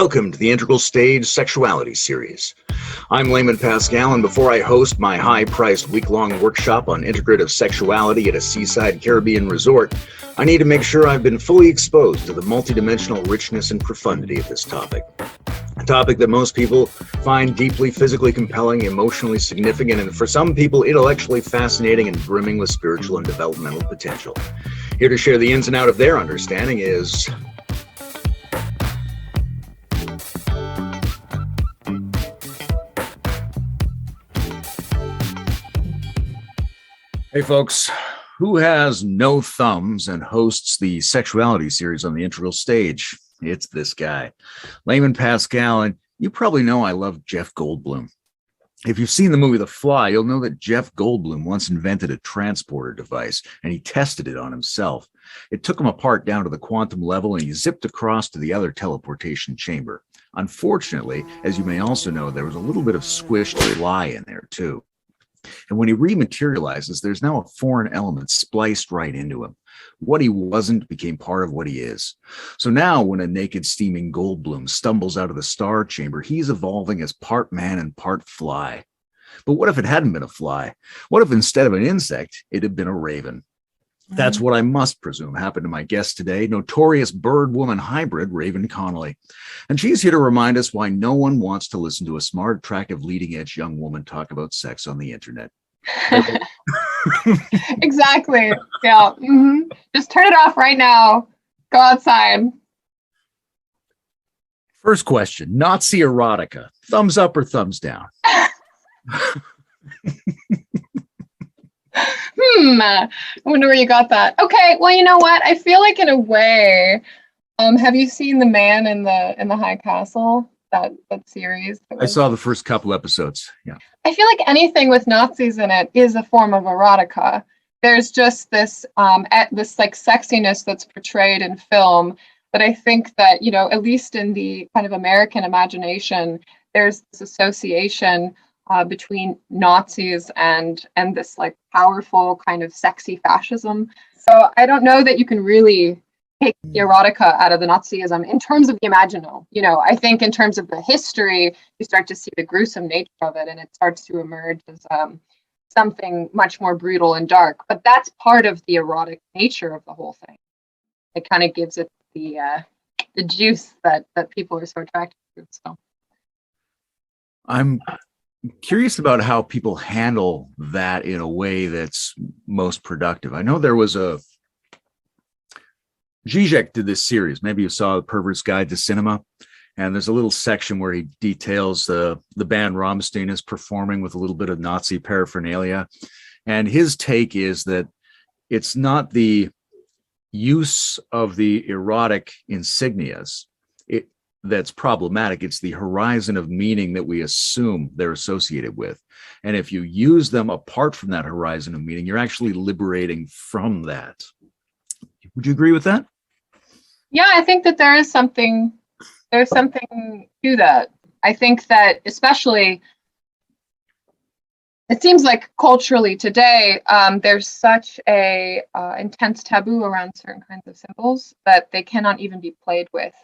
Welcome to the Integral Stage Sexuality series. I'm Layman Pascal, and before I host my high-priced week-long workshop on integrative sexuality at a seaside Caribbean resort, I need to make sure I've been fully exposed to the multidimensional richness and profundity of this topic. A topic that most people find deeply physically compelling, emotionally significant, and for some people intellectually fascinating and brimming with spiritual and developmental potential. Here to share the ins and outs of their understanding is... Hey folks, who has no thumbs and hosts the Sexuality series on the Integral Stage? It's this guy, Layman Pascal, and you probably know I love Jeff Goldblum. If you've seen the movie The Fly, you'll know that Jeff Goldblum once invented a transporter device, and he tested it on himself. It took him apart down to the quantum level, and he zipped across to the other teleportation chamber. Unfortunately, as you may also know, there was a little bit of squished fly in there too. And when he rematerializes, there's now a foreign element spliced right into him. What he wasn't became part of what he is. So now when a naked steaming Goldblum stumbles out of the star chamber, he's evolving as part man and part fly. But what if it hadn't been a fly? What if instead of an insect, it had been a raven? That's what I must presume happened to my guest today, notorious bird-woman hybrid, Raven Connolly. And she's here to remind us why no one wants to listen to a smart, attractive, leading-edge young woman talk about sex on the internet. Exactly. Yeah. Mm-hmm. Just turn it off right now. Go outside. First question, Nazi erotica. Thumbs up or thumbs down? I wonder where you got that. Okay, well, you know what? I feel like in a way, have you seen The Man in the High Castle? That series? I saw the first couple episodes. Yeah. I feel like anything with Nazis in it is a form of erotica. There's just this this like sexiness that's portrayed in film that I think that, you know, at least in the kind of American imagination, there's this association between Nazis and this like powerful kind of sexy fascism. So I don't know that you can really take the erotica out of the Nazism in terms of the imaginal. You know, I think in terms of the history, you start to see the gruesome nature of it, and it starts to emerge as something much more brutal and dark. But that's part of the erotic nature of the whole thing. It kind of gives it the juice that people are so attracted to. So I'm curious about how people handle that in a way that's most productive. I know there was a Zizek did this series. Maybe you saw The Pervert's Guide to Cinema, and there's a little section where he details the band Rammstein is performing with a little bit of Nazi paraphernalia. And his take is that it's not the use of the erotic insignias that's problematic. It's the horizon of meaning that we assume they're associated with. And if you use them apart from that horizon of meaning, you're actually liberating from that. Would you agree with that? yeah, I think that there's something to that. I think that especially it seems like culturally today, there's such a intense taboo around certain kinds of symbols that they cannot even be played with.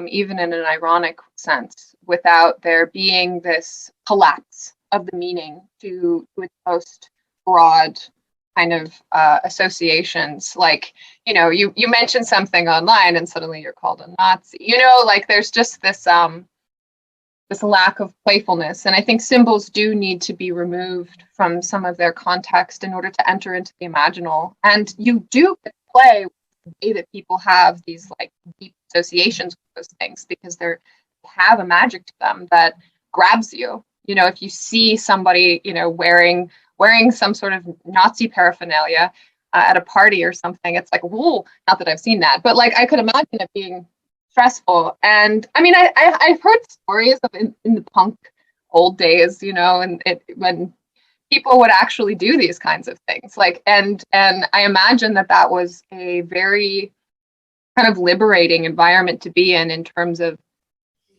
Even in an ironic sense, without there being this collapse of the meaning to its most broad kind of associations. Like, you know, you mention something online and suddenly you're called a Nazi. You know, like there's just this this lack of playfulness. And I think symbols do need to be removed from some of their context in order to enter into the imaginal. And you do play with the way that people have these like deep associations with those things because they have a magic to them that grabs you. You know, if you see somebody, you know, wearing some sort of Nazi paraphernalia at a party or something, it's like, whoa, not that I've seen that, but like I could imagine it being stressful. And I mean, I've heard stories of in the punk old days, you know, and when people would actually do these kinds of things, like, and I imagine that was a very kind of liberating environment to be in terms of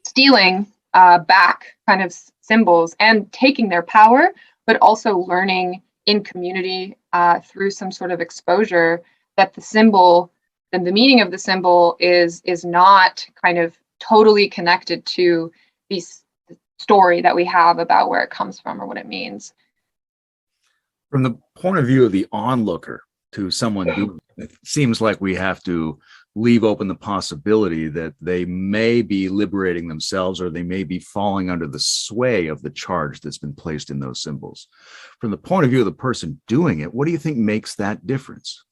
stealing back kind of symbols and taking their power, but also learning in community through some sort of exposure that the symbol and the meaning of the symbol is not kind of totally connected to the story that we have about where it comes from or what it means. From the point of view of the onlooker to someone doing it, seems like we have to leave open the possibility that they may be liberating themselves, or they may be falling under the sway of the charge that's been placed in those symbols. From the point of view of the person doing it, what do you think makes that difference?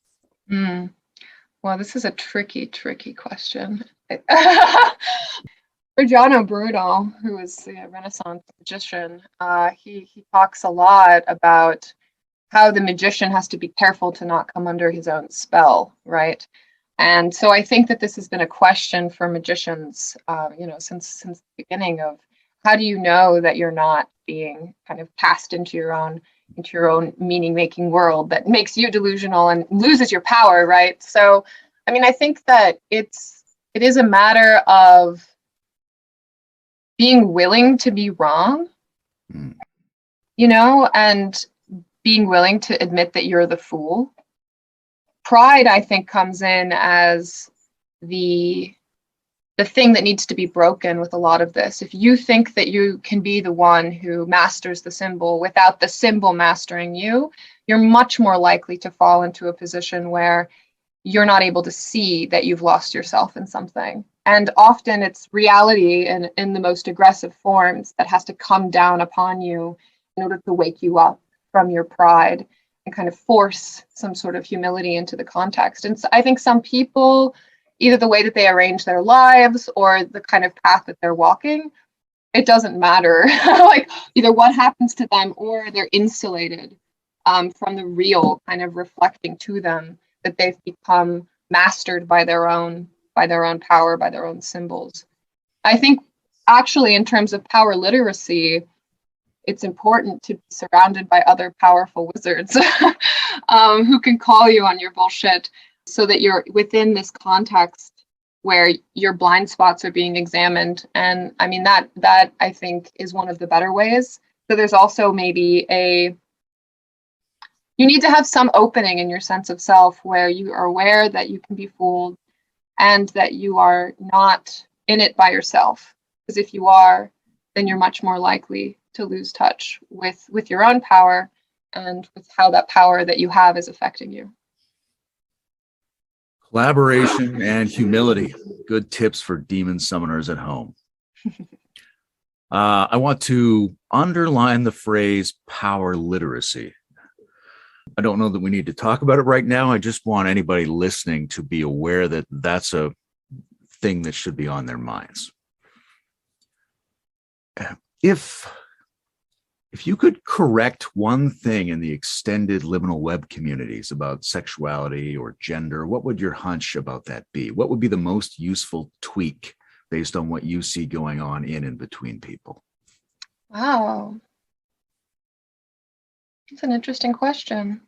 Well, this is a tricky question. For Giordano Bruno, who is a Renaissance magician, he talks a lot about how the magician has to be careful to not come under his own spell, right? And so I think that this has been a question for magicians, since the beginning of how do you know that you're not being kind of cast into your own meaning-making world that makes you delusional and loses your power, right? So, I mean, I think that it is a matter of being willing to be wrong, and being willing to admit that you're the fool. Pride, I think, comes in as the thing that needs to be broken with a lot of this. If you think that you can be the one who masters the symbol without the symbol mastering you, you're much more likely to fall into a position where you're not able to see that you've lost yourself in something. And often it's reality in the most aggressive forms that has to come down upon you in order to wake you up from your pride and kind of force some sort of humility into the context. And so I think some people, either the way that they arrange their lives or the kind of path that they're walking, it doesn't matter like either what happens to them, or they're insulated from the real kind of reflecting to them that they've become mastered by their own power, by their own symbols. I think actually in terms of power literacy, it's important to be surrounded by other powerful wizards who can call you on your bullshit, so that you're within this context where your blind spots are being examined. And I mean, that I think is one of the better ways. So there's also maybe you need to have some opening in your sense of self where you are aware that you can be fooled and that you are not in it by yourself. Because if you are, then you're much more likely to lose touch with your own power and with how that power that you have is affecting you. Collaboration and humility. Good tips for demon summoners at home. I want to underline the phrase power literacy. I don't know that we need to talk about it right now. I just want anybody listening to be aware that that's a thing that should be on their minds. If you could correct one thing in the extended liminal web communities about sexuality or gender, what would your hunch about that be? What would be the most useful tweak based on what you see going on in and between people? Wow. That's an interesting question.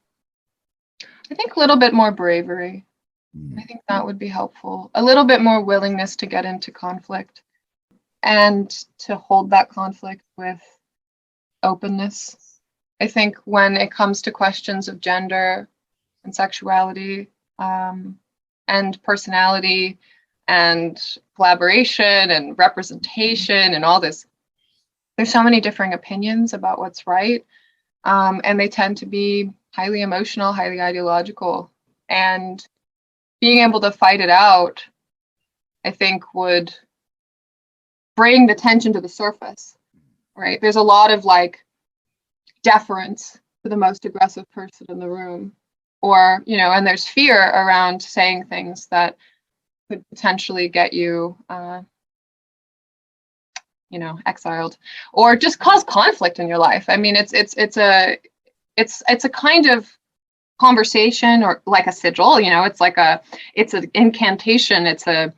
I think a little bit more bravery. I think that would be helpful. A little bit more willingness to get into conflict and to hold that conflict with openness. I think when it comes to questions of gender and sexuality and personality and collaboration and representation and all this, there's so many differing opinions about what's right. And they tend to be highly emotional, highly ideological. And being able to fight it out, I think, would bring the tension to the surface, right? There's a lot of like deference to the most aggressive person in the room, or, and there's fear around saying things that could potentially get you, exiled or just cause conflict in your life. I mean, it's a kind of conversation, or like a sigil, it's an incantation. It's a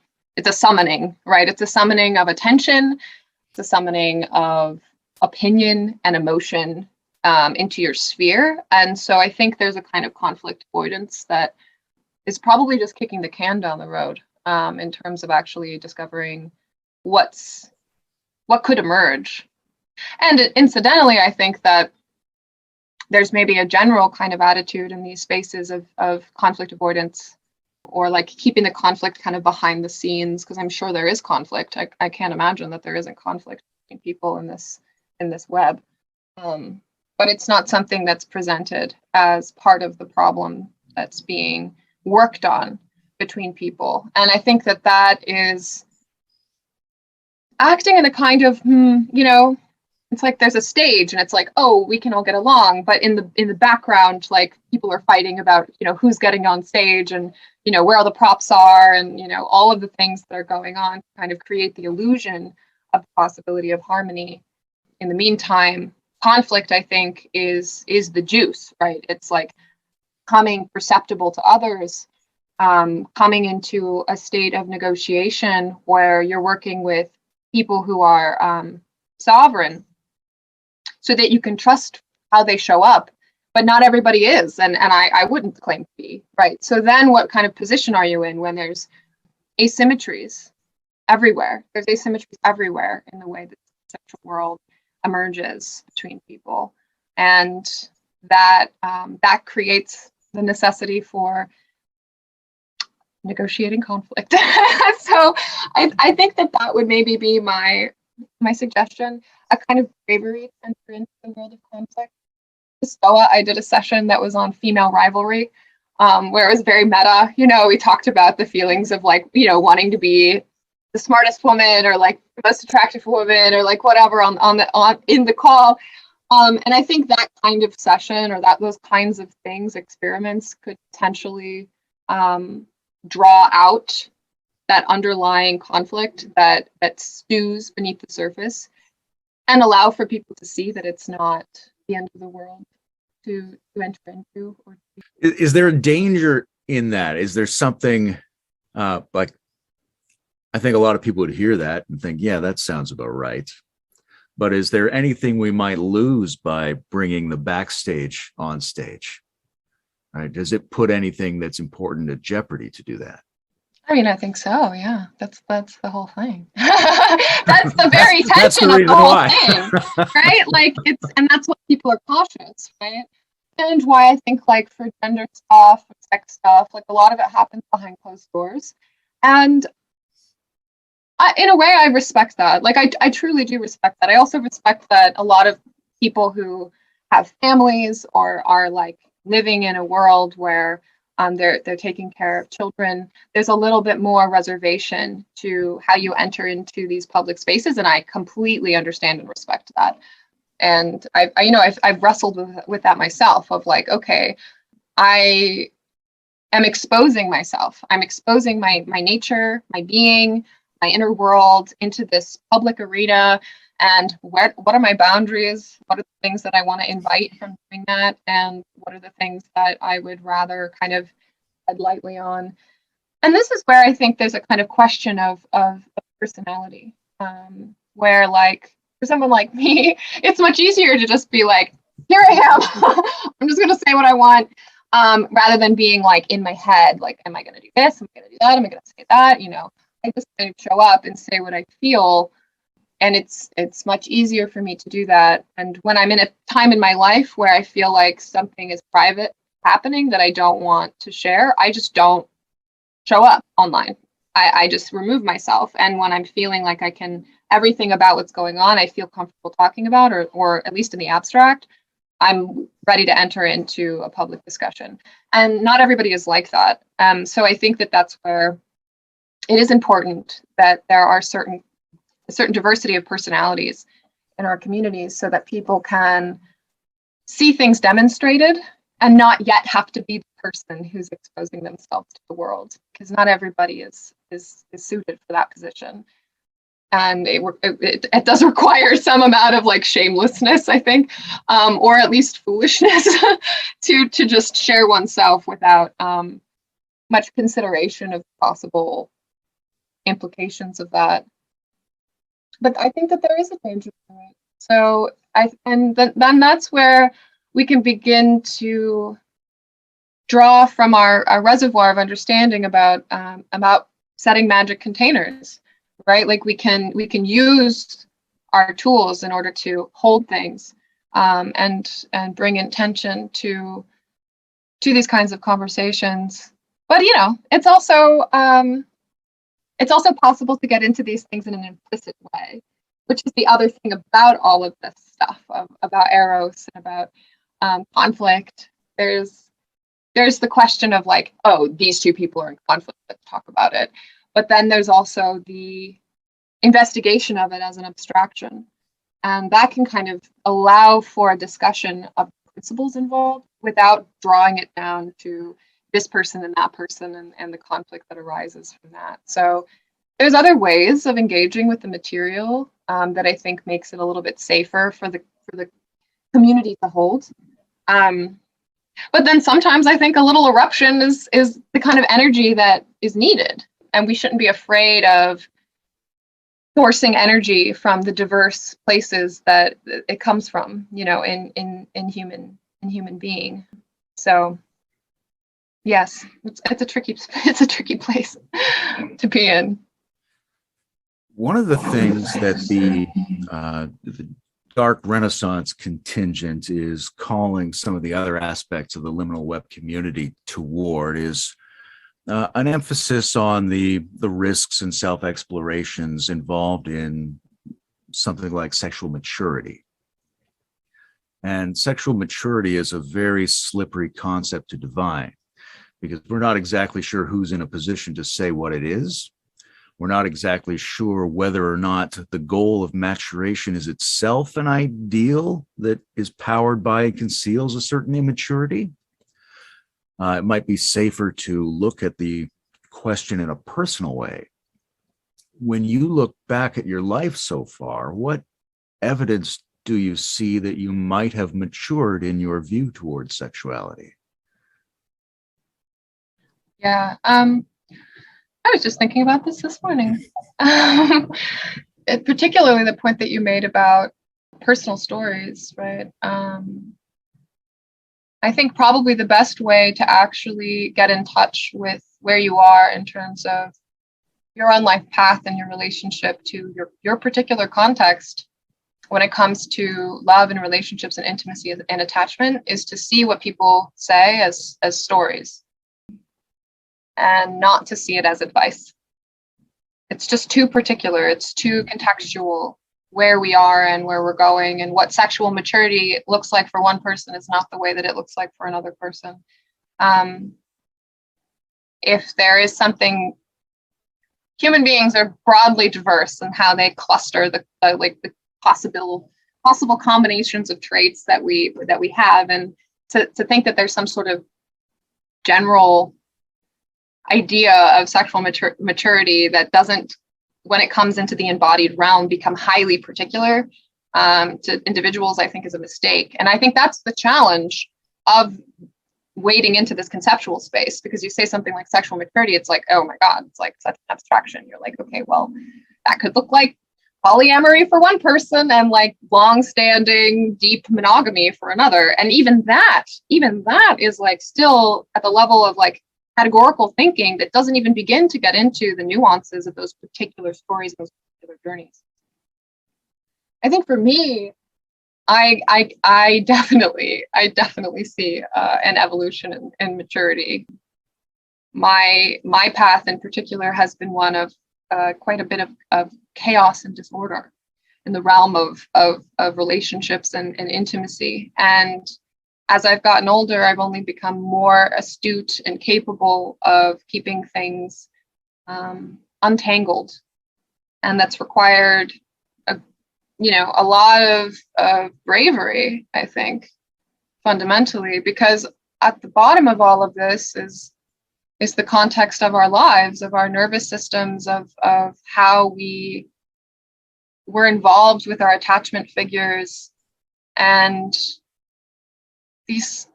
summoning, right? It's a summoning of attention. It's a summoning of opinion and emotion into your sphere. And so I think there's a kind of conflict avoidance that is probably just kicking the can down the road in terms of actually discovering what could emerge. And incidentally, I think that there's maybe a general kind of attitude in these spaces of conflict avoidance or like keeping the conflict kind of behind the scenes, because I'm sure there is conflict. I can't imagine that there isn't conflict between people in this web. But it's not something that's presented as part of the problem that's being worked on between people. And I think that that is acting in a kind of, it's like there's a stage and it's like, oh, we can all get along, but in the background, like people are fighting about, who's getting on stage and, where all the props are and, all of the things that are going on to kind of create the illusion of the possibility of harmony. In the meantime, conflict, I think, is the juice, right? It's like becoming perceptible to others, coming into a state of negotiation where you're working with people who are sovereign, so that you can trust how they show up. But not everybody is, and I wouldn't claim to be, right? So then what kind of position are you in when there's asymmetries everywhere? There's asymmetries everywhere in the way that the sexual world emerges between people, and that creates the necessity for negotiating conflict. So I think that would maybe be my suggestion, a kind of bravery to enter into the world of conflict. SOA, I did a session that was on female rivalry, where it was very meta. We talked about the feelings of like, wanting to be the smartest woman or like the most attractive woman or like whatever in the call. And I think that kind of session or those kinds of things, experiments, could potentially draw out that underlying conflict that stews beneath the surface, and allow for people to see that it's not the end of the world to enter into. Is there a danger in that? Is there something like, I think a lot of people would hear that and think, yeah, that sounds about right. But is there anything we might lose by bringing the backstage on stage? Right? Does it put anything that's important at jeopardy to do that? I mean, I think so. Yeah, that's the whole thing. That's the very tension the of the whole why. thing, right? Like and that's what people are cautious, right? And why I think like for gender stuff, sex stuff, like a lot of it happens behind closed doors, and in a way, I respect that. Like I truly do respect that. I also respect that a lot of people who have families or are like living in a world where they're taking care of children, there's a little bit more reservation to how you enter into these public spaces, and I completely understand and respect that. And I've wrestled with that myself, of like, okay, I am exposing myself. I'm exposing my nature, my being, my inner world into this public arena. And what are my boundaries? What are the things that I want to invite from doing that? And what are the things that I would rather kind of tread lightly on? And this is where I think there's a kind of question of personality, where like for someone like me, it's much easier to just be like, here I am. I'm just going to say what I want, rather than being like in my head, like, am I going to do this? Am I going to do that? Am I going to say that? I just kind of show up and say what I feel. And it's much easier for me to do that. And when I'm in a time in my life where I feel like something is private happening that I don't want to share, I just don't show up online. I just remove myself. And when I'm feeling like I can, everything about what's going on, I feel comfortable talking about, or at least in the abstract, I'm ready to enter into a public discussion. And not everybody is like that. So I think that that's where it is important that there are a certain diversity of personalities in our communities, so that people can see things demonstrated and not yet have to be the person who's exposing themselves to the world, because not everybody is suited for that position. And it does require some amount of like shamelessness, I think, or at least foolishness to just share oneself without much consideration of possible implications of that. But I think that there is a danger to it. So then that's where we can begin to draw from our reservoir of understanding about setting magic containers, right? Like we can use our tools in order to hold things, and bring intention to these kinds of conversations. But it's also possible to get into these things in an implicit way, which is the other thing about all of this stuff, about eros and about conflict. There's the question of like, oh, these two people are in conflict, let's talk about it. But then there's also the investigation of it as an abstraction. And that can kind of allow for a discussion of principles involved without drawing it down to this person and that person and the conflict that arises from that. So there's other ways of engaging with the material that I think makes it a little bit safer for the community to hold. But then sometimes I think a little eruption is the kind of energy that is needed, and we shouldn't be afraid of forcing energy from the diverse places that it comes from, in human being. So yes, it's a tricky place to be in. One of the things that the Dark Renaissance contingent is calling some of the other aspects of the liminal web community toward is an emphasis on the risks and self-explorations involved in something like sexual maturity. And sexual maturity is a very slippery concept to define, because we're not exactly sure who's in a position to say what it is. We're not exactly sure whether or not the goal of maturation is itself an ideal that is powered by and conceals a certain immaturity. It might be safer to look at the question in a personal way. When you look back at your life so far, what evidence do you see that you might have matured in your view towards sexuality? Yeah, I was just thinking about this morning. Particularly the point that you made about personal stories, right? I think probably the best way to actually get in touch with where you are in terms of your own life path and your relationship to your particular context when it comes to love and relationships and intimacy and attachment is to see what people say as stories and not to see it as advice. It's just too particular. It's too contextual. Where we are and where we're going and what sexual maturity looks like for one person is not the way that it looks like for another person. If there is something, human beings are broadly diverse in how they cluster the possible combinations of traits that we have, and to think that there's some sort of general idea of sexual maturity that doesn't, when it comes into the embodied realm, become highly particular to individuals, I think is a mistake. And I think that's the challenge of wading into this conceptual space, because you say something like sexual maturity, it's like, oh my God, it's like such an abstraction. You're like, okay, well, that could look like polyamory for one person and like long-standing deep monogamy for another. And even that is like still at the level of like categorical thinking that doesn't even begin to get into the nuances of those particular stories, those particular journeys. I think for me, I definitely see an evolution in maturity. My path in particular has been one of quite a bit of chaos and disorder in the realm of relationships and intimacy. And as I've gotten older, I've only become more astute and capable of keeping things untangled. And that's required a lot of bravery, I think, fundamentally, because at the bottom of all of this is the context of our lives, of our nervous systems, of how we were involved with our attachment figures. And these,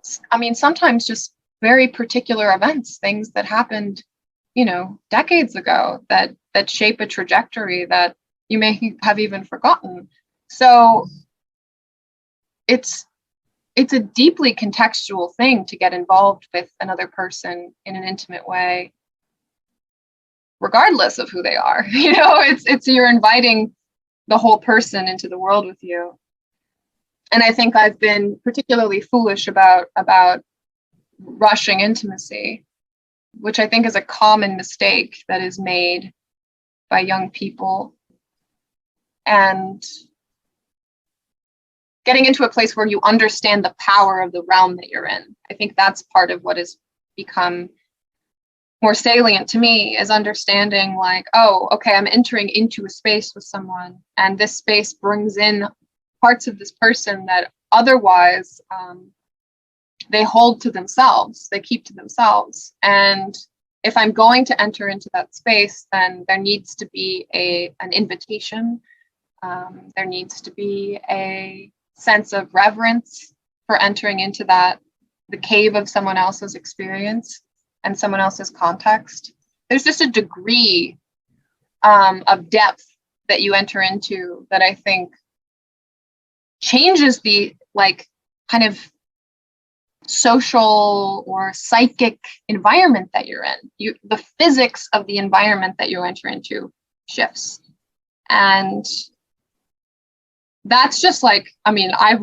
sometimes just very particular events, things that happened, decades ago that shape a trajectory that you may have even forgotten. So it's a deeply contextual thing to get involved with another person in an intimate way, regardless of who they are. It's you're inviting the whole person into the world with you. And I think I've been particularly foolish about rushing intimacy, which I think is a common mistake that is made by young people. And getting into a place where you understand the power of the realm that you're in. I think that's part of what has become more salient to me, is understanding like, oh, okay, I'm entering into a space with someone, and this space brings in parts of this person that otherwise they hold to themselves, they keep to themselves. And if I'm going to enter into that space, then there needs to be an invitation. There needs to be a sense of reverence for entering into the cave of someone else's experience and someone else's context. There's just a degree of depth that you enter into that I think changes the like kind of social or psychic environment that you're in. The physics of the environment that you enter into shifts. And that's just like, I mean, I've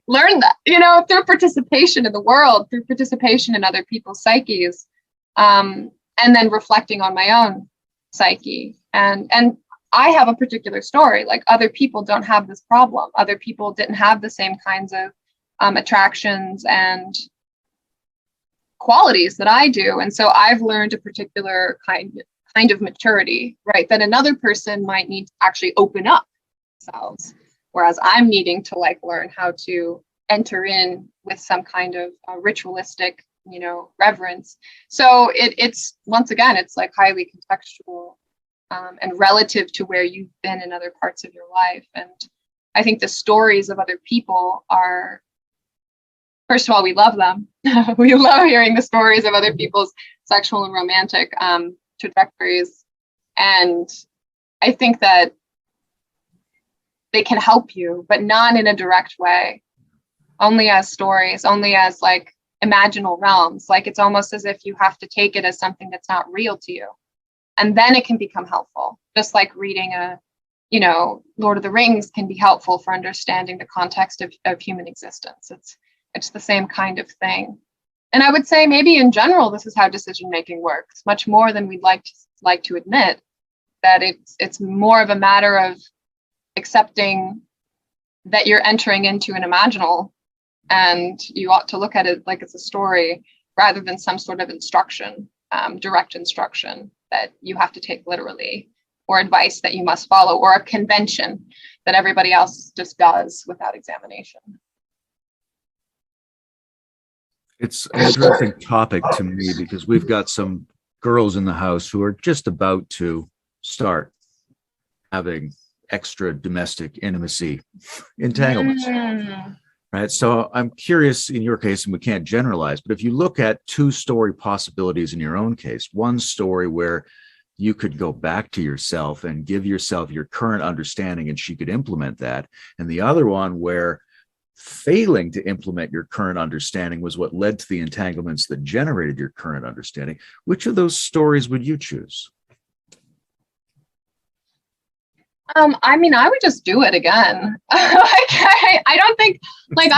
learned that, through participation in the world, through participation in other people's psyches, and then reflecting on my own psyche. And I have a particular story, like other people don't have this problem. Other people didn't have the same kinds of attractions and qualities that I do. And so I've learned a particular kind of maturity, right? That another person might need to actually open up themselves. Whereas I'm needing to like learn how to enter in with some kind of ritualistic, reverence. So it's once again, it's like highly contextual and relative to where you've been in other parts of your life. And I think the stories of other people are, first of all, we love them. We love hearing the stories of other people's sexual and romantic trajectories. And I think that they can help you, but not in a direct way, only as stories, only as like imaginal realms. Like it's almost as if you have to take it as something that's not real to you. And then it can become helpful. Just like reading Lord of the Rings can be helpful for understanding the context of human existence. It's the same kind of thing. And I would say maybe in general, this is how decision making works, much more than we'd like to admit, that it's more of a matter of accepting that you're entering into an imaginal, and you ought to look at it like it's a story rather than some sort of instruction, direct instruction that you have to take literally, or advice that you must follow, or a convention that everybody else just does without examination. It's an interesting topic to me because we've got some girls in the house who are just about to start having extra domestic intimacy entanglements. Right. So I'm curious in your case, and we can't generalize, but if you look at two story possibilities in your own case, one story where you could go back to yourself and give yourself your current understanding and she could implement that, and the other one where failing to implement your current understanding was what led to the entanglements that generated your current understanding, which of those stories would you choose? I mean, I would just do it again. I don't think, like,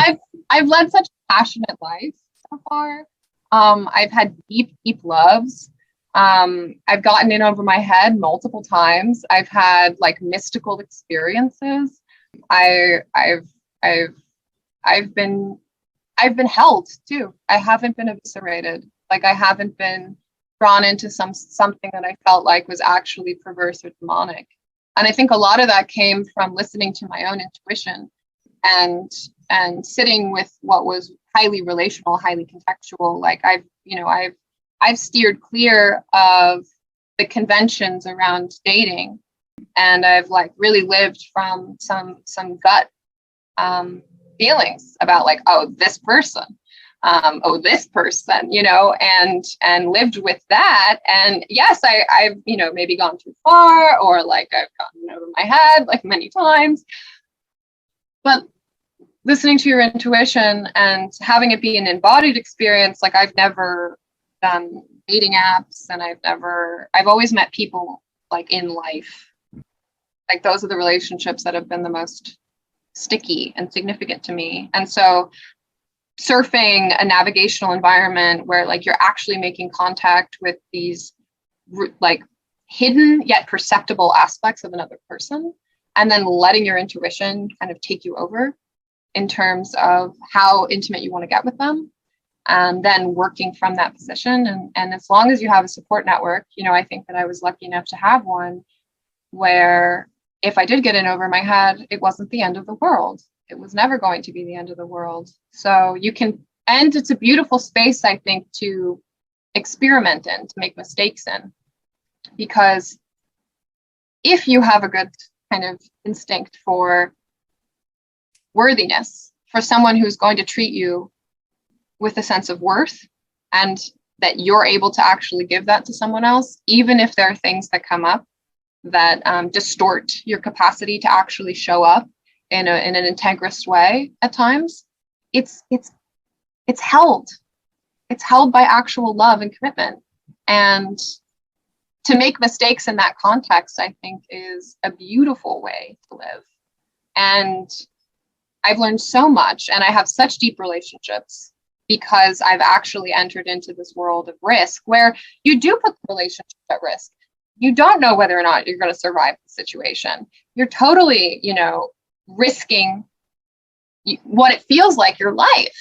I've led such a passionate life so far. I've had deep loves. I've gotten in over my head multiple times. I've had like mystical experiences. I've been held too. I haven't been eviscerated. Like I haven't been drawn into something that I felt like was actually perverse or demonic. And I think a lot of that came from listening to my own intuition and sitting with what was highly relational, highly contextual. Like I've steered clear of the conventions around dating, and I've like really lived from some gut feelings about like, this person, and lived with that. And yes, I've maybe gone too far, or like I've gotten over my head like many times. But listening to your intuition and having it be an embodied experience, like I've never done dating apps, and I've always met people like in life. Like those are the relationships that have been the most sticky and significant to me. And so surfing a navigational environment where like you're actually making contact with these like hidden yet perceptible aspects of another person, and then letting your intuition kind of take you over in terms of how intimate you want to get with them, and then working from that position. And as long as you have a support network, you know, I think that I was lucky enough to have one where if I did get in over my head, it wasn't the end of the world. It was never going to be the end of the world. So you can, and it's a beautiful space, I think, to experiment in, to make mistakes in. Because if you have a good kind of instinct for worthiness, for someone who's going to treat you with a sense of worth, and that you're able to actually give that to someone else, even if there are things that come up that distort your capacity to actually show up in an integrist way at times, it's held. It's held by actual love and commitment. And to make mistakes in that context, I think, is a beautiful way to live. And I've learned so much, and I have such deep relationships because I've actually entered into this world of risk where you do put the relationship at risk. You don't know whether or not you're going to survive the situation. You're totally, you know, risking what it feels like your life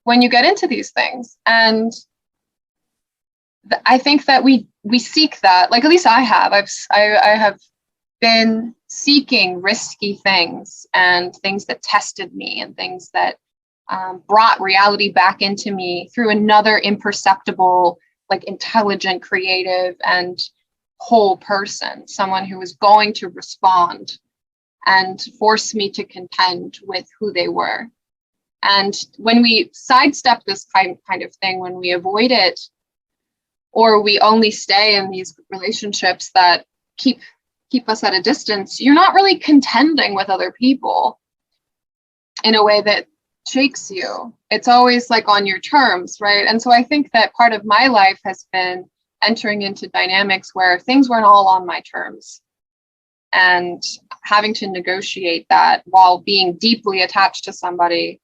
when you get into these things. And I think that we seek that, like at least I have. I have been seeking risky things and things that tested me and things that brought reality back into me through another imperceptible, like intelligent, creative, and whole person, someone who was going to respond and force me to contend with who they were. And when we sidestep this kind of thing, when we avoid it, or we only stay in these relationships that keep us at a distance, you're not really contending with other people in a way that shakes you. It's always like on your terms, right? And so I think that part of my life has been entering into dynamics where things weren't all on my terms, and having to negotiate that while being deeply attached to somebody,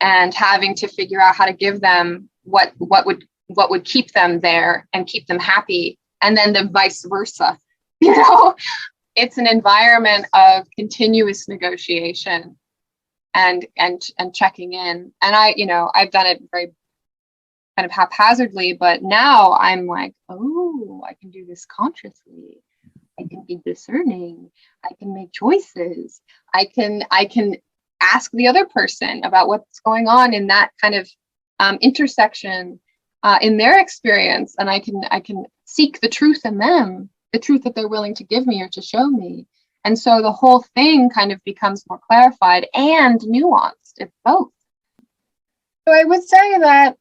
and having to figure out how to give them what would keep them there and keep them happy, and then the vice versa. You know, it's an environment of continuous negotiation and checking in. And I've done it very kind of haphazardly, but now I'm like, oh, I can do this consciously. I can be discerning. I can make choices. I can ask the other person about what's going on in that kind of intersection in their experience, and I can seek the truth in them, the truth that they're willing to give me or to show me. And so the whole thing kind of becomes more clarified and nuanced. It's both. So I would say that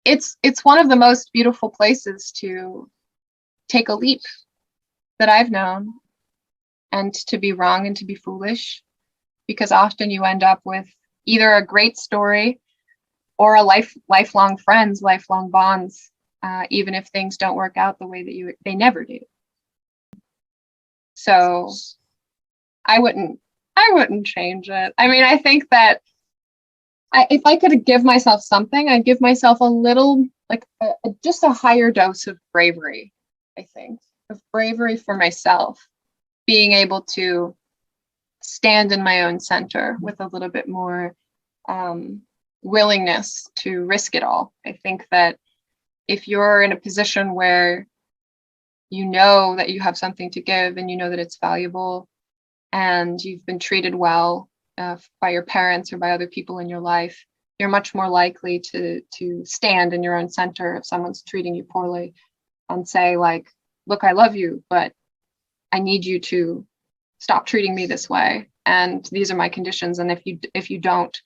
it's one of the most beautiful places to take a leap that I've known, and to be wrong and to be foolish, because often you end up with either a great story or a lifelong friends, lifelong bonds, even if things don't work out the way that they never do. So I wouldn't change it. I mean, I think that if I could give myself something, I'd give myself a little, like just a higher dose of bravery. I think of bravery for myself, being able to stand in my own center with a little bit more willingness to risk it all. I think that if you're in a position where you know that you have something to give, and you know that it's valuable, and you've been treated well by your parents or by other people in your life, you're much more likely to stand in your own center if someone's treating you poorly, and say, like, look, I love you, but I need you to stop treating me this way, and these are my conditions, and if you don't,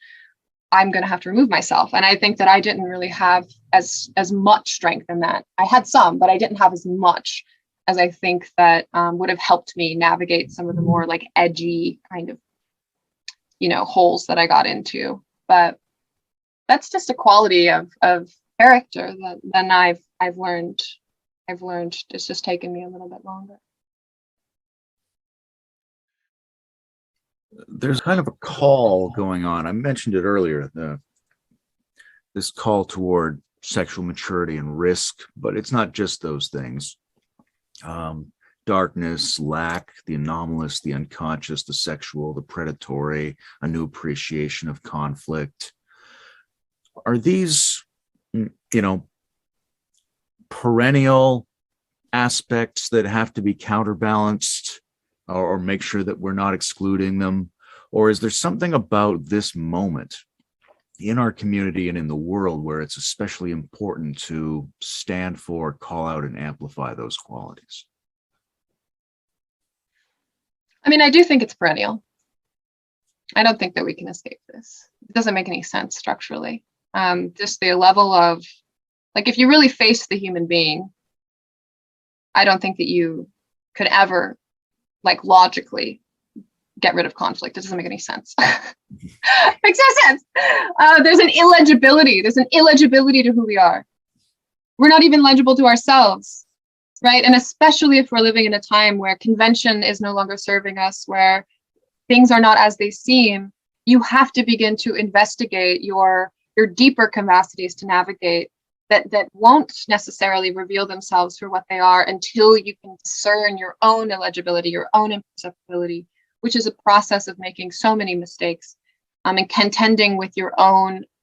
I'm going to have to remove myself. And I think that I didn't really have as much strength in that. I had some, but I didn't have as much as I think that would have helped me navigate some of the more like edgy kind of, holes that I got into. But that's just a quality of character that then I've learned. It's just taken me a little bit longer. There's kind of a call going on. I mentioned it earlier, this call toward sexual maturity and risk, but it's not just those things. Darkness, lack, the anomalous, the unconscious, the sexual, the predatory, a new appreciation of conflict. Are these, perennial aspects that have to be counterbalanced, or make sure that we're not excluding them? Or is there something about this moment in our community and in the world where it's especially important to stand for, call out, and amplify those qualities? I mean, I do think it's perennial. I don't think that we can escape this. It doesn't make any sense structurally. Just the level of, like, if you really face the human being, I don't think that you could ever, like, logically get rid of conflict. It doesn't make any sense. Makes no sense. There's an illegibility. There's an illegibility to who we are. We're not even legible to ourselves, right? And especially if we're living in a time where convention is no longer serving us, where things are not as they seem, you have to begin to investigate your deeper capacities to navigate that won't necessarily reveal themselves for what they are until you can discern your own illegibility, your own imperceptibility, which is a process of making so many mistakes, and contending with your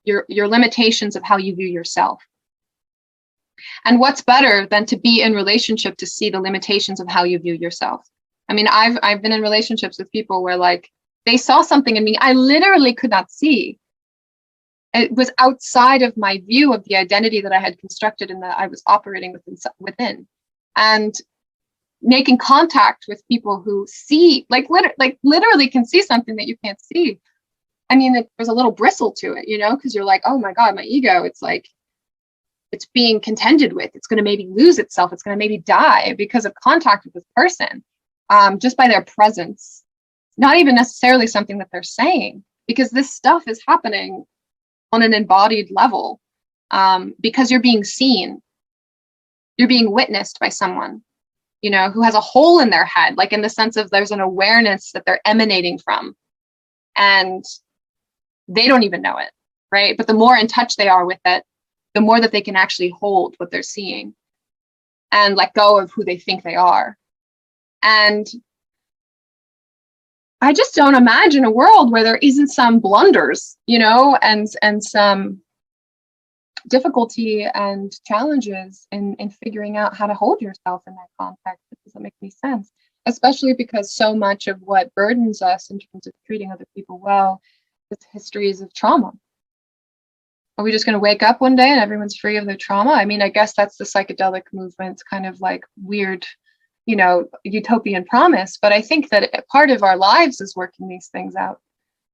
limitations of how you view yourself. And what's better than to be in relationship to see the limitations of how you view yourself? I mean, I've been in relationships with people where, like, they saw something in me I literally could not see. It was outside of my view of the identity that I had constructed and that I was operating within. And making contact with people who see, literally can see something that you can't see. I mean, there's a little bristle to it, because you're like, oh my God, my ego, it's like, it's being contended with. It's going to maybe lose itself. It's going to maybe die because of contact with this person, just by their presence, not even necessarily something that they're saying, because this stuff is happening on an embodied level, because you're being seen, you're being witnessed by someone, who has a hole in their head, like in the sense of there's an awareness that they're emanating from, and they don't even know it, right? But the more in touch they are with it, the more that they can actually hold what they're seeing and let go of who they think they are. And I just don't imagine a world where there isn't some blunders, and some difficulty and challenges in figuring out how to hold yourself in that context. It doesn't make any sense, especially because so much of what burdens us in terms of treating other people well is histories of trauma. Are we just going to wake up one day and everyone's free of their trauma? I mean, I guess that's the psychedelic movement's kind of like weird, utopian promise. But I think that part of our lives is working these things out.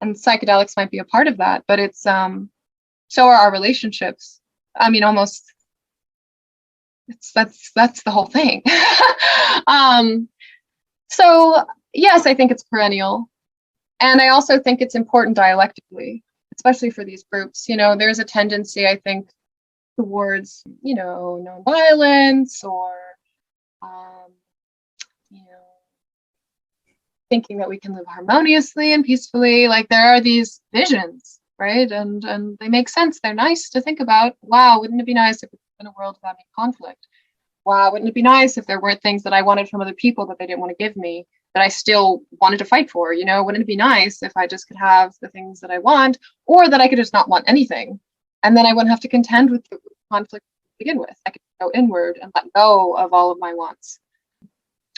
And psychedelics might be a part of that. But it's so are our relationships. I mean, almost that's the whole thing. So yes, I think it's perennial. And I also think it's important dialectically, especially for these groups. There's a tendency, I think, towards, nonviolence or, thinking that we can live harmoniously and peacefully. Like, there are these visions, right? And they make sense. They're nice to think about. Wow, wouldn't it be nice if we lived in a world without any conflict? Wow, wouldn't it be nice if there weren't things that I wanted from other people that they didn't want to give me, that I still wanted to fight for? Wouldn't it be nice if I just could have the things that I want, or that I could just not want anything? And then I wouldn't have to contend with the conflict to begin with. I could go inward and let go of all of my wants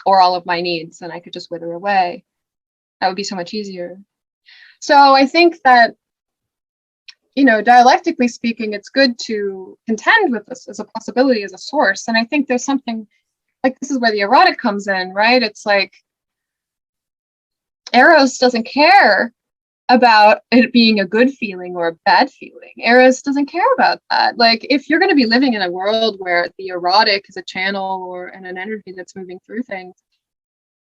or all of my needs, and I could just wither away. That would be so much easier. So I think that, dialectically speaking, it's good to contend with this as a possibility, as a source. And I think there's something like, this is where the erotic comes in, right? It's like, Eros doesn't care about it being a good feeling or a bad feeling. Eros doesn't care about that. Like, if you're going to be living in a world where the erotic is a channel and an energy that's moving through things,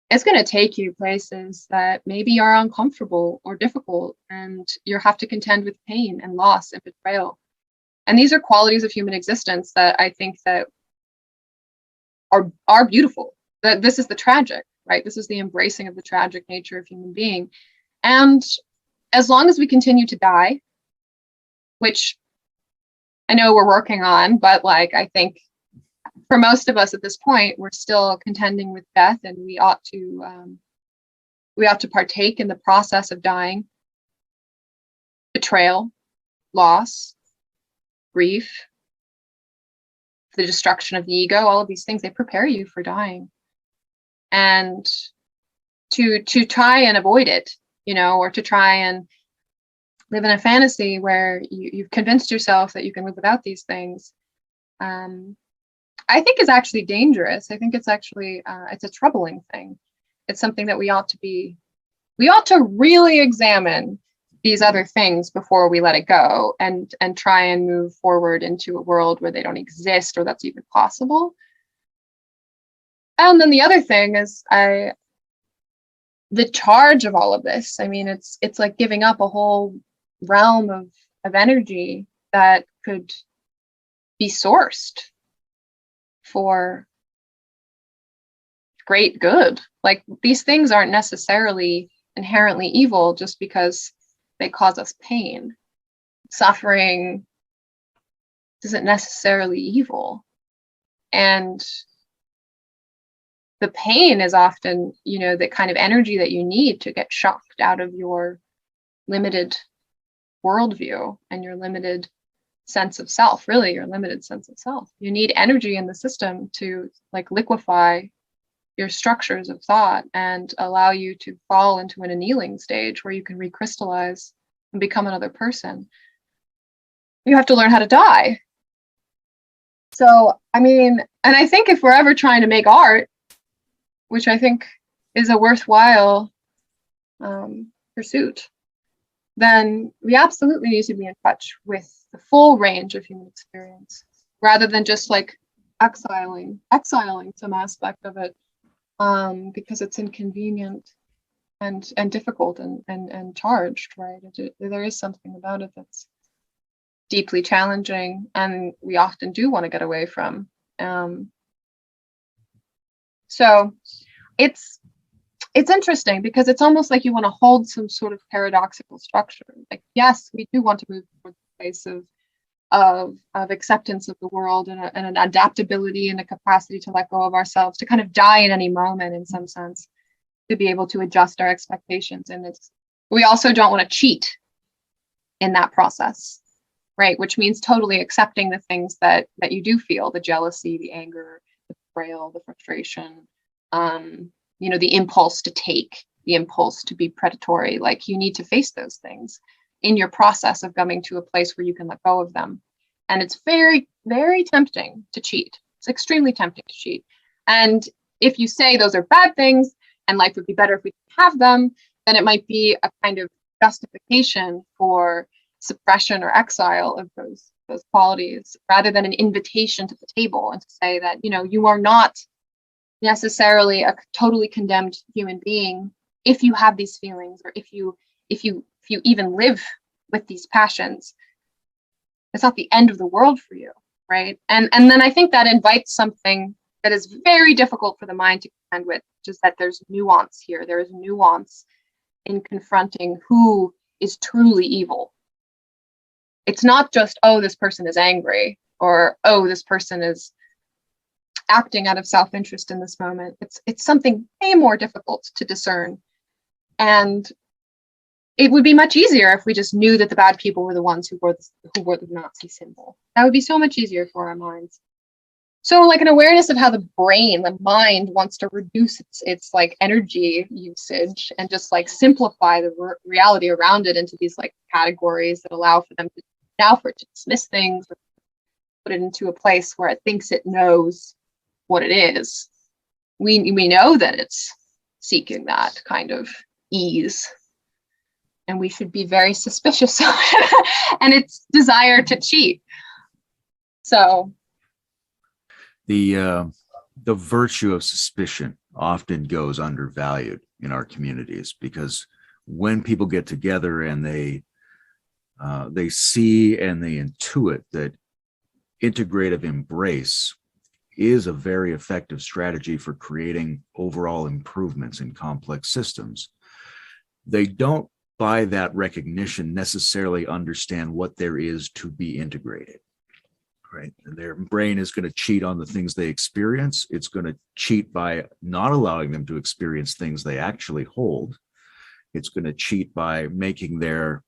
it's going to take you places that maybe are uncomfortable or difficult, and you have to contend with pain and loss and betrayal. And these are qualities of human existence that I think that are beautiful. That this is the tragic, right? This is the embracing of the tragic nature of human being. And as long as we continue to die, which I know we're working on, but like, I think for most of us at this point, we're still contending with death, and we ought to partake in the process of dying. Betrayal, loss, grief, the destruction of the ego, all of these things, they prepare you for dying. And to try and avoid it, or to try and live in a fantasy where you've convinced yourself that you can live without these things, I think is actually dangerous. I think it's actually, it's a troubling thing. It's something that we ought to really examine these other things before we let it go, and try and move forward into a world where they don't exist, or that's even possible. And then the other thing is the charge of all of this. I mean, it's like giving up a whole realm of energy that could be sourced for great good. Like, these things aren't necessarily inherently evil just because they cause us pain. Suffering isn't necessarily evil. And the pain is often, the kind of energy that you need to get shocked out of your limited worldview and your limited sense of self, really your limited sense of self. You need energy in the system to like liquefy your structures of thought and allow you to fall into an annealing stage where you can recrystallize and become another person. You have to learn how to die. So, I mean, and I think if we're ever trying to make art, which I think is a worthwhile pursuit, then we absolutely need to be in touch with the full range of human experience, rather than just like exiling some aspect of it, because it's inconvenient and difficult and charged, right? There is something about it that's deeply challenging, and we often do want to get away from. So it's interesting because it's almost like you want to hold some sort of paradoxical structure. Like, yes, we do want to move towards a place of acceptance of the world, and an adaptability and a capacity to let go of ourselves, to kind of die in any moment in some sense, to be able to adjust our expectations. And we also don't want to cheat in that process, right? Which means totally accepting the things that you do feel, the jealousy, the anger, the betrayal, the frustration, the impulse to take, the impulse to be predatory. Like, you need to face those things in your process of coming to a place where you can let go of them. And it's very, very tempting to cheat. It's extremely tempting to cheat. And if you say those are bad things and life would be better if we didn't have them, then it might be a kind of justification for suppression or exile of those qualities, rather than an invitation to the table, and to say that, you are not necessarily a totally condemned human being if you have these feelings, or if you even live with these passions. It's not the end of the world for you, right? And then I think that invites something that is very difficult for the mind to contend with, which is that there's nuance here. There is nuance in confronting who is truly evil. It's not just, oh, this person is angry, or, oh, this person is acting out of self-interest in this moment. It's something way more difficult to discern. And it would be much easier if we just knew that the bad people were the ones who wore the Nazi symbol. That would be so much easier for our minds. So like an awareness of how the mind wants to reduce its like energy usage, and just like simplify the reality around it into these like categories that allow for them to dismiss things, or put it into a place where it thinks it knows what it is. We know that it's seeking that kind of ease, and we should be very suspicious of it and its desire to cheat. So the virtue of suspicion often goes undervalued in our communities, because when people get together and they see and they intuit that integrative embrace is a very effective strategy for creating overall improvements in complex systems, they don't, by that recognition, necessarily understand what there is to be integrated. Right. And their brain is going to cheat on the things they experience. It's going to cheat by not allowing them to experience things they actually hold. It's going to cheat by making their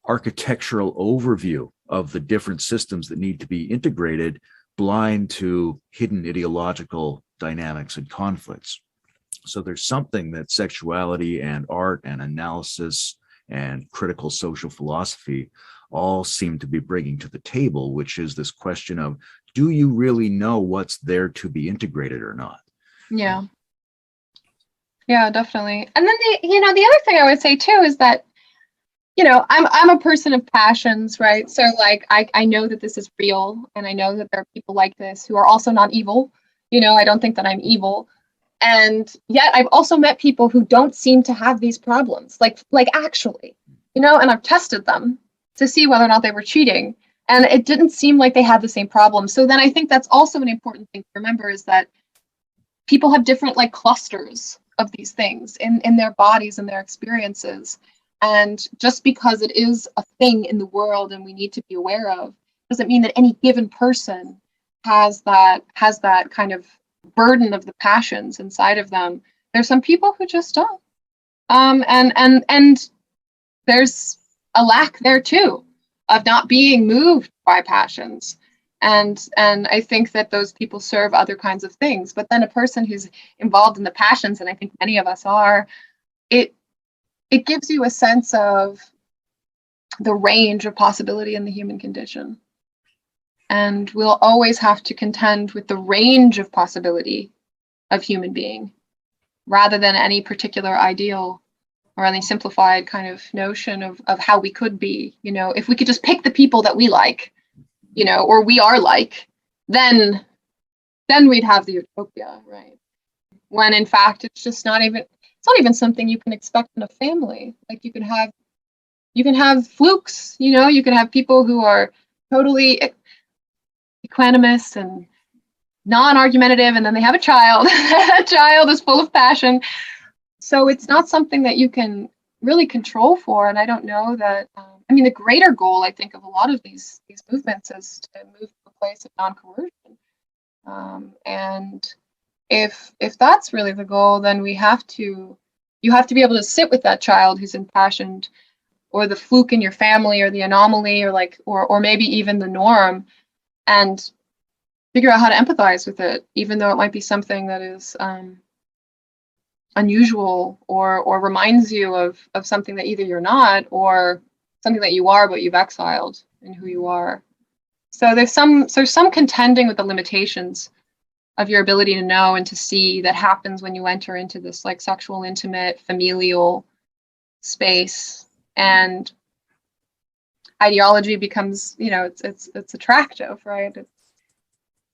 architectural overview of the different systems that need to be integrated blind to hidden ideological dynamics and conflicts. So there's something that sexuality and art and analysis and critical social philosophy all seem to be bringing to the table, which is this question of, do you really know what's there to be integrated or not? Yeah. Yeah, definitely. And then the other thing I would say too is that, I'm a person of passions, right? So like I know that this is real, and I know that there are people like this who are also not evil. I don't think that I'm evil. And yet I've also met people who don't seem to have these problems, like actually, and I've tested them to see whether or not they were cheating. And it didn't seem like they had the same problem. So then I think that's also an important thing to remember, is that people have different like clusters of these things in their bodies and their experiences. And just because it is a thing in the world and we need to be aware of, doesn't mean that any given person has that kind of burden of the passions inside of them. There's some people who just don't. And there's a lack there too of not being moved by passions. And I think that those people serve other kinds of things. But then a person who's involved in the passions, and I think many of us are, it gives you a sense of the range of possibility in the human condition. And we'll always have to contend with the range of possibility of human being, rather than any particular ideal or any simplified kind of notion of how we could be. If we could just pick the people that we like, or we are like, then we'd have the utopia, right? When in fact it's not even something you can expect in a family. Like you can have flukes, you can have people who are totally equanimous and non-argumentative, and then they have a child. That child is full of passion. So it's not something that you can really control for. And I don't know that, the greater goal, I think, of a lot of these movements is to move to a place of non-coercion. And if that's really the goal, then you have to be able to sit with that child who's impassioned, or the fluke in your family, or the anomaly, or maybe even the norm, and figure out how to empathize with it, even though it might be something that is unusual or reminds you of something that either you're not, or something that you are but you've exiled in who you are. So there's some contending with the limitations of your ability to know and to see that happens when you enter into this like sexual, intimate, familial space, and ideology becomes, it's attractive, right?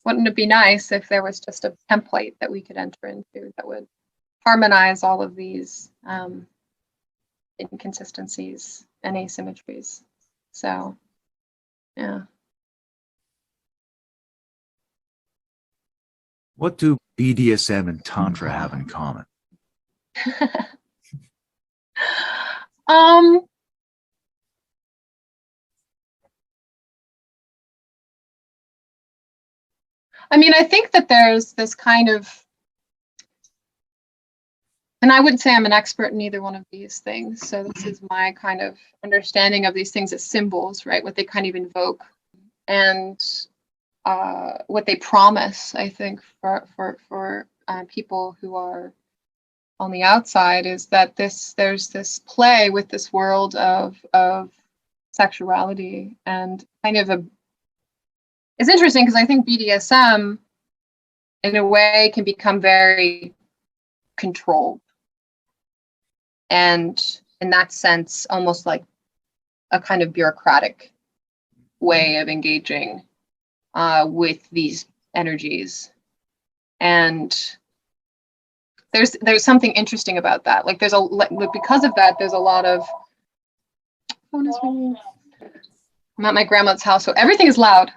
Wouldn't it be nice if there was just a template that we could enter into that would harmonize all of these inconsistencies and asymmetries? So, yeah. What do BDSM and Tantra have in common? I think that there's this kind of, and I wouldn't say I'm an expert in either one of these things. So this is my kind of understanding of these things as symbols, right? What they kind of invoke, and what they promise, I think, for people who are on the outside, is that there's this play with this world of sexuality, and kind of it's interesting because I think BDSM in a way can become very controlled, and in that sense almost like a kind of bureaucratic way of engaging with these energies. And there's something interesting about that. Like because of that, there's a lot of phone is ringing. I'm at my grandma's house, so everything is loud.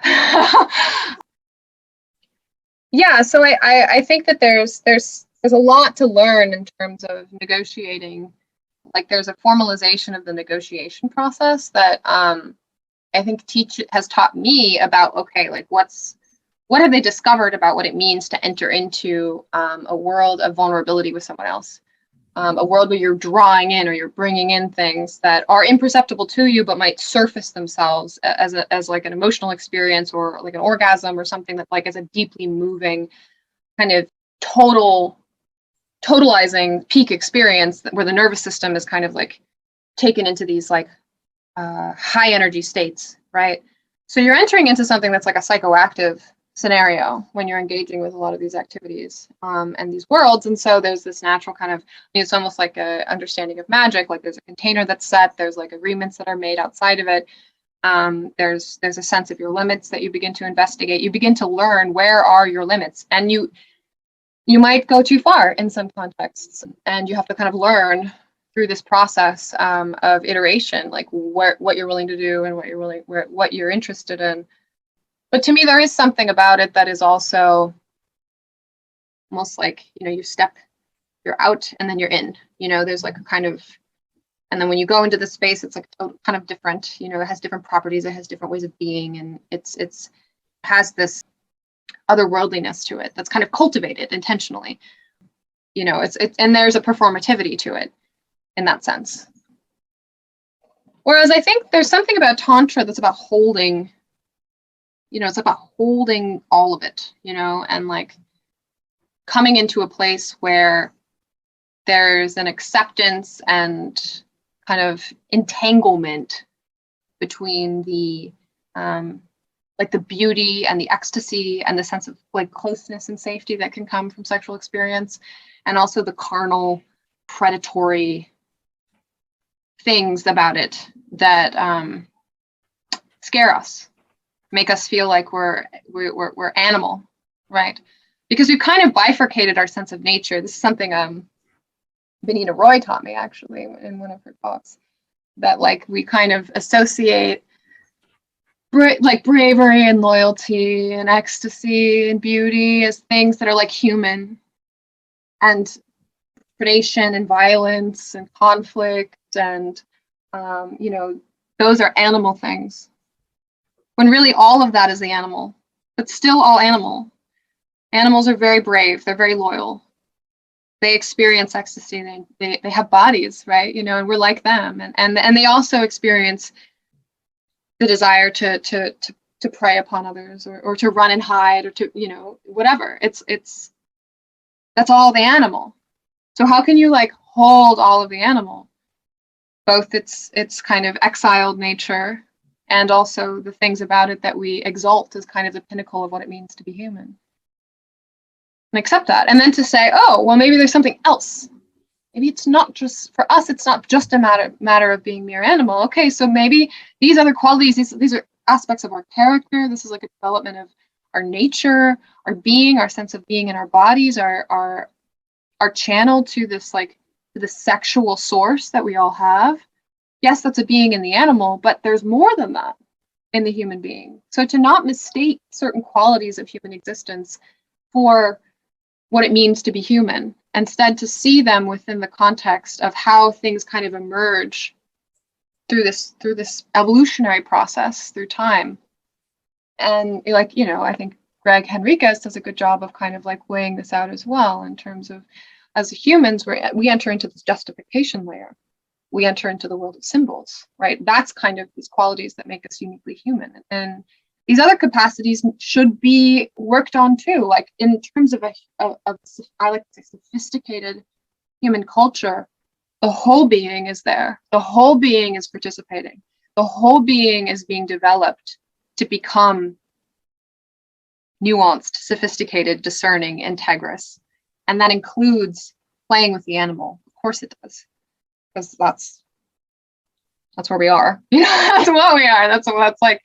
Yeah, so I think that there's a lot to learn in terms of negotiating Like there's a formalization of the negotiation process that I think has taught me about, okay, like what have they discovered about what it means to enter into a world of vulnerability with someone else, a world where you're drawing in or you're bringing in things that are imperceptible to you but might surface themselves as like an emotional experience or like an orgasm or something that like is a deeply moving kind of totalizing peak experience where the nervous system is kind of like taken into these like high energy states, right? So you're entering into something that's like a psychoactive scenario when you're engaging with a lot of these activities and these worlds. And so there's this natural kind of, it's almost like a understanding of magic. Like there's a container that's set, there's like agreements that are made outside of it. There's a sense of your limits that you begin to investigate. You begin to learn where are your limits, and you might go too far in some contexts, and you have to kind of learn through this process of iteration, like what you're willing to do and what you're interested in. But to me, there is something about it that is also almost like, you're out and then you're in, there's like a kind of, and then when you go into the space, it's like kind of different, it has different properties, it has different ways of being, and it has this otherworldliness to it that's kind of cultivated intentionally. And there's a performativity to it in that sense. Whereas I think there's something about Tantra that's about holding, it's about holding all of it, and like coming into a place where there's an acceptance and kind of entanglement between the like the beauty and the ecstasy and the sense of like closeness and safety that can come from sexual experience, and also the carnal, predatory things about it that scare us, make us feel like we're animal, right? Because we've kind of bifurcated our sense of nature. This is something Benita Roy taught me actually in one of her talks, that like we kind of associate like bravery and loyalty and ecstasy and beauty as things that are like human, and predation and violence and conflict and those are animal things, when really all of that is the animal, but still all animal. Animals are very brave, they're very loyal, they experience ecstasy, they have bodies, right? And we're like them, and they also experience the desire to prey upon others or to run and hide or to whatever. It's that's all the animal. So how can you like hold all of the animal, both its kind of exiled nature and also the things about it that we exalt as kind of the pinnacle of what it means to be human, and accept that, and then to say, oh well, maybe there's something else. Maybe it's not just, for us, it's not just a matter of being mere animal. Okay, so maybe these other qualities, these are aspects of our character. This is like a development of our nature, our being, our sense of being in our bodies, our channel to this, like, to the sexual source that we all have. Yes, that's a being in the animal, but there's more than that in the human being. So to not mistake certain qualities of human existence for what it means to be human, instead to see them within the context of how things kind of emerge through this evolutionary process through time. And like, I think Greg Henriquez does a good job of kind of like weighing this out as well, in terms of, as humans, we enter into this justification layer. We enter into the world of symbols, right? That's kind of these qualities that make us uniquely human. And these other capacities should be worked on too, like in terms of I like to say, sophisticated human culture. The whole being is there. The whole being is participating. The whole being is being developed to become nuanced, sophisticated, discerning, integrous. And that includes playing with the animal. Of course it does, because that's where we are. That's what we are. That's like,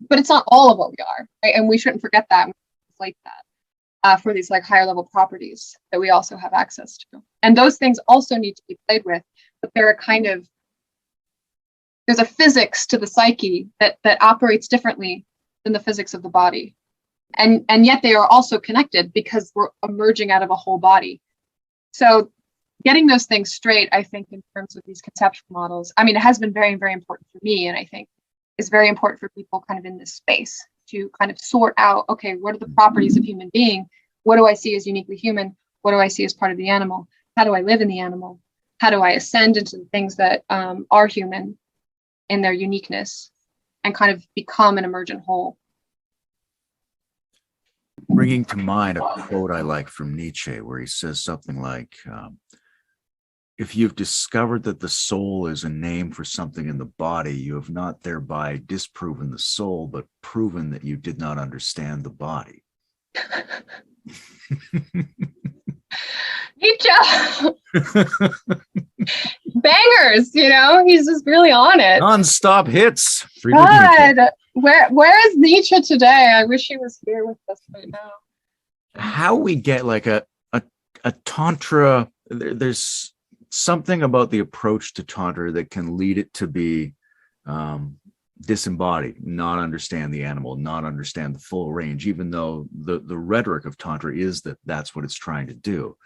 but it's not all of what we are, right? And we shouldn't forget that. We conflate that for these like higher level properties that we also have access to. And those things also need to be played with, but there's a physics to the psyche that operates differently than the physics of the body. And yet they are also connected because we're emerging out of a whole body. So getting those things straight, I think, in terms of these conceptual models, I mean, it has been very, very important for me. And I think it's very important for people kind of in this space to kind of sort out, okay, what are the properties of human being? What do I see as uniquely human? What do I see as part of the animal? How do I live in the animal? How do I ascend into the things that are human in their uniqueness and kind of become an emergent whole? Bringing to mind a quote I like from Nietzsche, where he says something like, if you've discovered that the soul is a name for something in the body, you have not thereby disproven the soul, but proven that you did not understand the body. Nietzsche! Bangers, you know, he's just really on it. Non-stop hits. God, where is Nietzsche today? I wish he was here with us right now. How we get like a tantra, there's something about the approach to tantra that can lead it to be disembodied, not understand the animal, not understand the full range, even though the rhetoric of tantra is that that's what it's trying to do,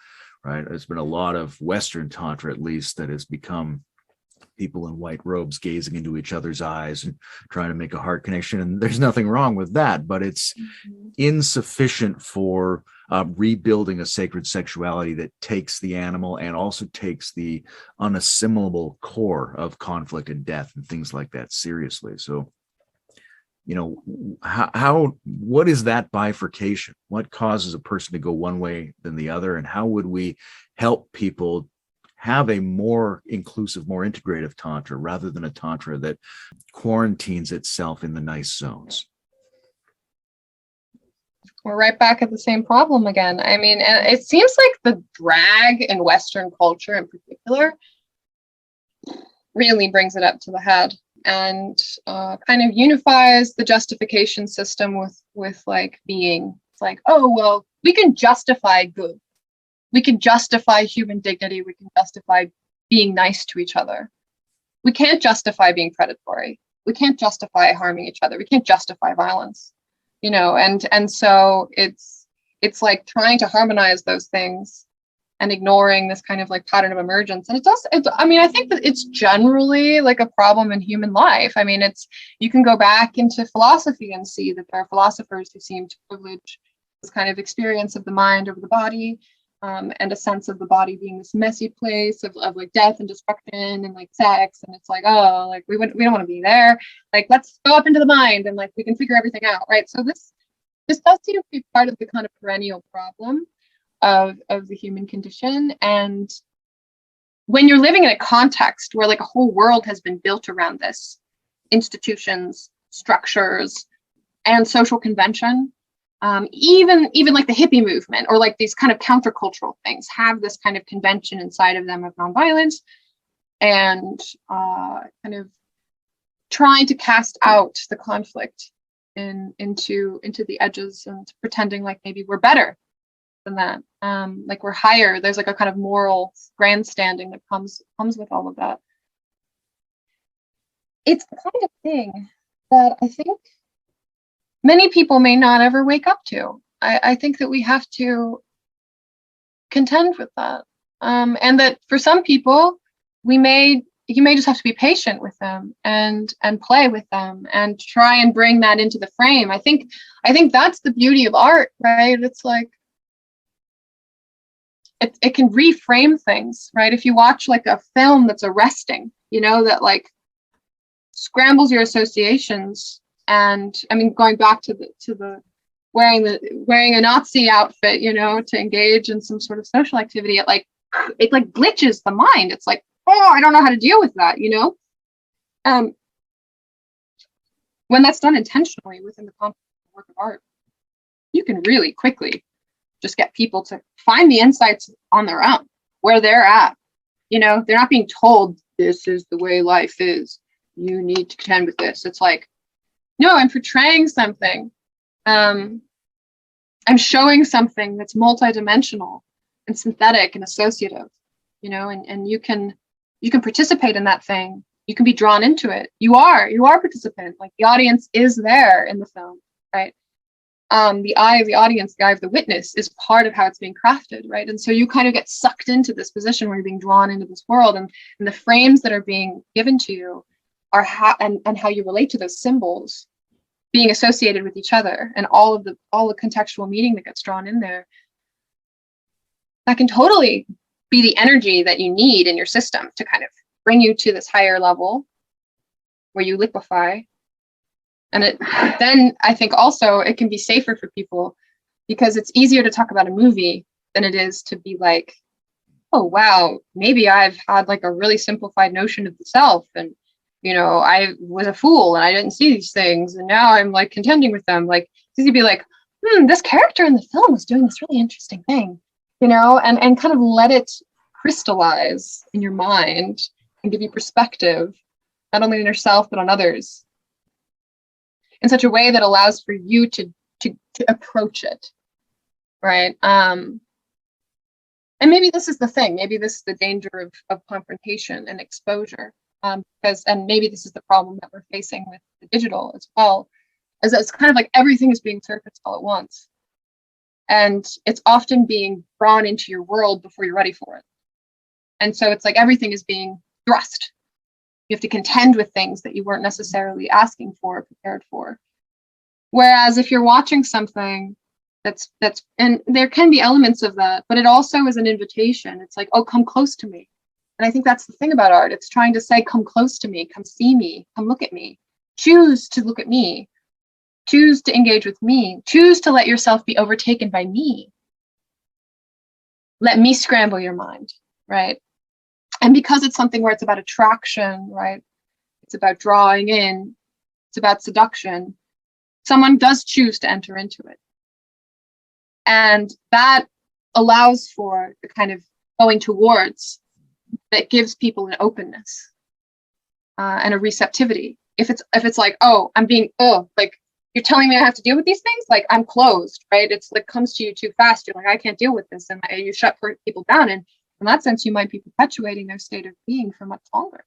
right? There's been a lot of Western tantra, at least, that has become people in white robes gazing into each other's eyes and trying to make a heart connection. And there's nothing wrong with that, but it's insufficient for rebuilding a sacred sexuality that takes the animal and also takes the unassimilable core of conflict and death and things like that seriously. So, you know, what is that bifurcation? What causes a person to go one way than the other? And how would we help people have a more inclusive, more integrative tantra rather than a tantra that quarantines itself in the nice zones? We're right back at the same problem again. I mean, and it seems like the drag in Western culture in particular really brings it up to the head and kind of unifies the justification system with like being. It's like, oh, well, we can justify good. We can justify human dignity. We can justify being nice to each other. We can't justify being predatory. We can't justify harming each other. We can't justify violence. You know, and so it's like trying to harmonize those things and ignoring this kind of like pattern of emergence. And I mean, I think that it's generally like a problem in human life. I mean, you can go back into philosophy and see that there are philosophers who seem to privilege this kind of experience of the mind over the body, and a sense of the body being this messy place of like death and destruction and like sex. And it's like, oh, like we don't want to be there. Like, let's go up into the mind and like we can figure everything out, right? So this does seem to be part of the kind of perennial problem of the human condition. And when you're living in a context where like a whole world has been built around this, institutions, structures, and social convention, even like the hippie movement or like these kind of countercultural things have this kind of convention inside of them of nonviolence and kind of trying to cast out the conflict into the edges and pretending like maybe we're better than that, like we're higher. There's like a kind of moral grandstanding that comes with all of that. It's the kind of thing that I think many people may not ever wake up to. I think that we have to contend with that. And that for some people, you may just have to be patient with them and play with them and try and bring that into the frame. I think that's the beauty of art, right? It's like, it can reframe things, right? If you watch like a film that's arresting, you know, that like scrambles your associations. And I mean, going back to the wearing a Nazi outfit, you know, to engage in some sort of social activity, it like glitches the mind. It's like, oh, I don't know how to deal with that, you know. When that's done intentionally within the context of the work of art, you can really quickly just get people to find the insights on their own, where they're at. You know, they're not being told this is the way life is. You need to contend with this. It's like, no, I'm portraying something. I'm showing something that's multidimensional and synthetic and associative, you know, and you can participate in that thing. You can be drawn into it. You are a participant. Like the audience is there in the film, right? the eye of the audience, the eye of the witness, is part of how it's being crafted, right? And so you kind of get sucked into this position where you're being drawn into this world, and the frames that are being given to you are how and how you relate to those symbols being associated with each other, and all the contextual meaning that gets drawn in there. That can totally be the energy that you need in your system to kind of bring you to this higher level where you liquefy. And then I think also it can be safer for people, because it's easier to talk about a movie than it is to be like, oh, wow, maybe I've had like a really simplified notion of the self. And, you know, I was a fool and I didn't see these things. And now I'm like contending with them. Like, it's easy to be like, this character in the film was doing this really interesting thing, you know, and kind of let it crystallize in your mind and give you perspective, not only on yourself, but on others, in such a way that allows for you to approach it, right? And maybe this is the thing. Maybe this is the danger of confrontation and exposure, and maybe this is the problem that we're facing with the digital as well, is that it's kind of like everything is being surfaced all at once, and it's often being drawn into your world before you're ready for it. And so it's like everything is being thrust. You have to contend with things that you weren't necessarily asking for or prepared for. Whereas if you're watching something that's, and there can be elements of that, but it also is an invitation. It's like, oh, come close to me. And I think that's the thing about art. It's trying to say, come close to me, come see me, come look at me. Choose to look at me. Choose to engage with me. Choose to let yourself be overtaken by me. Let me scramble your mind, right? And because it's something where it's about attraction, right? It's about drawing in, it's about seduction. Someone does choose to enter into it. And that allows for the kind of going towards that gives people an openness and a receptivity. If it's like, oh, I'm being, like, you're telling me I have to deal with these things? Like, I'm closed, right? It's like comes to you too fast. You're like, I can't deal with this. And you shut people down. And in that sense, you might be perpetuating their state of being for much longer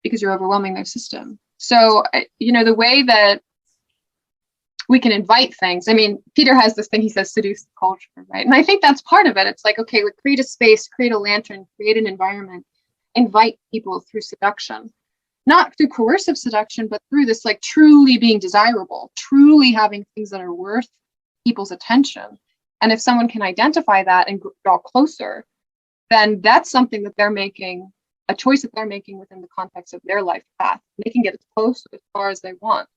because you're overwhelming their system. So, you know, the way that we can invite things. I mean, Peter has this thing, he says, seduce the culture, right? And I think that's part of it. It's like, okay, like create a space, create a lantern, create an environment, invite people through seduction, not through coercive seduction, but through this like truly being desirable, truly having things that are worth people's attention. And if someone can identify that and draw closer, then that's something that they're making, a choice that they're making within the context of their life path. They can get as close as far as they want.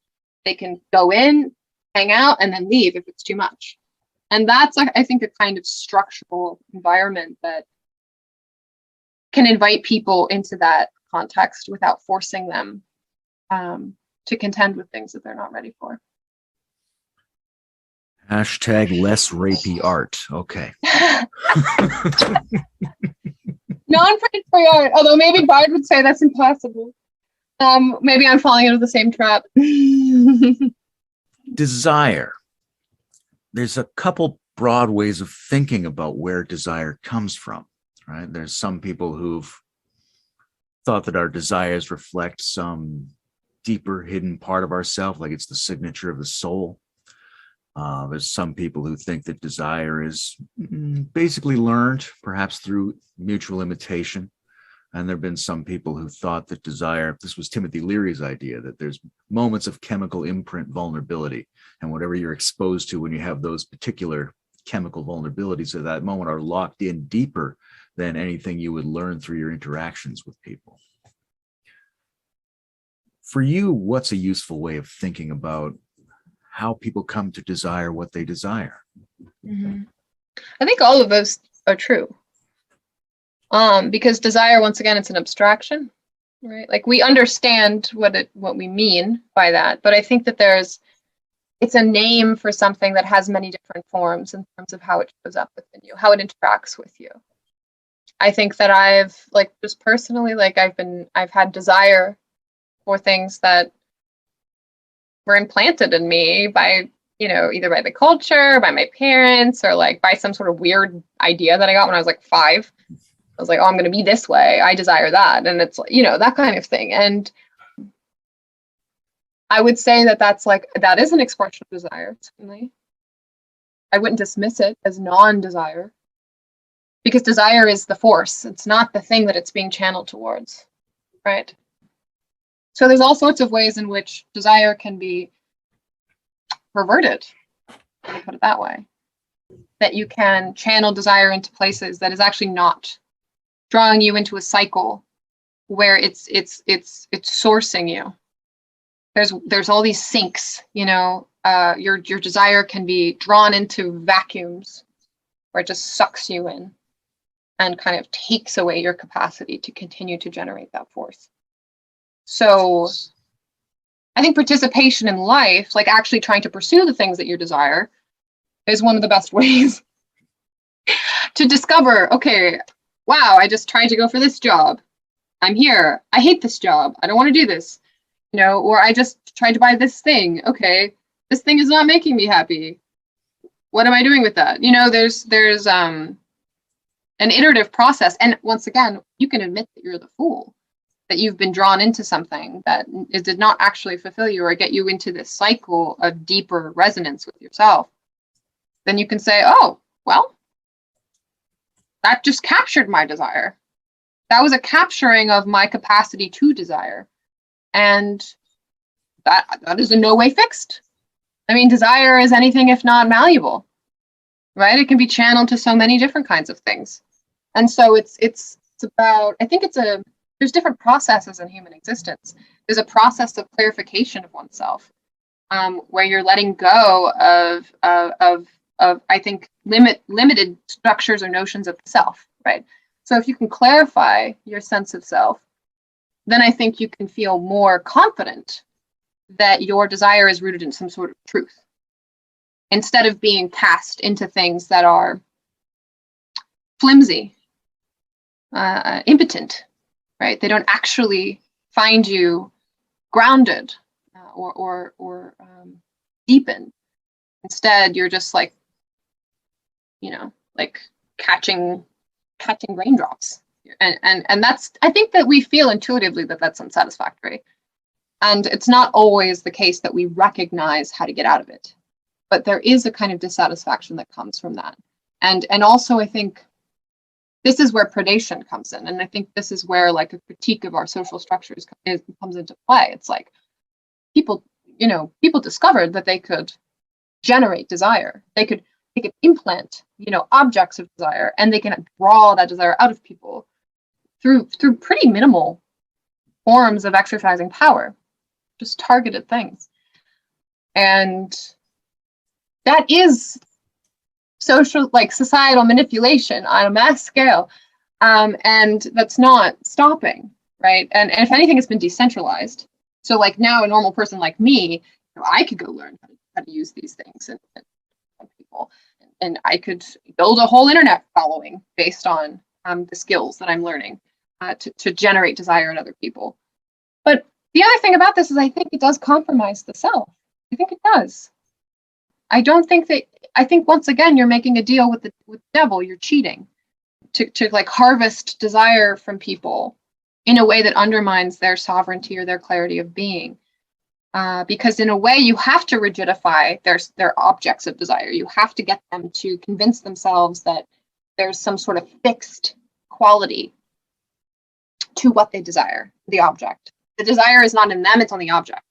They can go in, hang out, and then leave if it's too much. And that's, I think, a kind of structural environment that can invite people into that context without forcing them to contend with things that they're not ready for. Hashtag less rapey art. Okay. Non-predatory art, although maybe Bard would say that's impossible. Maybe I'm falling into the same trap. Desire. There's a couple broad ways of thinking about where desire comes from, right? There's some people who've thought that our desires reflect some deeper hidden part of ourself, like it's the signature of the soul. There's some people who think that desire is basically learned, perhaps through mutual imitation. And there have been some people who thought that desire, this was Timothy Leary's idea, that there's moments of chemical imprint vulnerability. And whatever you're exposed to when you have those particular chemical vulnerabilities at that moment are locked in deeper than anything you would learn through your interactions with people. For you, what's a useful way of thinking about how people come to desire what they desire? Mm-hmm. I think all of those are true. Because desire, once again, it's an abstraction, right? Like we understand what we mean by that, but I think that it's a name for something that has many different forms in terms of how it shows up within you, how it interacts with you. I think that I've like just personally, like I've had desire for things that were implanted in me by, you know, either by the culture, by my parents, or like by some sort of weird idea that I got when I was like 5. I was like, oh, I'm going to be this way. I desire that. And it's, you know, that kind of thing. And I would say that that is an expression of desire, certainly. I wouldn't dismiss it as non-desire, because desire is the force. It's not the thing that it's being channeled towards, right? So there's all sorts of ways in which desire can be perverted, let me put it that way. That you can channel desire into places that is actually not drawing you into a cycle where it's sourcing you. There's all these sinks, you know. Your desire can be drawn into vacuums where it just sucks you in and kind of takes away your capacity to continue to generate that force. So I think participation in life, like actually trying to pursue the things that you desire, is one of the best ways to discover, okay, wow, I just tried to go for this job. I'm here. I hate this job. I don't want to do this. You know, or I just tried to buy this thing. Okay, this thing is not making me happy. What am I doing with that? You know, there's an iterative process. And once again, you can admit that you're the fool, that you've been drawn into something that did not actually fulfill you or get you into this cycle of deeper resonance with yourself. Then you can say, oh, well, that just captured my desire. That was a capturing of my capacity to desire. And that is in no way fixed. I mean, desire is anything if not malleable, right? It can be channeled to so many different kinds of things. And so it's about, I think there's different processes in human existence. There's a process of clarification of oneself, where you're letting go of I think limited structures or notions of the self, right? So if you can clarify your sense of self, then I think you can feel more confident that your desire is rooted in some sort of truth, instead of being cast into things that are flimsy, impotent, right? They don't actually find you grounded or deepened. Instead, you're just like, you know, like catching raindrops. And that's, I think that we feel intuitively that that's unsatisfactory. And it's not always the case that we recognize how to get out of it. But there is a kind of dissatisfaction that comes from that. And also, I think this is where predation comes in. And I think this is where like a critique of our social structures comes into play. It's like people discovered that they could generate desire. They could implant, objects of desire, and they can draw that desire out of people through pretty minimal forms of exercising power, just targeted things. And that is societal manipulation on a mass scale. And that's not stopping, right? And if anything, it's been decentralized. So like now a normal person like me, I could go learn how to use these things and people. And I could build a whole internet following based on the skills that I'm learning to generate desire in other people. But the other thing about this is I think it does compromise the self. I think it does. I think once again, you're making a deal with the devil. You're cheating to like harvest desire from people in a way that undermines their sovereignty or their clarity of being. Because in a way, you have to rigidify their objects of desire. You have to get them to convince themselves that there's some sort of fixed quality to what they desire, the object. The desire is not in them, it's on the object.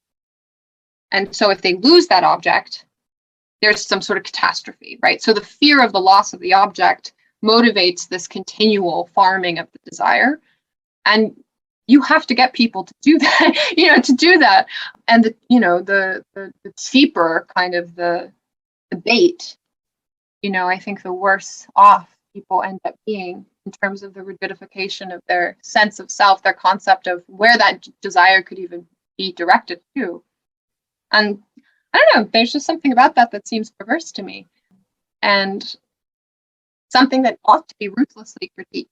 And so if they lose that object, there's some sort of catastrophe, right? So the fear of the loss of the object motivates this continual farming of the desire. And you have to get people to do that, And the cheaper kind of the bait, I think the worse off people end up being in terms of the rigidification of their sense of self, their concept of where that desire could even be directed to. And I don't know, there's just something about that seems perverse to me, and something that ought to be ruthlessly critiqued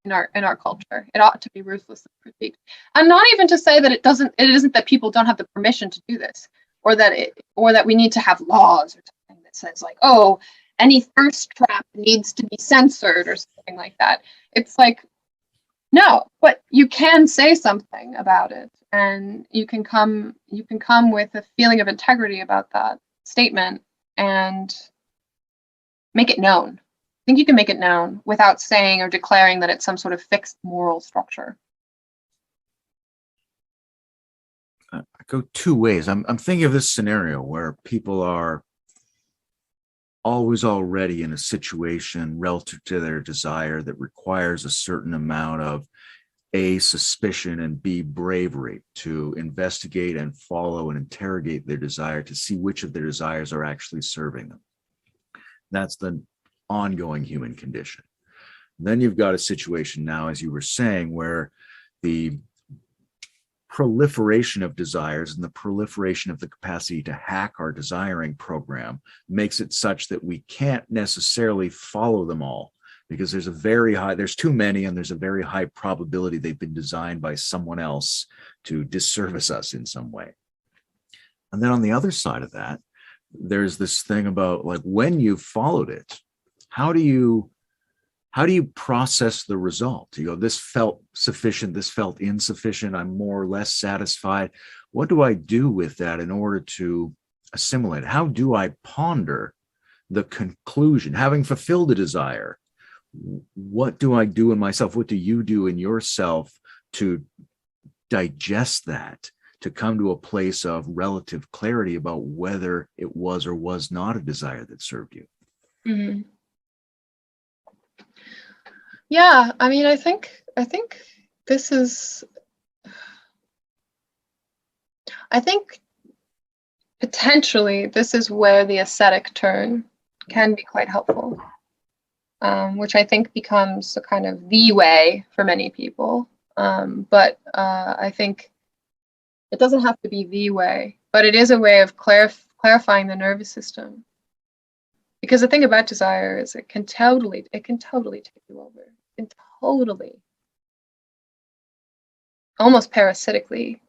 in our culture. It ought to be ruthlessly critiqued, and not even to say that it isn't that people don't have the permission to do this, or that we need to have laws or something that says like, oh, any thirst trap needs to be censored or something like that. It's like, no, but you can say something about it, and you can come with a feeling of integrity about that statement, and make it known. I think you can make it known without saying or declaring that it's some sort of fixed moral structure. I go two ways. I'm thinking of this scenario where people are always already in a situation relative to their desire that requires a certain amount of A, suspicion, and B, bravery to investigate and follow and interrogate their desire to see which of their desires are actually serving them. That's the ongoing human condition. Then you've got a situation now, as you were saying, where the proliferation of desires and the proliferation of the capacity to hack our desiring program makes it such that we can't necessarily follow them all, because there's too many, and there's a very high probability they've been designed by someone else to disservice us in some way. And then on the other side of that, there's this thing about, like, when you've followed it, how do you process the result? You go, this felt sufficient, this felt insufficient, I'm more or less satisfied. What do I do with that in order to assimilate? How do I ponder the conclusion? Having fulfilled a desire, what do I do in myself? What do you do in yourself to digest that, to come to a place of relative clarity about whether it was or was not a desire that served you? Mm-hmm. Yeah, I mean, I think this is, I think potentially this is where the ascetic turn can be quite helpful, which I think becomes a kind of the way for many people. But I think it doesn't have to be the way, but it is a way of clarifying the nervous system. Because the thing about desire is it can totally take you over. It can totally, almost parasitically,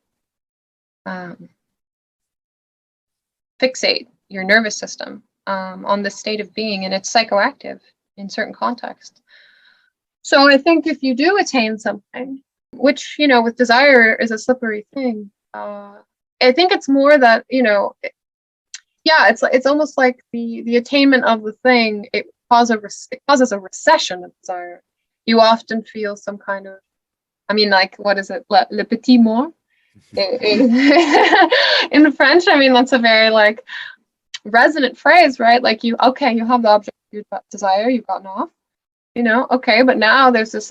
fixate your nervous system on the state of being, and it's psychoactive in certain contexts. So I think if you do attain something, which, with desire is a slippery thing, I think it's more that, it's almost like the attainment of the thing, it causes a recession of desire. You often feel some kind of, what is it, le petit mort? In French, that's a very resonant phrase, right? Like you have the object of your desire, you've gotten off, okay, but now there's this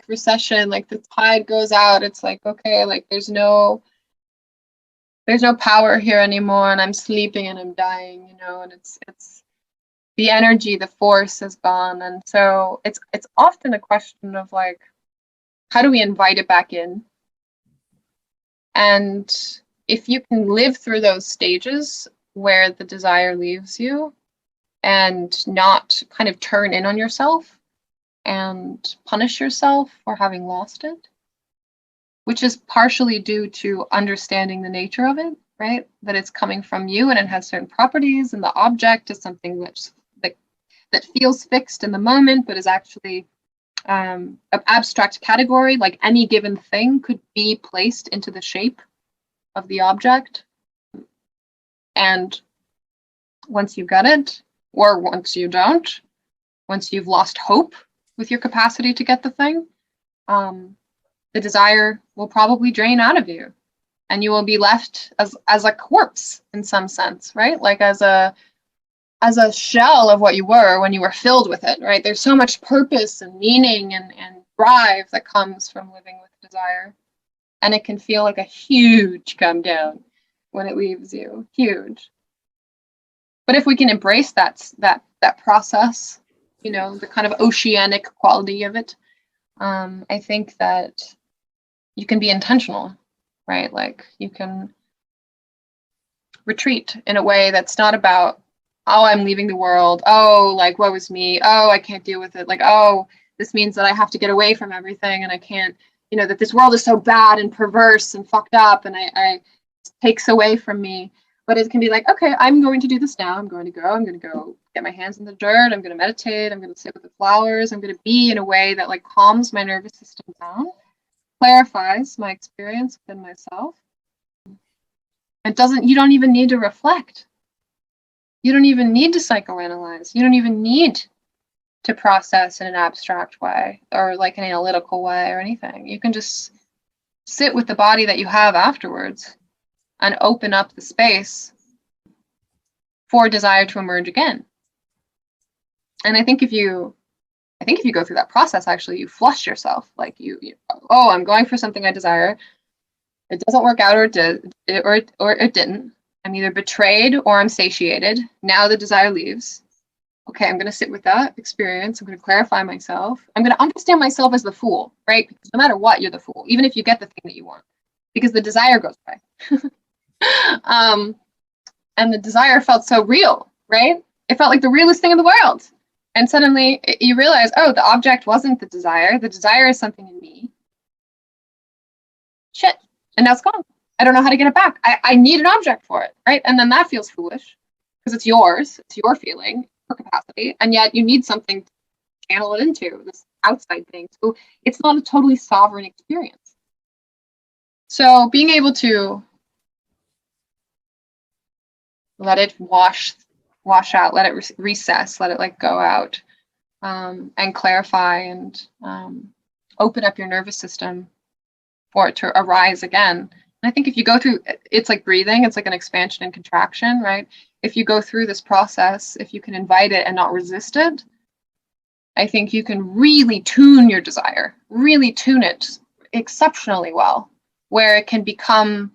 recession, the tide goes out, it's okay, there's no power here anymore, and I'm sleeping and I'm dying, and it's the energy, the force is gone. And so it's often a question of how do we invite it back in? And if you can live through those stages where the desire leaves you and not kind of turn in on yourself and punish yourself for having lost it, which is partially due to understanding the nature of it, right? That it's coming from you and it has certain properties, and the object is something that feels fixed in the moment, but is actually an abstract category. Like any given thing could be placed into the shape of the object. And once you get it, or once you don't, once you've lost hope with your capacity to get the thing, the desire will probably drain out of you, and you will be left as a corpse in some sense, right? Like as a shell of what you were when you were filled with it, right? There's so much purpose and meaning and drive that comes from living with desire. And it can feel like a huge come down when it leaves you, huge. But if we can embrace that process, the kind of oceanic quality of it, I think that you can be intentional, right? Like you can retreat in a way that's not about, oh, I'm leaving the world. Oh, woe was me. Oh, I can't deal with it. Oh, this means that I have to get away from everything, and I can't, that this world is so bad and perverse and fucked up, and it takes away from me. But it can be okay, I'm going to do this now. I'm going to go get my hands in the dirt. I'm going to meditate. I'm going to sit with the flowers. I'm going to be in a way that calms my nervous system down, clarifies my experience within myself. You don't even need to reflect. You don't even need to psychoanalyze. You don't even need to process in an abstract way or like an analytical way or anything. You can just sit with the body that you have afterwards and open up the space for desire to emerge again. And I think if you go through that process, actually, you flush yourself. Like oh, I'm going for something I desire. It doesn't work out, or it didn't. I'm either betrayed or I'm satiated. Now the desire leaves. Okay, I'm going to sit with that experience. I'm going to clarify myself. I'm going to understand myself as the fool, right? Because no matter what, you're the fool, even if you get the thing that you want, because the desire goes away. And the desire felt so real, right? It felt like the realest thing in the world. And suddenly you realize, oh, the object wasn't the desire. The desire is something in me. Shit. And now it's gone. I don't know how to get it back. I need an object for it, right? And then that feels foolish because it's yours. It's your feeling, your capacity. And yet you need something to channel it into, this outside thing. So it's not a totally sovereign experience. So being able to let it wash out, let it recess, let it like go out, and clarify and open up your nervous system for it to arise again. And I think if you go through, it's like breathing, it's like an expansion and contraction, right? If you go through this process, if you can invite it and not resist it, I think you can really tune your desire, really tune it exceptionally well, where it can become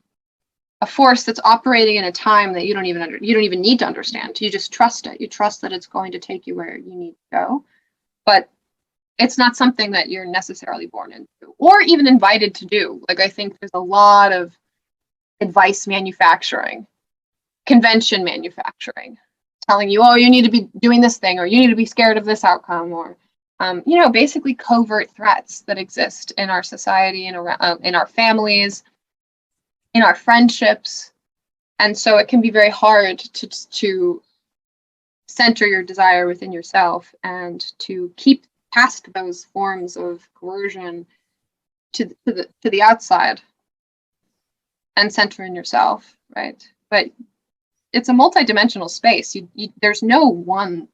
a force that's operating in a time that you don't even need to understand. You just trust it. You trust that it's going to take you where you need to go. But it's not something that you're necessarily born into or even invited to do. Like, I think there's a lot of advice manufacturing, convention manufacturing, telling you, oh, you need to be doing this thing, or you need to be scared of this outcome, or, basically covert threats that exist in our society and around, in our families, in our friendships. And so it can be very hard to center your desire within yourself and to keep past those forms of coercion to the outside and center in yourself, right? But it's a multidimensional space. There's no one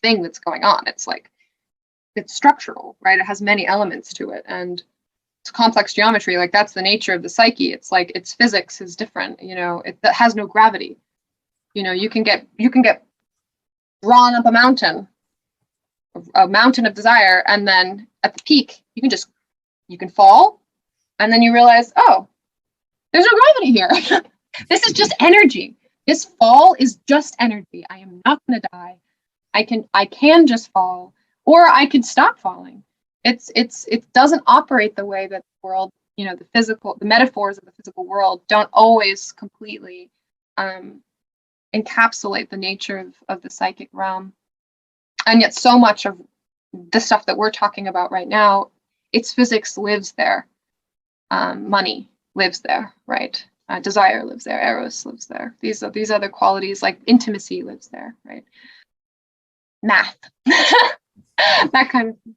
thing that's going on. It's structural, right? It has many elements to it, and it's complex geometry. Like, that's the nature of the psyche. It's like its physics is different. It has no gravity. You can get drawn up a mountain of desire, and then at the peak you can fall, and then you realize, oh, there's no gravity here. This is just energy. This fall is just energy. I am not going to die. I can just fall, or I could stop falling. It doesn't operate the way that the world, the metaphors of the physical world don't always completely encapsulate the nature of the psychic realm. And yet so much of the stuff that we're talking about right now, its physics lives there. Money lives there, right? Desire lives there. Eros lives there. These other qualities, like intimacy, lives there, right? Math, that kind of thing.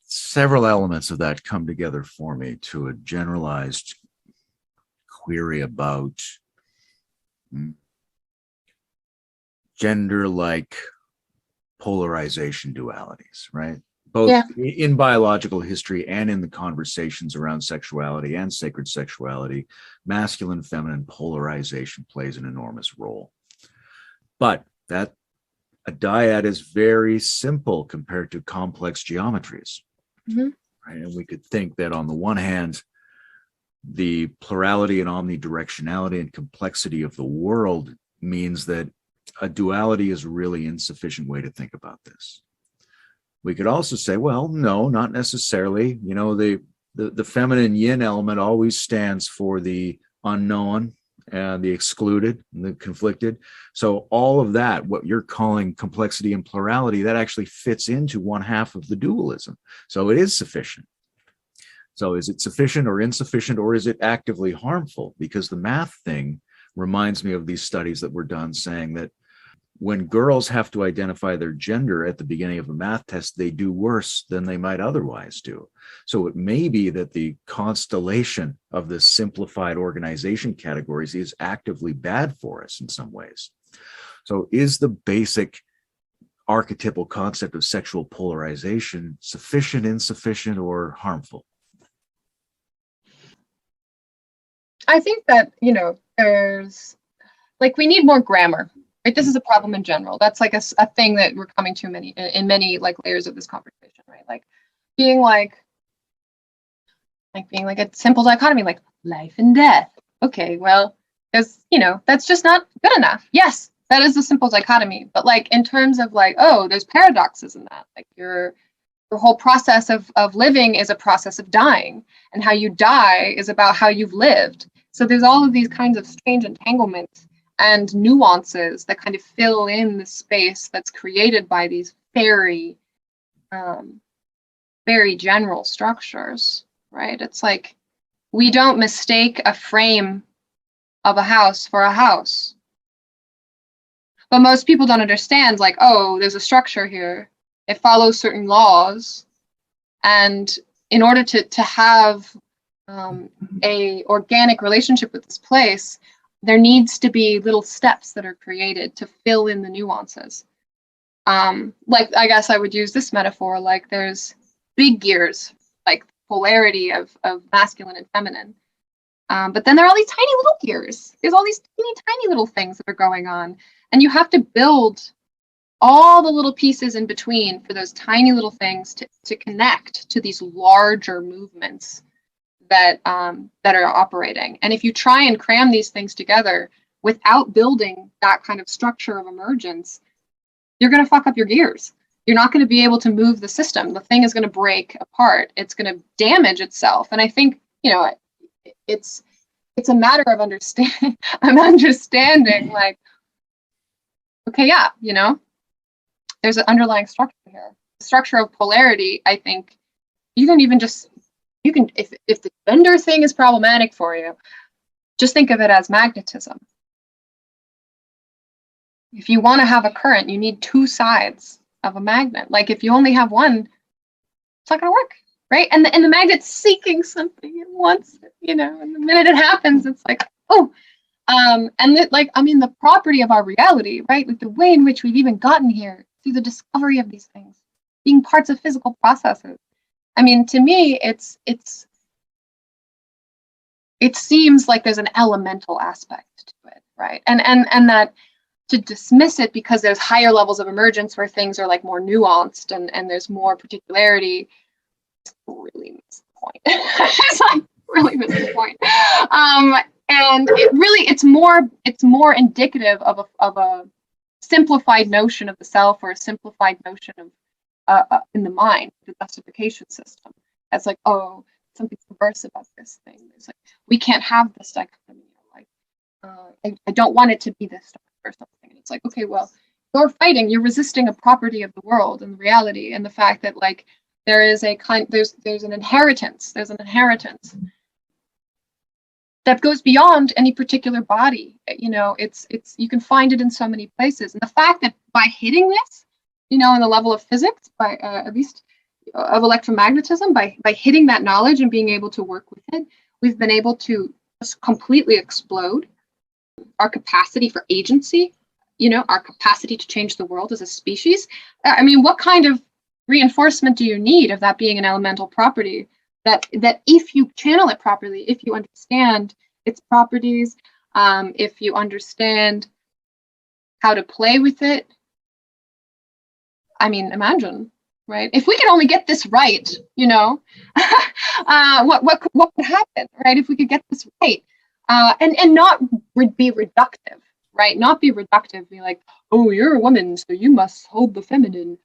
Several elements of that come together for me to a generalized query about gender-like polarization dualities, right? Both in biological history and in the conversations around sexuality and sacred sexuality, masculine, feminine polarization plays an enormous role. But that a dyad is very simple compared to complex geometries. Mm-hmm. Right? And we could think that on the one hand, the plurality and omnidirectionality and complexity of the world means that a duality is a really insufficient way to think about this. We could also say, well, no, not necessarily. The feminine yin element always stands for the unknown and the excluded and the conflicted. So all of that, what you're calling complexity and plurality, that actually fits into one half of the dualism. So it is sufficient. So is it sufficient or insufficient, or is it actively harmful? Because the math thing reminds me of these studies that were done saying that when girls have to identify their gender at the beginning of a math test, they do worse than they might otherwise do. So it may be that the constellation of the simplified organization categories is actively bad for us in some ways. So is the basic archetypal concept of sexual polarization sufficient, insufficient, or harmful? I think that, there's we need more grammar, right? This is a problem in general. That's like a thing that we're coming to in many layers of this conversation, right? Being being a simple dichotomy, like life and death. Okay, well, there's, that's just not good enough. Yes, that is a simple dichotomy, but in terms of there's paradoxes in that. Your whole process of living is a process of dying, and how you die is about how you've lived. So there's all of these kinds of strange entanglements and nuances that kind of fill in the space that's created by these very, very general structures, right? It's we don't mistake a frame of a house for a house. But most people don't understand, there's a structure here. It follows certain laws. And in order to have a organic relationship with this place, there needs to be little steps that are created to fill in the nuances. I guess I would use this metaphor, there's big gears, polarity of masculine and feminine. But then there are all these tiny little gears. There's all these tiny little things that are going on. And you have to build all the little pieces in between for those tiny little things to connect to these larger movements that are operating. And if you try and cram these things together without building that kind of structure of emergence, you're going to fuck up your gears. You're not going to be able to move the system. The thing is going to break apart. It's going to damage itself. And I think, it's a matter of understanding, okay, yeah, there's an underlying structure here. The structure of polarity, I think, if the gender thing is problematic for you, just think of it as magnetism. If you want to have a current, you need two sides of a magnet. If you only have one, it's not going to work, right? And the magnet's seeking something it wants, and the minute it happens, it's the property of our reality, right? The way in which we've even gotten here through the discovery of these things, being parts of physical processes. To me, it seems like there's an elemental aspect to it, right? And that to dismiss it because there's higher levels of emergence where things are more nuanced and there's more particularity, really misses the point. It's really misses the point. And it's more indicative of a simplified notion of the self, or a simplified notion of in the mind, the justification system. It's something perverse about this thing. It's we can't have this dichotomy. I don't want it to be this or something. And it's okay, well, you're resisting a property of the world and the reality, and the fact that there's an inheritance that goes beyond any particular body. It's you can find it in so many places. And the fact that by hitting this, in the level of physics, by at least of electromagnetism, by hitting that knowledge and being able to work with it, we've been able to just completely explode our capacity for agency, our capacity to change the world as a species. What kind of reinforcement do you need of that being an elemental property? That if you channel it properly, if you understand its properties, if you understand how to play with it, imagine, right? If we could only get this right, what would happen, right? If we could get this right, and not be reductive, right? Not be reductive, be oh, you're a woman, so you must hold the feminine.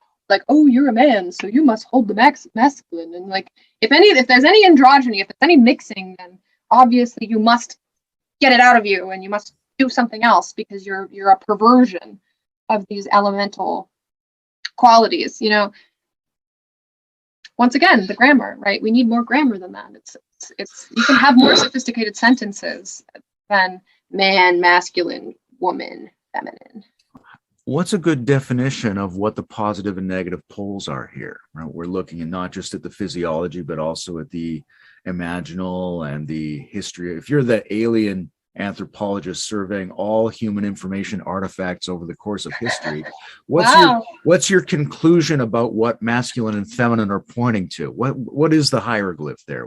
Oh, you're a man, so you must hold the masculine. And if there's any androgyny, if there's any mixing, then obviously you must get it out of you, and you must do something else because you're a perversion of these elemental qualities. Once again, the grammar, right? We need more grammar than that. It's you can have more sophisticated sentences than man, masculine, woman, feminine. What's a good definition of what the positive and negative poles are here? Right? We're looking at not just at the physiology, but also at the imaginal and the history. If you're the alien anthropologist surveying all human information artifacts over the course of history, Wow. what's your conclusion about what masculine and feminine are pointing to? What is the hieroglyph there?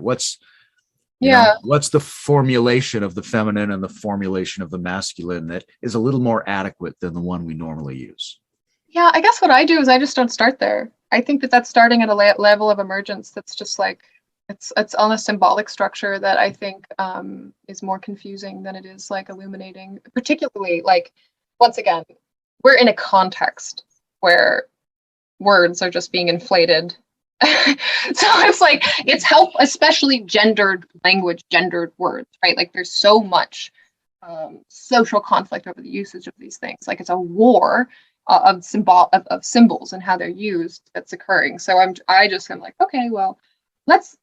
Yeah. What's the formulation of the feminine and the formulation of the masculine that is a little more adequate than the one we normally use? Yeah, I guess what I do is I just don't start there. I think that that's starting at a level of emergence that's just like it's on a symbolic structure that I think is more confusing than it is like illuminating. Particularly, like, once again, we're in a context where words are just being inflated. So it's like it's help, especially gendered language, gendered words, right? Like there's so much social conflict over the usage of these things. Like it's a war of symbols and how they're used that's occurring. So I just am like, okay, well, let's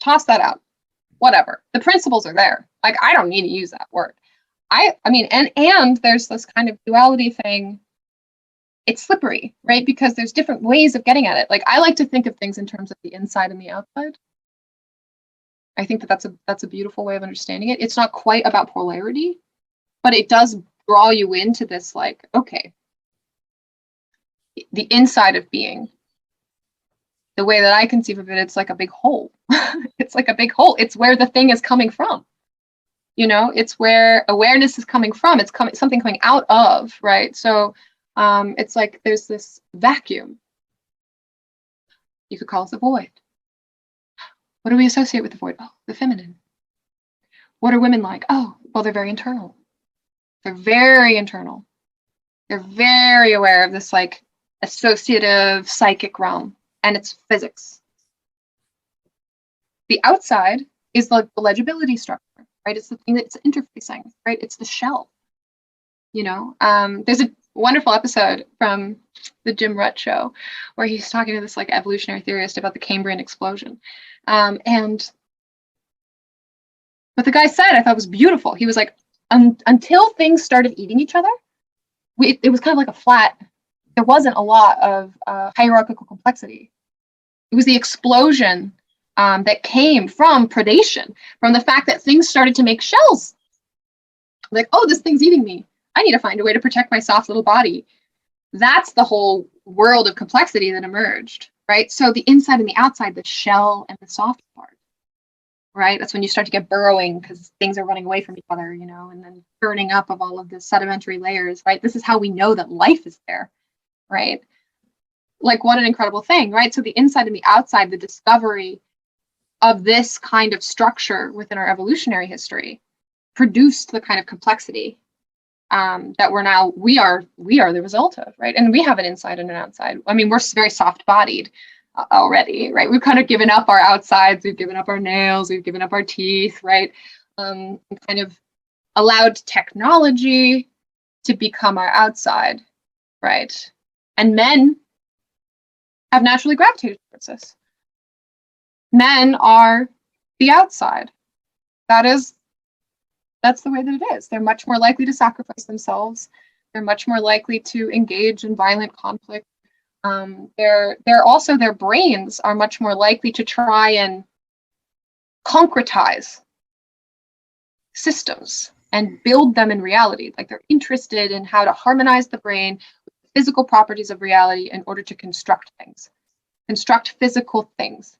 toss that out. Whatever. The principles are there. Like I don't need to use that word. I mean, and there's this kind of duality thing. It's slippery, right? Because there's different ways of getting at it. Like I like to think of things in terms of the inside and the outside. I think that that's a beautiful way of understanding it. It's not quite about polarity, but it does draw you into this, like, okay, the inside of being. The way that I conceive of it, it's like a big hole. It's like a big hole. It's where the thing is coming from. It's where awareness is coming from. It's something coming out of, right? So it's like there's this vacuum. You could call it the void. What do we associate with the void? Oh, the feminine. What are women like? Oh, well, they're very internal. They're very internal. They're very aware of this like associative psychic realm, and it's physics. The outside is the legibility structure, right? It's the thing that's interfacing, right? It's the shell. There's a wonderful episode from the Jim Rutt show where he's talking to this like evolutionary theorist about the Cambrian explosion. And what the guy said I thought was beautiful. He was like, until things started eating each other, it was kind of like a flat. There wasn't a lot of hierarchical complexity. It was the explosion that came from predation, from the fact that things started to make shells. Like, oh, this thing's eating me. I need to find a way to protect my soft little body. That's the whole world of complexity that emerged, right? So the inside and the outside, the shell and the soft part, right? That's when you start to get burrowing because things are running away from each other, and then burning up of all of the sedimentary layers, right? This is how we know that life is there, right? Like, what an incredible thing, right? So the inside and the outside, the discovery of this kind of structure within our evolutionary history produced the kind of complexity that we are the result of, right? And we have an inside and an outside. I mean, we're very soft-bodied already, right? We've kind of given up our outsides, we've given up our nails, we've given up our teeth, right? And kind of allowed technology to become our outside, right? And men have naturally gravitated towards this. Men are the outside. That's the way that it is. They're much more likely to sacrifice themselves. They're much more likely to engage in violent conflict. They're also, their brains are much more likely to try and concretize systems and build them in reality. Like they're interested in how to harmonize the brain with the physical properties of reality in order to construct things, construct physical things.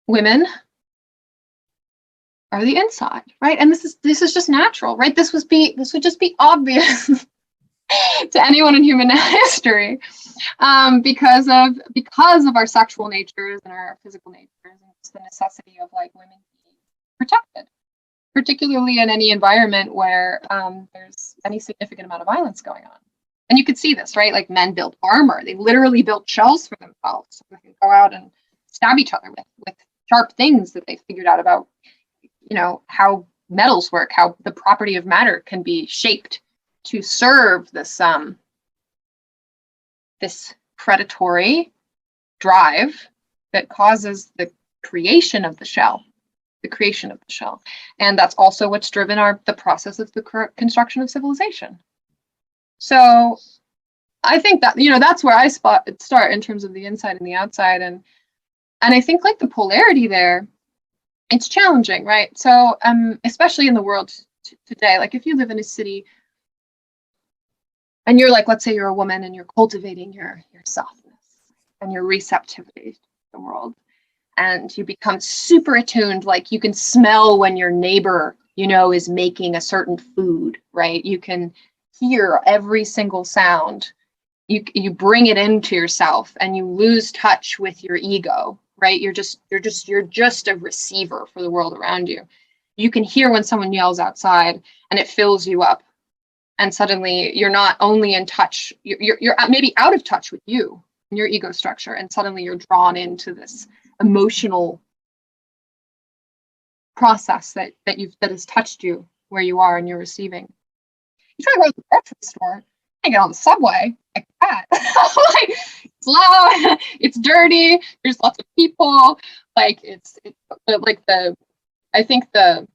Women are the inside, right? And this is just natural, right? This would just be obvious to anyone in human history, because of our sexual natures and our physical natures, and just the necessity of like women being protected, particularly in any environment where there's any significant amount of violence going on. And you could see this, right? Like men built armor; they literally built shells for themselves so they can go out and stab each other with sharp things that they figured out about, how metals work, how the property of matter can be shaped to serve this this predatory drive that causes the creation of the shell. And that's also what's driven the process of the construction of civilization. So I think that, that's where I start in terms of the inside and the outside. And I think like the polarity there, it's challenging, right? So especially in the world today, like if you live in a city and you're like, let's say you're a woman and you're cultivating your softness and your receptivity to the world, and you become super attuned, like you can smell when your neighbor, is making a certain food, right? You can hear every single sound. You bring it into yourself and you lose touch with your ego, right? You're just a receiver for the world around you. You can hear when someone yells outside and it fills you up. And suddenly you're not only in touch, you're maybe out of touch with you and your ego structure. And suddenly you're drawn into this emotional process that has touched you where you are and you're receiving. You try to go to the grocery store and get on the subway like that. Like, it's loud, it's dirty, there's lots of people. Like it's like I think the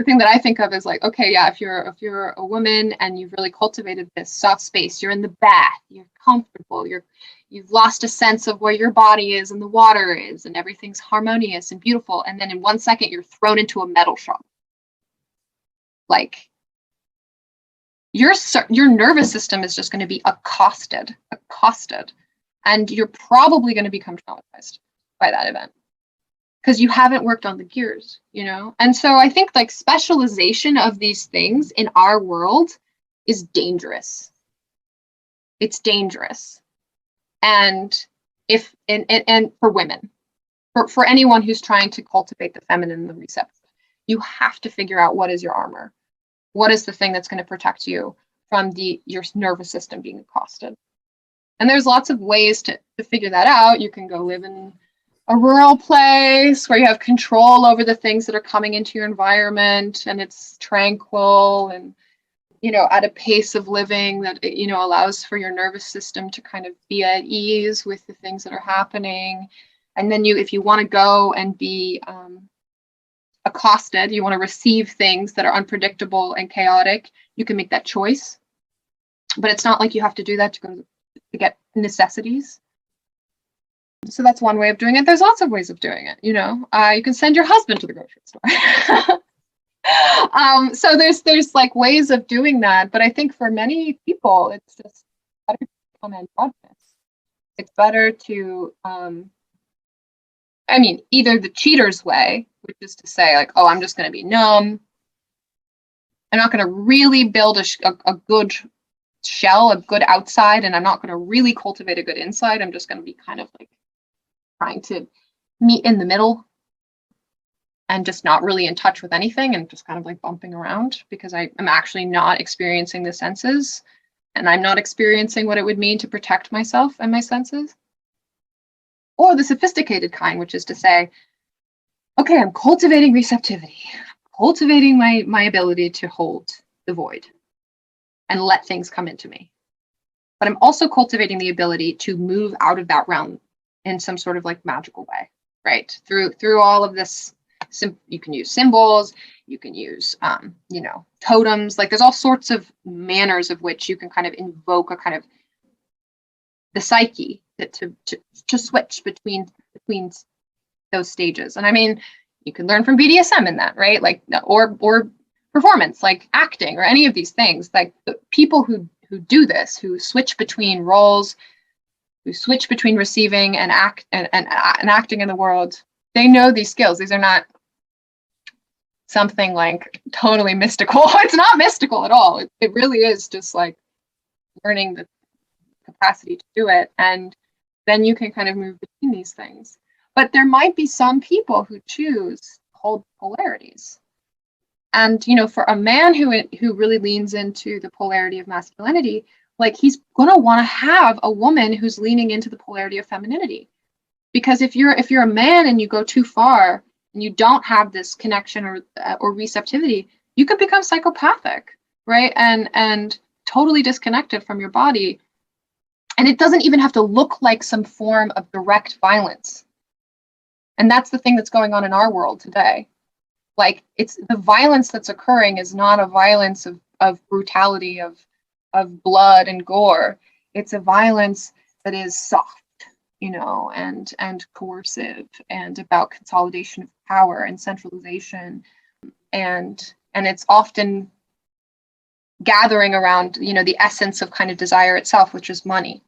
thing that I think of is like, okay, yeah, if you're a woman and you've really cultivated this soft space, you're in the bath, you're comfortable, you've lost a sense of where your body is and the water is and everything's harmonious and beautiful, and then in 1 second you're thrown into a metal shop. Like your nervous system is just going to be accosted, and you're probably going to become traumatized by that event because you haven't worked on the gears, And so I think like specialization of these things in our world is dangerous. It's dangerous. And and for women, for anyone who's trying to cultivate the feminine and the receptive, you have to figure out what is your armor. What is the thing that's going to protect you from your nervous system being accosted? And there's lots of ways to figure that out. You can go live in a rural place where you have control over the things that are coming into your environment and it's tranquil and, at a pace of living that, allows for your nervous system to kind of be at ease with the things that are happening. And then if you want to go and be accosted, you want to receive things that are unpredictable and chaotic, you can make that choice. But it's not like you have to do that to get necessities. So that's one way of doing it. There's lots of ways of doing it. You can send your husband to the grocery store. So there's like ways of doing that. But I think for many people, it's just better to become androgynous. It's better to, either the cheater's way, which is to say like, oh, I'm just going to be numb. I'm not going to really build a good shell, a good outside, and I'm not going to really cultivate a good inside. I'm just going to be kind of like trying to meet in the middle and just not really in touch with anything and just kind of like bumping around because I am actually not experiencing the senses and I'm not experiencing what it would mean to protect myself and my senses. Or the sophisticated kind, which is to say, okay, I'm cultivating receptivity, cultivating my ability to hold the void and let things come into me. But I'm also cultivating the ability to move out of that realm in some sort of like magical way, right? Through all of this, you can use symbols, you can use, totems. Like there's all sorts of manners of which you can kind of invoke a kind of the psyche to switch between those stages. And you can learn from BDSM in that, right? Like, or performance, like acting or any of these things. Like the people who do this, who switch between roles, who switch between receiving and acting in the world, they know these skills. These are not something like totally mystical. It's not mystical at all. It really is just like learning the capacity to do it. And then you can kind of move between these things. But there might be some people who choose to hold polarities. And, for a man who really leans into the polarity of masculinity, like he's going to want to have a woman who's leaning into the polarity of femininity. Because if you're a man and you go too far and you don't have this connection or receptivity, you could become psychopathic, right? And totally disconnected from your body. And it doesn't even have to look like some form of direct violence. And that's the thing that's going on in our world today. Like it's the violence that's occurring is not a violence of brutality, of blood and gore. It's a violence that is soft, and coercive, and about consolidation of power and centralization, and it's often gathering around the essence of kind of desire itself, which is money,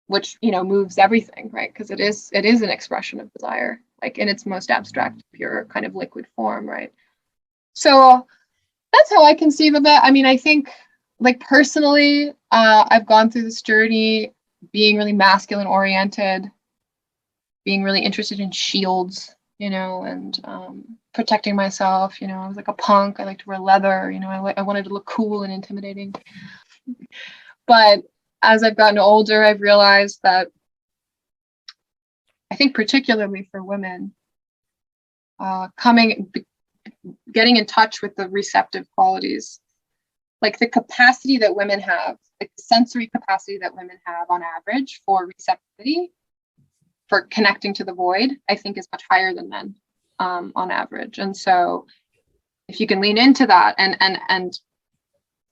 which moves everything, right? Because it is an expression of desire, like in its most abstract, pure kind of liquid form, right? So that's how I conceive of it. I mean, I think, like, personally, I've gone through this journey being really masculine oriented, being really interested in shields, and protecting myself. I was like a punk. I liked to wear leather. I wanted to look cool and intimidating. But as I've gotten older, I've realized that I think particularly for women, getting in touch with the receptive qualities, like the capacity that women have, like the sensory capacity that women have on average for receptivity, for connecting to the void, I think is much higher than men on average. And so if you can lean into that and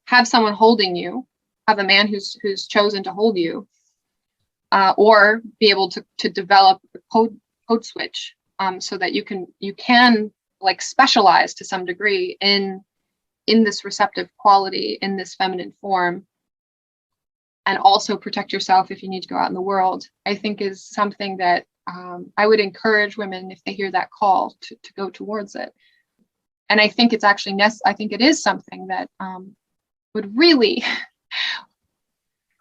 have someone holding you, have a man who's chosen to hold you, or be able to develop a code switch, so that you can like specialize to some degree in this receptive quality, in this feminine form, and also protect yourself if you need to go out in the world, I think is something that I would encourage women, if they hear that call, to go towards it. And I think it's actually I think it is something that would really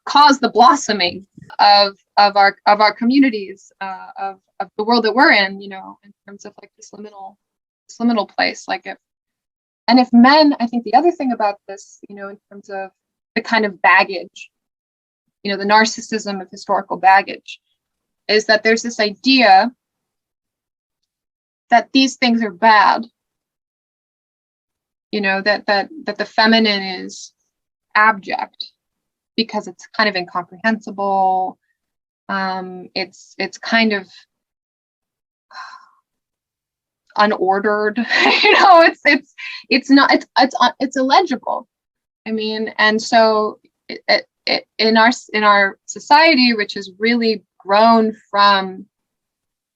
cause the blossoming of our communities, of the world that we're in, in terms of like this liminal place. Like if men, I think the other thing about this, in terms of the kind of baggage, the narcissism of historical baggage, is that there's this idea that these things are bad, that the feminine is abject because it's kind of incomprehensible. It's kind of unordered. It's illegible. I mean, and so in our society, which has really grown from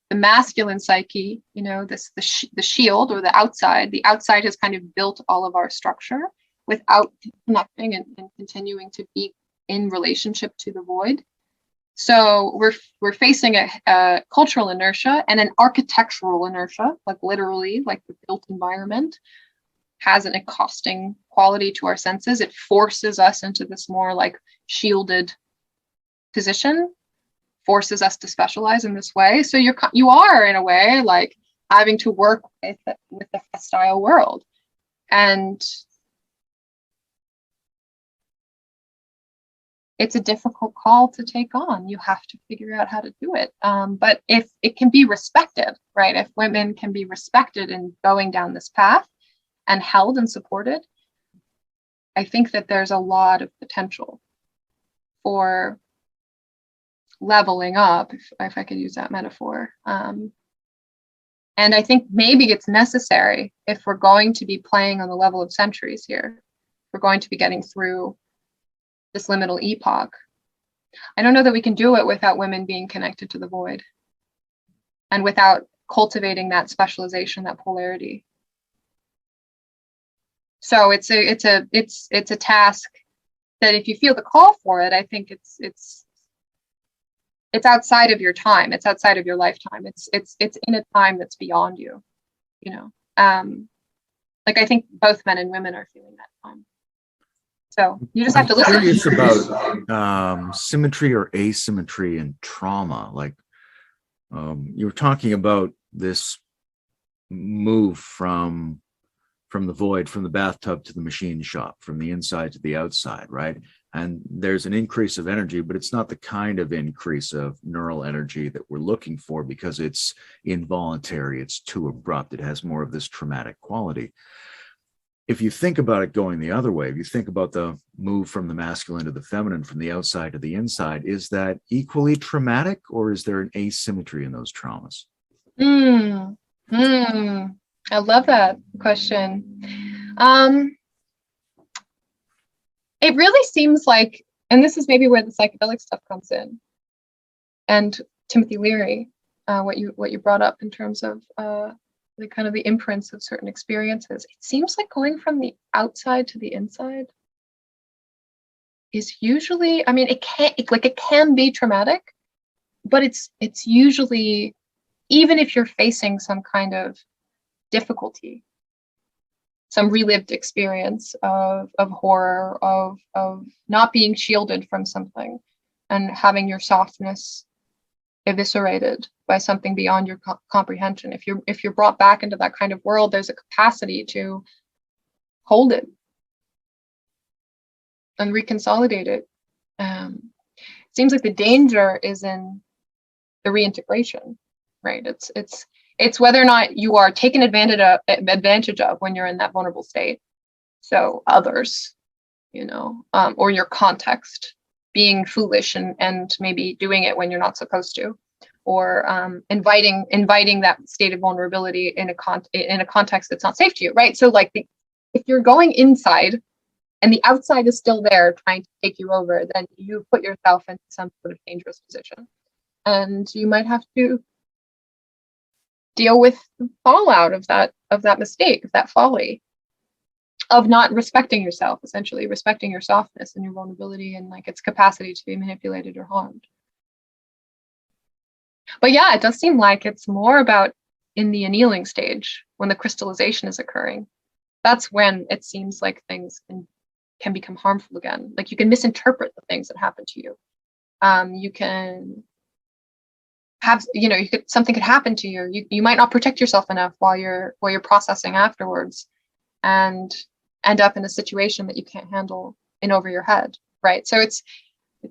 the masculine psyche, the shield, or the outside has kind of built all of our structure without connecting and continuing to be in relationship to the void. So we're facing a cultural inertia and an architectural inertia, like literally, like the built environment has an accosting quality to our senses. It forces us into this more like shielded position, forces us to specialize in this way. So you are in a way like having to work with the hostile world, and it's a difficult call to take on. You have to figure out how to do it. But if it can be respected, right? If women can be respected in going down this path and held and supported, I think that there's a lot of potential for leveling up, if I could use that metaphor. And I think maybe it's necessary, if we're going to be playing on the level of centuries here, we're going to be getting through this liminal epoch. I don't know that we can do it without women being connected to the void and without cultivating that specialization, that polarity. So it's a task that, if you feel the call for it, I think it's outside of your time. It's outside of your lifetime. It's in a time that's beyond you. Like I think both men and women are feeling that time. So you just have to listen. I'm curious about symmetry or asymmetry in trauma. Like you were talking about this move from the void, from the bathtub to the machine shop, from the inside to the outside, right? And there's an increase of energy, but it's not the kind of increase of neural energy that we're looking for, because it's involuntary, it's too abrupt, it has more of this traumatic quality. If you think about it going the other way, if you think about the move from the masculine to the feminine, from the outside to the inside, is that equally traumatic, or is there an asymmetry in those traumas? I love that question. it really seems like, and this is maybe where the psychedelic stuff comes in, and Timothy Leary, what you brought up in terms of the kind of the imprints of certain experiences. It seems like going from the outside to the inside is usually, I mean, it can be traumatic, but it's usually, even if you're facing some kind of difficulty, some relived experience of horror, of not being shielded from something, and having your softness eviscerated by something beyond your comprehension. If you're brought back into that kind of world, there's a capacity to hold it and reconsolidate it. It seems like the danger is in the reintegration, right? It's whether or not you are taken advantage of when you're in that vulnerable state. So others, or your context, being foolish and maybe doing it when you're not supposed to, or inviting that state of vulnerability in a context that's not safe to you, right? So like if you're going inside and the outside is still there trying to take you over, then you put yourself in some sort of dangerous position, and you might have to deal with the fallout of that mistake, of that folly, of not respecting yourself, essentially respecting your softness and your vulnerability and like its capacity to be manipulated or harmed. But yeah, it does seem like it's more about in the annealing stage, when the crystallization is occurring. That's when it seems like things can become harmful again. Like you can misinterpret the things that happen to you. You can have, something could happen to you. You might not protect yourself enough while you're processing afterwards, and end up in a situation that you can't handle in over your head, right? So it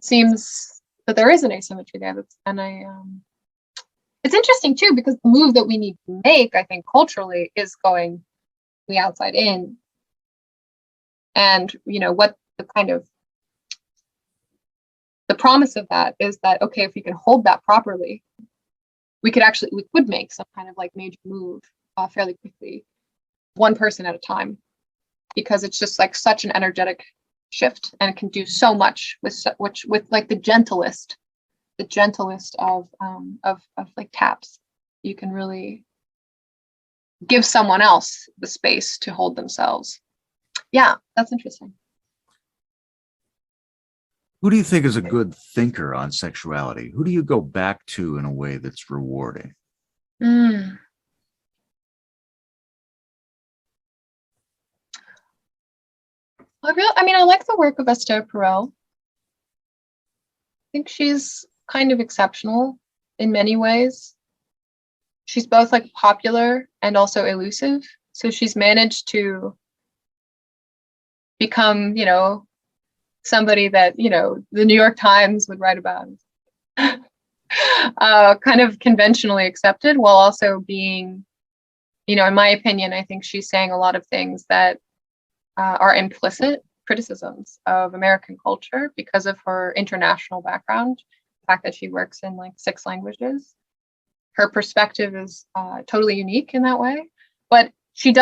seems that there is an asymmetry there. It's interesting too, because the move that we need to make, I think, culturally, is going the outside in. And what the kind of the promise of that is that, okay, if we can hold that properly, we could make some kind of like major move fairly quickly, one person at a time, because it's just like such an energetic shift, and it can do so much with like the gentlest of like taps. You can really give someone else the space to hold themselves. Yeah, that's interesting. Who do you think is a good thinker on sexuality? Who do you go back to in a way that's rewarding? I like the work of Esther Perel. I think she's kind of exceptional in many ways. She's both like popular and also elusive. So she's managed to become, somebody that, the New York Times would write about, kind of conventionally accepted, while also being, in my opinion, I think she's saying a lot of things that are implicit criticisms of American culture because of her international background, the fact that she works in like 6 languages. Her perspective is totally unique in that way, but you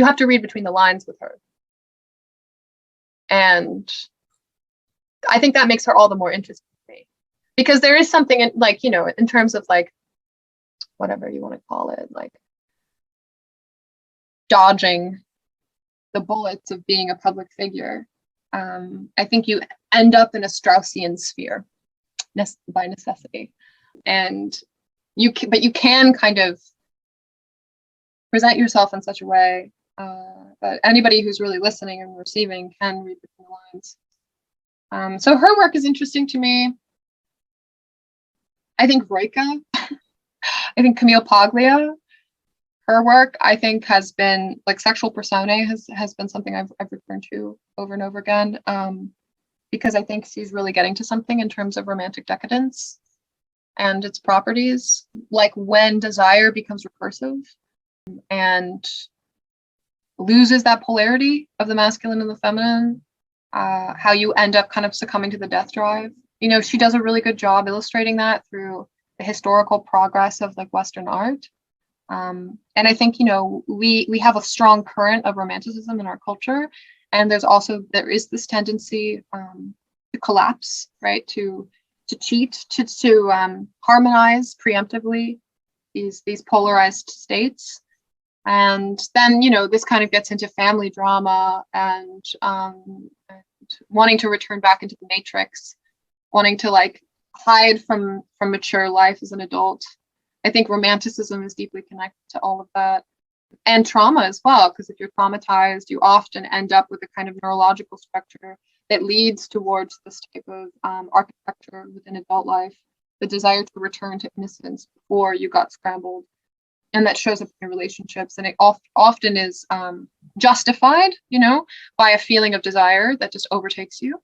have to read between the lines with her. And I think that makes her all the more interesting to me, because there is something in, like, in terms of like, whatever you want to call it, like dodging the bullets of being a public figure. I think you end up in a Straussian sphere by necessity, and you can kind of present yourself in such a way that anybody who's really listening and receiving can read between the lines. So her work is interesting to me. I think Roika, I think Camille Paglia, her work, I think, has been like sexual personae has been something I've returned to over and over again, because I think she's really getting to something in terms of romantic decadence and its properties, like when desire becomes recursive and loses that polarity of the masculine and the feminine, how you end up kind of succumbing to the death drive. She does a really good job illustrating that through the historical progress of like Western art. And I think, we have a strong current of romanticism in our culture, And there is this tendency to collapse, right? To cheat, to harmonize preemptively these polarized states. And then, this kind of gets into family drama and wanting to return back into the matrix, wanting to like hide from mature life as an adult. I think romanticism is deeply connected to all of that, and trauma as well, because if you're traumatized, you often end up with a kind of neurological structure that leads towards this type of architecture within adult life, the desire to return to innocence before you got scrambled. And that shows up in relationships, and it often is justified, by a feeling of desire that just overtakes you,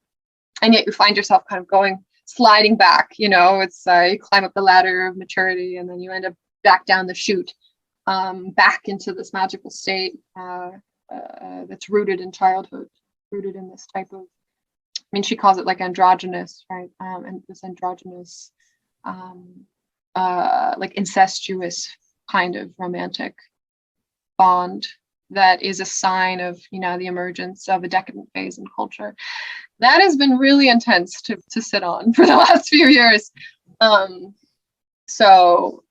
and yet you find yourself kind of sliding back. It's you climb up the ladder of maturity, and then you end up back down the chute, back into this magical state that's rooted in childhood, rooted in this type of. I mean, she calls it like androgynous, right? And this androgynous, like incestuous kind of romantic bond that is a sign of the emergence of a decadent phase in culture. That has been really intense to sit on for the last few years. So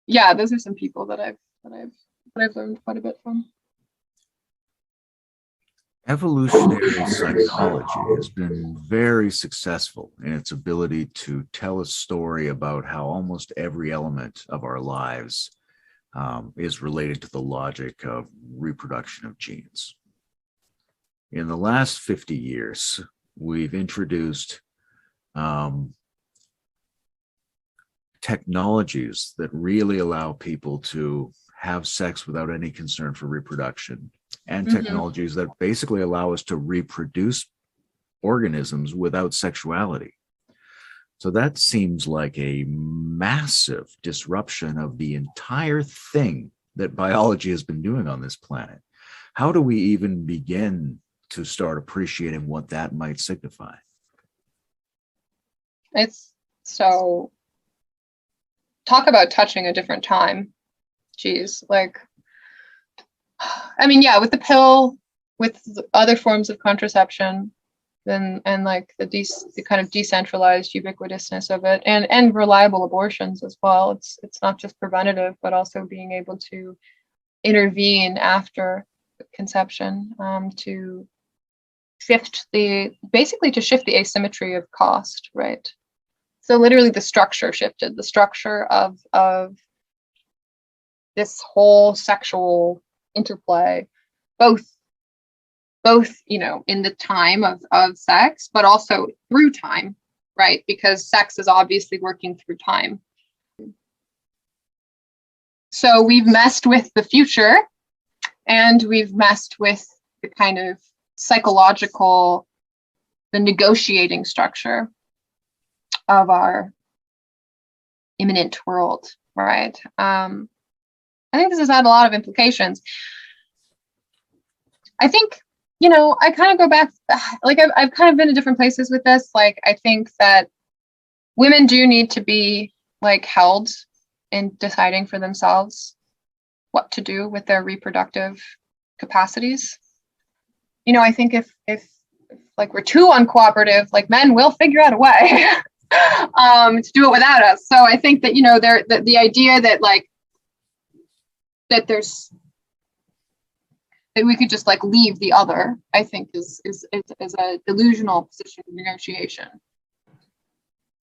yeah, those are some people that I've learned quite a bit from. Evolutionary psychology has been very successful in its ability to tell a story about how almost every element of our lives is related to the logic of reproduction of genes. In the last 50 years, we've introduced technologies that really allow people to have sex without any concern for reproduction, and technologies that basically allow us to reproduce organisms without sexuality. So that seems like a massive disruption of the entire thing that biology has been doing on this planet. How do we even begin to start appreciating what that might signify? It's so, talk about touching a different time. Geez, like, I mean, yeah, with the pill, with other forms of contraception, and like the kind of decentralized ubiquitousness of it, and reliable abortions as well. It's not just preventative, but also being able to intervene after conception, to shift the asymmetry of cost, right? So literally the structure shifted, the structure of this whole sexual interplay, both in the time of sex, but also through time, right? Because sex is obviously working through time. So we've messed with the future, and we've messed with the kind of psychological, the negotiating structure of our imminent world, right? I think this has had a lot of implications. I think, I kind of go back, like I've kind of been in different places with this. Like, I think that women do need to be like held in deciding for themselves what to do with their reproductive capacities. I think if like we're too uncooperative, like men will figure out a way to do it without us. So I think that, the idea that like, that we could just like leave the other, I think is a delusional position of negotiation.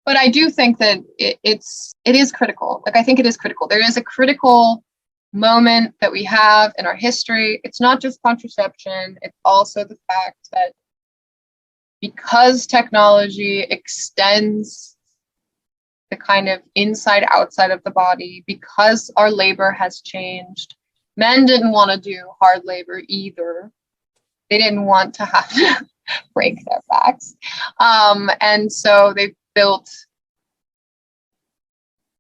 But I do think that it is critical. Like, I think it is critical. There is a critical moment that we have in our history. It's not just contraception. It's also the fact that because technology extends the kind of inside outside of the body, because our labor has changed, men didn't want to do hard labor either. They didn't want to have to break their backs. And so they built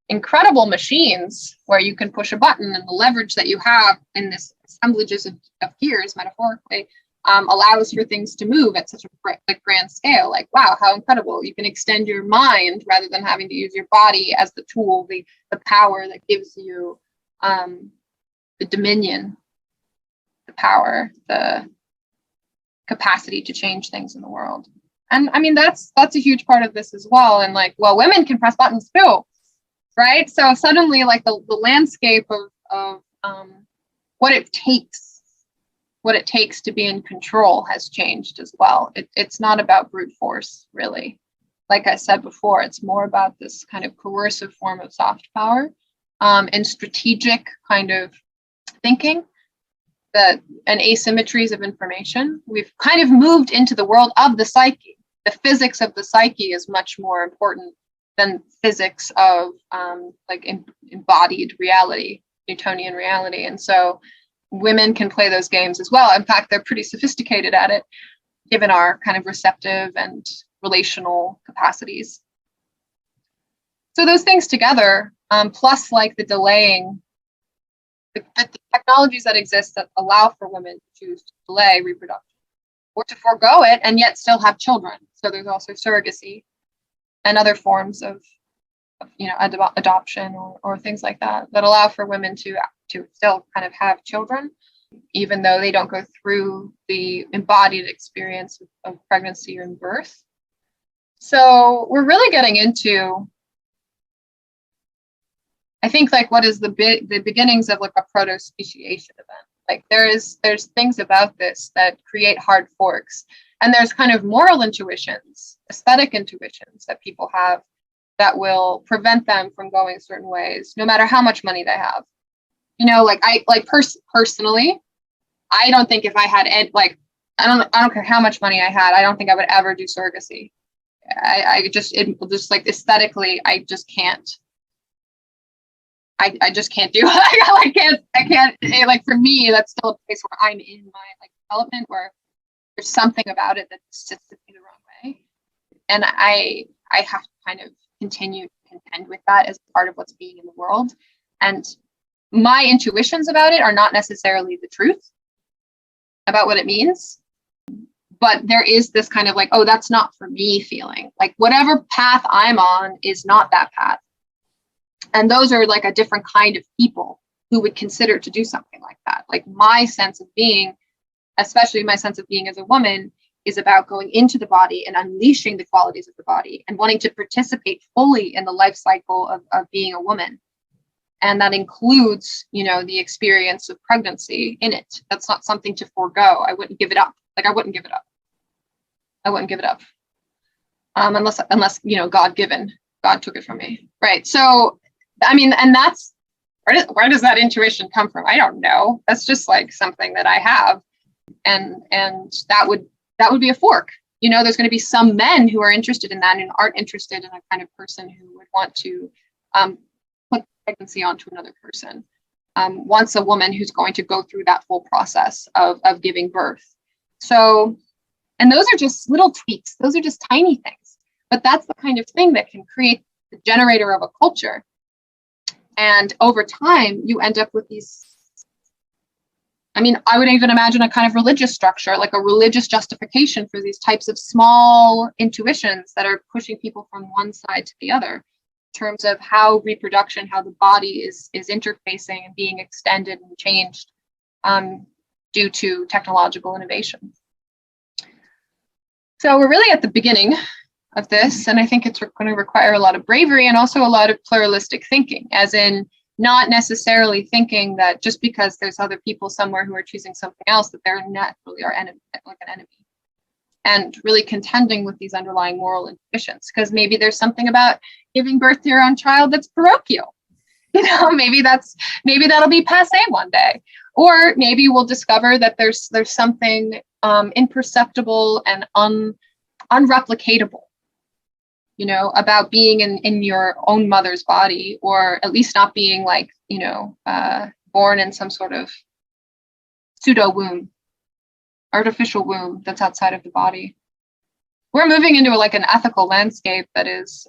incredible machines where you can push a button, and the leverage that you have in this assemblages of gears, metaphorically, allows for things to move at such a grand scale. Like, wow, how incredible. You can extend your mind rather than having to use your body as the tool, the power that gives you the dominion, the power, the capacity to change things in the world. And I mean, that's a huge part of this as well. And like, well, women can press buttons too, right? So suddenly, like the landscape of what it takes to be in control has changed as well. It's not about brute force, really. Like I said before, it's more about this kind of coercive form of soft power, and strategic kind of thinking, and asymmetries of information. We've kind of moved into the world of the psyche. The physics of the psyche is much more important than physics of embodied reality, Newtonian reality. And so women can play those games as well. In fact, they're pretty sophisticated at it, given our kind of receptive and relational capacities. So those things together, plus like the delaying, the technologies that exist that allow for women to choose to delay reproduction or to forego it and yet still have children. So there's also surrogacy and other forms of adoption or things like that allow for women to still kind of have children, even though they don't go through the embodied experience of pregnancy and birth. So we're really getting into, I think, like what is the beginnings of like a proto-speciation event. Like there's things about this that create hard forks, and there's kind of moral intuitions, aesthetic intuitions that people have that will prevent them from going certain ways, no matter how much money they have. Personally, I don't think if I had I don't care how much money I had, I don't think I would ever do surrogacy. I just like aesthetically, I just can't. I just can't do it. I can't like, for me, that's still a place where I'm in my like development, where there's something about it that sits with me the wrong way. And I have to kind of continue to contend with that as part of what's being in the world. And my intuitions about it are not necessarily the truth about what it means. But there is this kind of like, oh, that's not for me feeling. Like whatever path I'm on is not that path. And those are like a different kind of people who would consider to do something like that. Like my sense of being, especially my sense of being as a woman, is about going into the body and unleashing the qualities of the body and wanting to participate fully in the life cycle of being a woman. And that includes, the experience of pregnancy in it. That's not something to forego. I wouldn't give it up. Like I wouldn't give it up. Unless God took it from me. Right. So, I mean, and that's, where does that intuition come from? I don't know. That's just like something that I have. And that would be a fork. There's going to be some men who are interested in that and aren't interested in a kind of person who would want to put pregnancy onto another person. Wants a woman who's going to go through that full process of giving birth. So, and those are just little tweaks. Those are just tiny things. But that's the kind of thing that can create the generator of a culture. And over time, you end up with these, I mean, I would even imagine a kind of religious structure, like a religious justification for these types of small intuitions that are pushing people from one side to the other in terms of how reproduction, how the body is interfacing and being extended and changed due to technological innovation. So we're really at the beginning of this, and I think it's going to require a lot of bravery and also a lot of pluralistic thinking, as in not necessarily thinking that just because there's other people somewhere who are choosing something else, that they're naturally our enemy, like an enemy, and really contending with these underlying moral intuitions, because maybe there's something about giving birth to your own child that's parochial. Maybe that'll be passé one day, or maybe we'll discover that there's something imperceptible and unreplicatable, about being in your own mother's body, or at least not being like, born in some sort of pseudo womb, artificial womb that's outside of the body. We're moving into like an ethical landscape that is,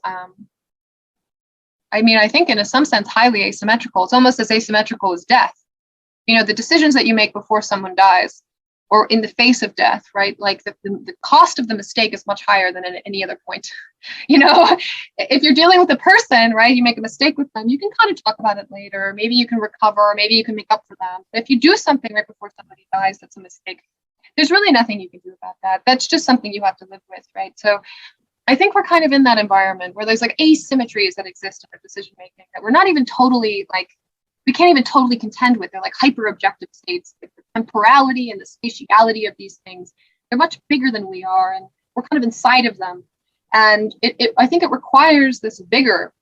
I think in some sense, highly asymmetrical. It's almost as asymmetrical as death. The decisions that you make before someone dies, or in the face of death, right? Like the cost of the mistake is much higher than at any other point. If you're dealing with a person, right, you make a mistake with them, you can kind of talk about it later. Maybe you can recover, maybe you can make up for them. But if you do something right before somebody dies, that's a mistake. there's really nothing you can do about that. That's just something you have to live with, right? So I think we're kind of in that environment where there's like asymmetries that exist in our decision making that we're not even totally like, we can't even totally contend with. They're like hyper objective states. Like the temporality and the spatiality of these things, they're much bigger than we are, and we're kind of inside of them. And I think it requires this vigor.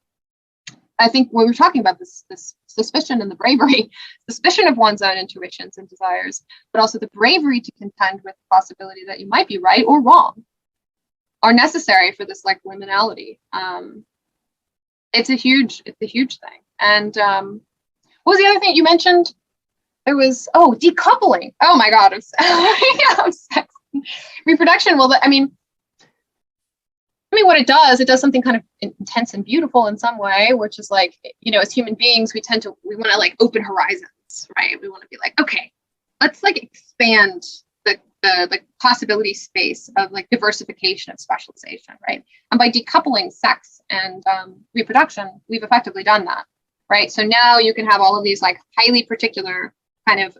I think when we're talking about this suspicion and the bravery, suspicion of one's own intuitions and desires, but also the bravery to contend with the possibility that you might be right or wrong, are necessary for this like liminality. It's a huge thing. And what was the other thing you mentioned? There was decoupling. Oh my God, I'm sex. Reproduction. Well, I mean, what it does something kind of intense and beautiful in some way, which is like, as human beings, we want to like open horizons, right? We want to be like, okay, let's like expand the possibility space of like diversification of specialization, right? And by decoupling sex and reproduction, we've effectively done that, right? So now you can have all of these like highly particular kind of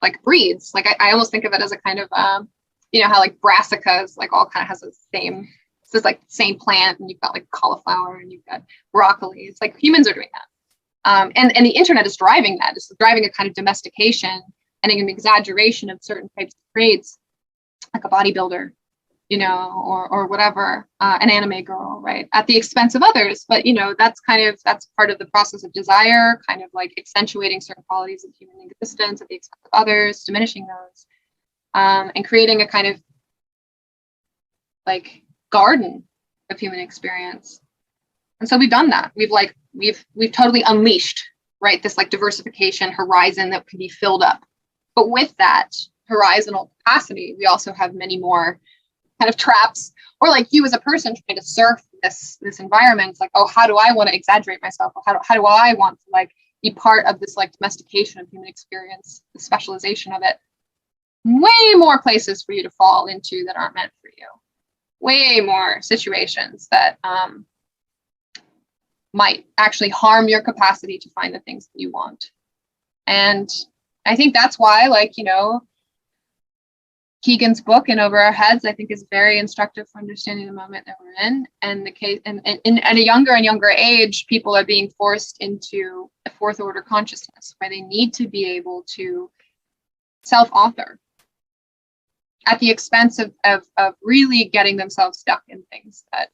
like breeds. Like I almost think of it as a kind of how like brassicas like all kind of has the same, it's just like same plant, and you've got like cauliflower and you've got broccoli. It's like humans are doing that, and the internet is driving that. It's driving a kind of domestication and an exaggeration of certain types of traits, like a bodybuilder, or whatever, an anime girl, right, at the expense of others. But that's part of the process of desire, kind of like accentuating certain qualities of human existence at the expense of others, diminishing those, and creating a kind of like garden of human experience. And so we've done that. We've totally unleashed, right, this like diversification horizon that can be filled up. But with that horizontal capacity, we also have many more kind of traps, or like you as a person trying to surf this environment. It's like, oh, how do I want to exaggerate myself? Or how do I want to like be part of this like domestication of human experience, the specialization of it? Way more places for you to fall into that aren't meant for you. Way more situations that might actually harm your capacity to find the things that you want. And I think that's why, like, Keegan's book, In Over Our Heads, I think is very instructive for understanding the moment that we're in. And the case, and at a younger and younger age, people are being forced into a fourth order consciousness where they need to be able to self-author at the expense of really getting themselves stuck in things that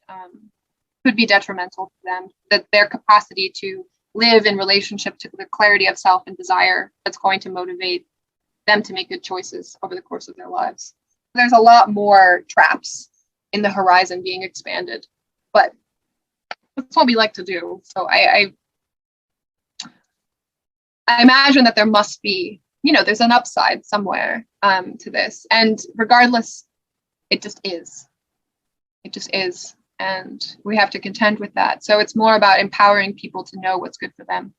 could be detrimental to them, that their capacity to live in relationship to the clarity of self and desire that's going to motivate them to make good choices over the course of their lives. There's a lot more traps in the horizon being expanded, but that's what we like to do. So I imagine that there must be, there's an upside somewhere to this. And regardless, it just is. It just is. And we have to contend with that. So it's more about empowering people to know what's good for them.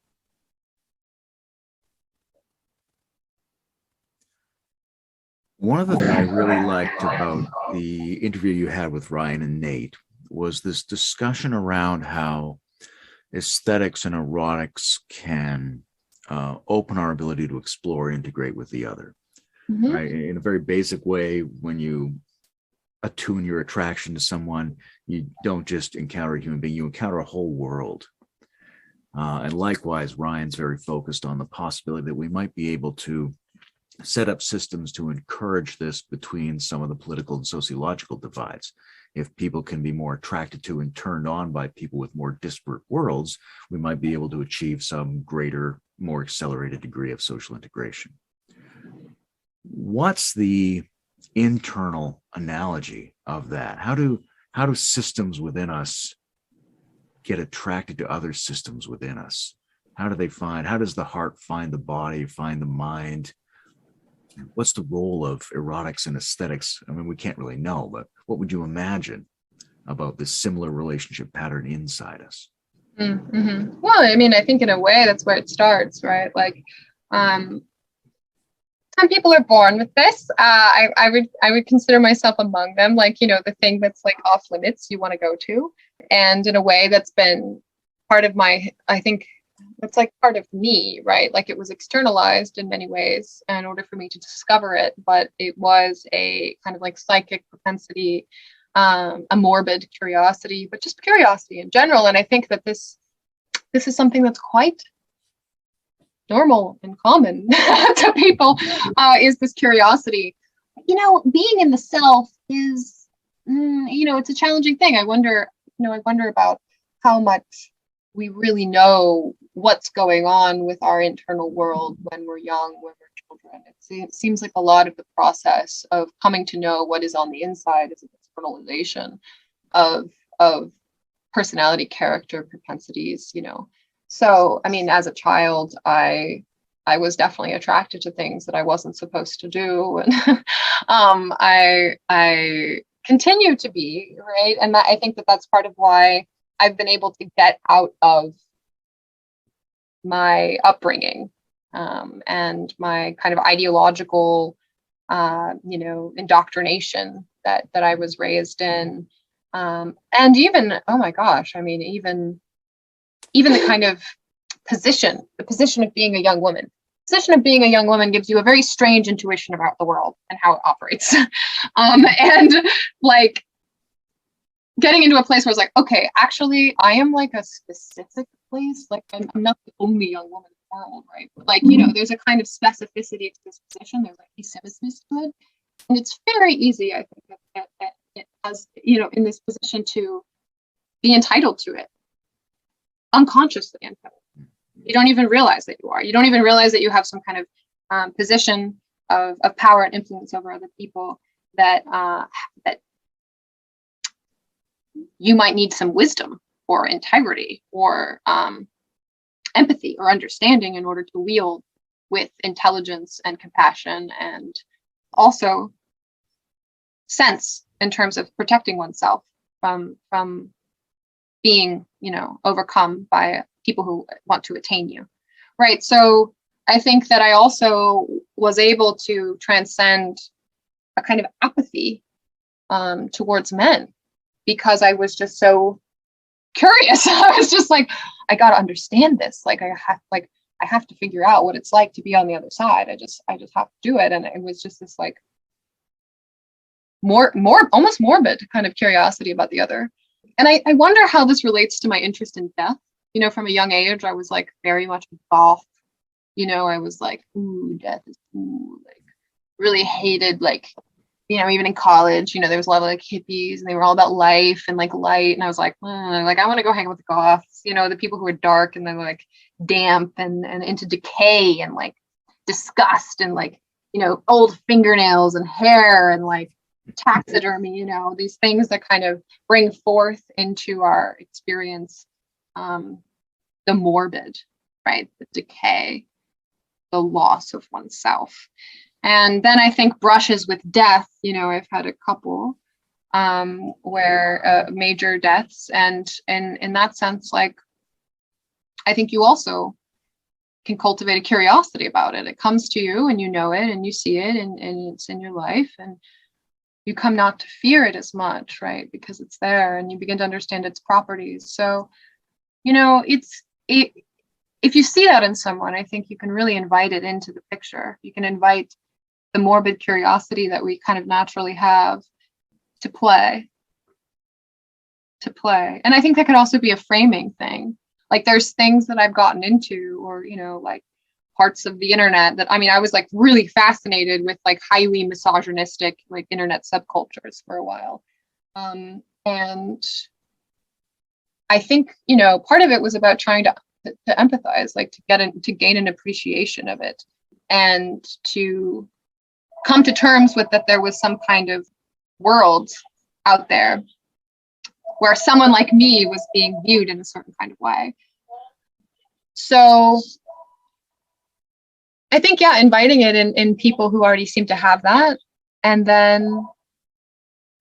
One of the things I really liked about the interview you had with Ryan and Nate was this discussion around how aesthetics and erotics can open our ability to explore, integrate with the other. Mm-hmm. Right? In a very basic way, when you attune your attraction to someone, you don't just encounter a human being, you encounter a whole world. And likewise, Ryan's very focused on the possibility that we might be able to set up systems to encourage this between some of the political and sociological divides. If people can be more attracted to and turned on by people with more disparate worlds, we might be able to achieve some greater, more accelerated degree of social integration. What's the internal analogy of that? How do systems within us get attracted to other systems within us? How does the heart find the body, find the mind? What's the role of erotics and aesthetics? I mean, we can't really know, but what would you imagine about this similar relationship pattern inside us? Mm-hmm. Well, I mean, I think in a way that's where it starts, right? Like, some people are born with this. I would consider myself among them, like, the thing that's like off limits you want to go to. And in a way that's been part of my, I think, it's like part of me, right? Like it was externalized in many ways in order for me to discover it, but it was a kind of like psychic propensity, a morbid curiosity, but just curiosity in general. And I think that this is something that's quite normal and common to people, is this curiosity. Being in the self is, it's a challenging thing. I wonder about how much we really know what's going on with our internal world when we're young, when we're children. It seems like a lot of the process of coming to know what is on the inside is an externalization of personality, character, propensities, So, I mean, as a child, I was definitely attracted to things that I wasn't supposed to do. And I continue to be, right? And I think that that's part of why I've been able to get out of my upbringing, and my kind of ideological, indoctrination that I was raised in. And even, oh my gosh, I mean, even the kind of the position of being a young woman. The position of being a young woman gives you a very strange intuition about the world and how it operates. And like getting into a place where it's like, okay, actually, I am like a specific place. Like I'm not the only young woman in the world, right? But like, there's a kind of specificity to this position. There's like asymmetries to it. And it's very easy, I think, as in this position to be entitled to it, unconsciously entitled. You don't even realize that you are. You don't even realize that you have some kind of position of power and influence over other people, that you might need some wisdom or integrity or empathy or understanding in order to wield with intelligence and compassion, and also sense in terms of protecting oneself from being, overcome by people who want to attain you, right? So I think that I also was able to transcend a kind of apathy towards men, because I was just so curious. I was just like, I got to understand this. Like I have to figure out what it's like to be on the other side. I just have to do it. And it was just this like more almost morbid kind of curiosity about the other. And I wonder how this relates to my interest in death. From a young age, I was like very much goth. I was like, ooh, death is ooh, like really hated, like, even in college, there was a lot of like hippies and they were all about life and like light. And I was like, like I want to go hang out with the goths, the people who are dark and they're like damp and into decay and like disgust and like, old fingernails and hair and like taxidermy, these things that kind of bring forth into our experience the morbid, right? The decay, the loss of oneself. And then I think brushes with death, I've had a couple where major deaths, and in that sense, like, I think you also can cultivate a curiosity about it. It comes to you and you know it and you see it and it's in your life, and you come not to fear it as much, right? Because it's there and you begin to understand its properties. So, if you see that in someone, I think you can really invite it into the picture. You can invite the morbid curiosity that we kind of naturally have to play. And I think that could also be a framing thing. Like there's things that I've gotten into, or, like parts of the internet that, I was like really fascinated with like highly misogynistic, like internet subcultures for a while. And I think, part of it was about trying to empathize, like to gain an appreciation of it, and to come to terms with that there was some kind of world out there where someone like me was being viewed in a certain kind of way. So I think, inviting it in people who already seem to have that. And then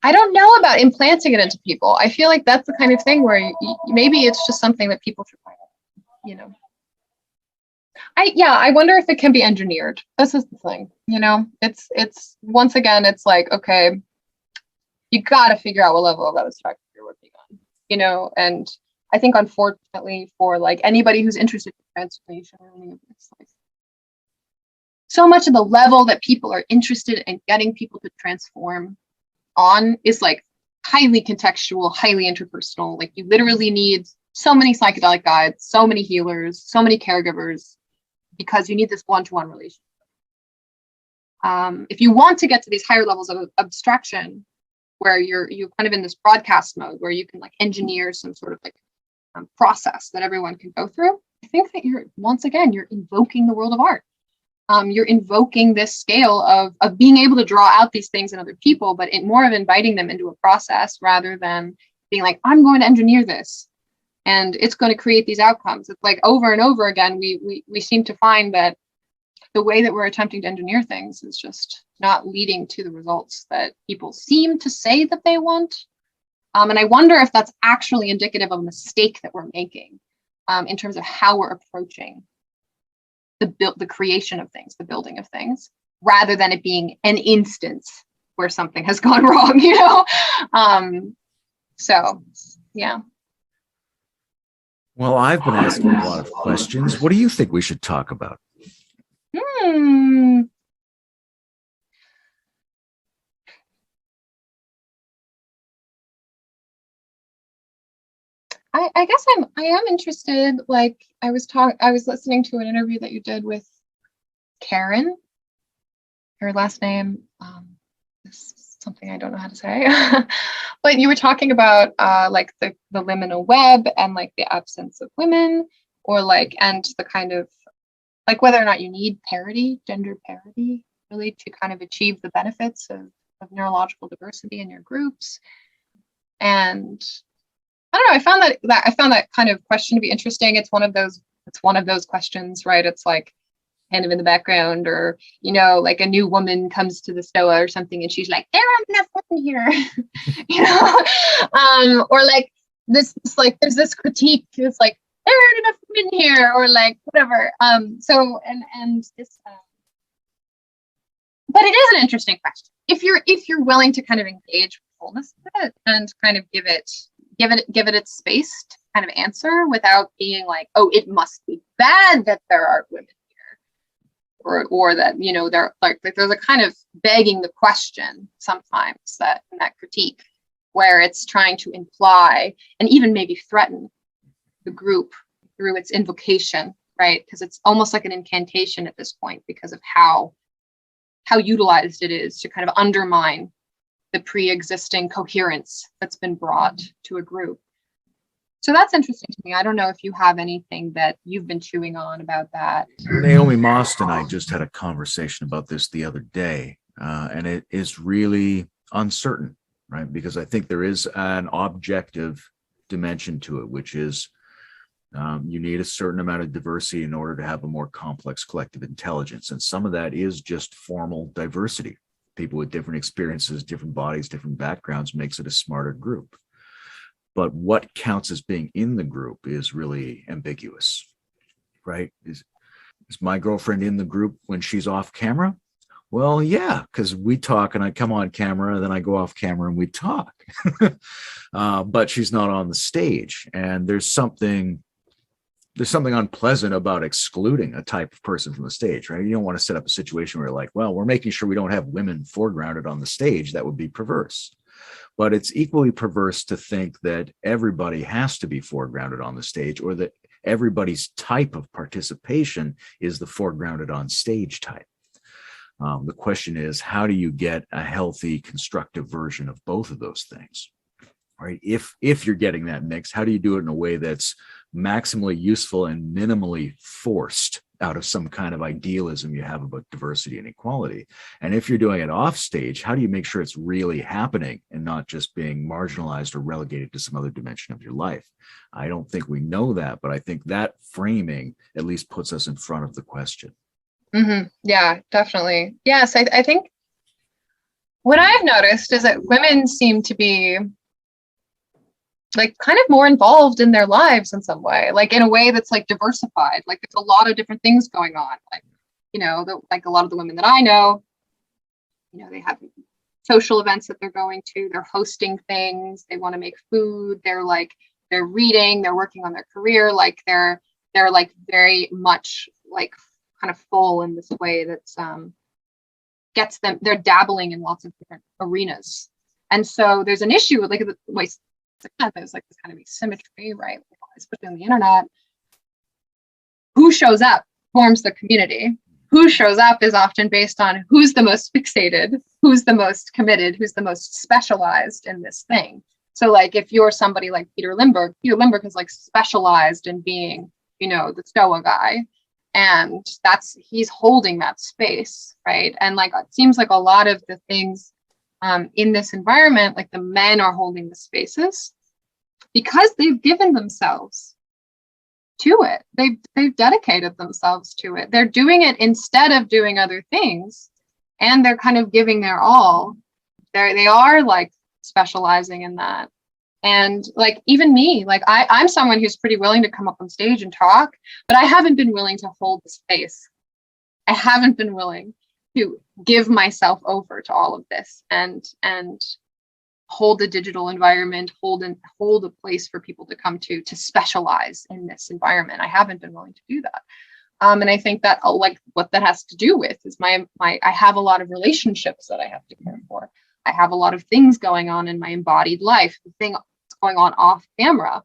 I don't know about implanting it into people. I feel like that's the kind of thing where maybe it's just something that people should find out, I wonder if it can be engineered. This is the thing, it's once again, it's like, okay, you got to figure out what level of abstraction you're working on, and I think unfortunately for like anybody who's interested in transformation or any of this, like so much of the level that people are interested in getting people to transform on is like highly contextual, highly interpersonal. Like you literally need so many psychedelic guides, so many healers, so many caregivers, because you need this one-to-one relationship. If you want to get to these higher levels of abstraction, where you're kind of in this broadcast mode, where you can like engineer some sort of like process that everyone can go through, I think that you're invoking the world of art. You're invoking this scale of being able to draw out these things in other people, but more of inviting them into a process rather than being like, I'm going to engineer this and it's going to create these outcomes. It's like over and over again, we seem to find that the way that we're attempting to engineer things is just not leading to the results that people seem to say that they want. And I wonder if that's actually indicative of a mistake that we're making in terms of how we're approaching the creation of things, the building of things, rather than it being an instance where something has gone wrong, you know? So, yeah. Well, I've been asking a lot of questions. What do you think we should talk about? I guess I am interested. Like I was listening to an interview that you did with Karen. Her last name is something I don't know how to say. But you were talking about like the liminal web and like the absence of women, or like, and the kind of like whether or not you need parity, gender parity, really to kind of achieve the benefits of neurological diversity in your groups. And I don't know, I found that kind of question to be interesting. It's one of those questions, right? It's like kind of in the background, or, you know, like a new woman comes to the stoa or something and she's like, there aren't enough women here, you know, or like this, like there's this critique. It's like, there aren't enough women here, or like whatever. So this, but it is an interesting question if you're willing to kind of engage with fullness with it and kind of give it its space to kind of answer without being like, oh, it must be bad that there aren't women here, or that, you know, they're like there's a kind of begging the question sometimes that in that critique where it's trying to imply and even maybe threaten the group through its invocation, right? Because it's almost like an incantation at this point because of how utilized it is to kind of undermine the pre-existing coherence that's been brought to a group. So that's interesting to me. I don't know if you have anything that you've been chewing on about that. Naomi Most and I just had a conversation about this the other day, and it is really uncertain, right? Because I think there is an objective dimension to it, which is you need a certain amount of diversity in order to have a more complex collective intelligence. And some of that is just formal diversity. People with different experiences, different bodies, different backgrounds makes it a smarter group. But what counts as being in the group is really ambiguous, right? Is my girlfriend in the group when she's off camera? Well, yeah, because we talk and I come on camera, then I go off camera and we talk. But she's not on the stage. And there's something unpleasant about excluding a type of person from the stage, right? You don't want to set up a situation where you're like, well, we're making sure we don't have women foregrounded on the stage. That would be perverse. But it's equally perverse to think that everybody has to be foregrounded on the stage, or that everybody's type of participation is the foregrounded on stage type. The question is, how do you get a healthy, constructive version of both of those things, right? If you're getting that mix, how do you do it in a way that's maximally useful and minimally forced out of some kind of idealism you have about diversity and equality? And if you're doing it off stage, how do you make sure it's really happening and not just being marginalized or relegated to some other dimension of your life? I don't think we know that, but I think that framing at least puts us in front of the question. Mm-hmm. Yeah, definitely. Yes, I think what I've noticed is that women seem to be like kind of more involved in their lives in some way, like in a way that's like diversified. Like there's a lot of different things going on. Like, you know, like a lot of the women that I know, you know, they have social events that they're going to, they're hosting things, they want to make food, they're like they're reading, they're working on their career, like they're like very much like kind of full in this way that's gets them, they're dabbling in lots of different arenas. And so there's an issue with like the way there's like this kind of asymmetry, right? Especially on the internet. Who shows up forms the community. Who shows up is often based on who's the most fixated, who's the most committed, who's the most specialized in this thing. So like if you're somebody like Peter Limberg is like specialized in being, you know, the Stoa guy. And he's holding that space, right? And like it seems like a lot of the things in this environment, like the men are holding the spaces because they've given themselves to it. They've dedicated themselves to it. They're doing it instead of doing other things, and they're kind of giving their all. They are like specializing in that. And like even me, like I'm someone who's pretty willing to come up on stage and talk, but I haven't been willing to hold the space. I haven't been willing to give myself over to all of this and hold the digital environment, hold a place for people to come to specialize in this environment. I haven't been willing to do that. And I think that like what that has to do with is I have a lot of relationships that I have to care for. I have a lot of things going on in my embodied life, the thing that's going on off camera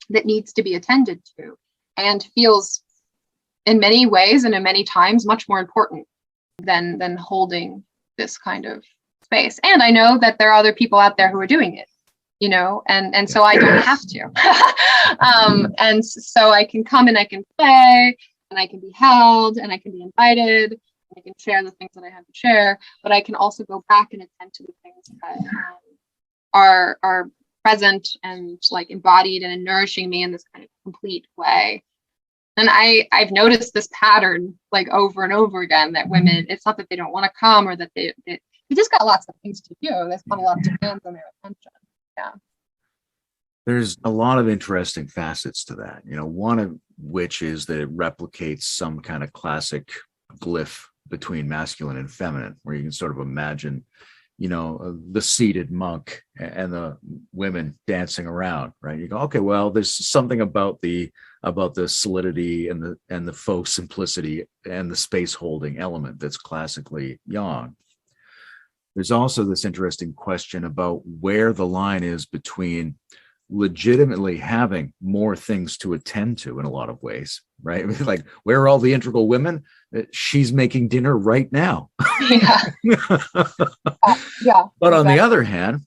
that needs to be attended to and feels in many ways and in many times much more important than holding this kind of space. And I know that there are other people out there who are doing it, you know, and so I don't have to. And so I can come and I can play and I can be held and I can be invited. I can share the things that I have to share, but I can also go back and attend to the things that are present and like embodied and nourishing me in this kind of complete way. And I've noticed this pattern like over and over again that women, it's not that they don't want to come or that they just got lots of things to do. There's not a lot of demands on their attention. Yeah. There's a lot of interesting facets to that, you know, one of which is that it replicates some kind of classic glyph between masculine and feminine, where you can sort of imagine, you know, the seated monk and the women dancing around, right? You go, okay, well, there's something about the solidity and the faux simplicity and the space holding element that's classically yang. There's also this interesting question about where the line is between legitimately having more things to attend to in a lot of ways, right? Like, where are all the integral women? She's making dinner right now. Yeah. Yeah. But on the other hand,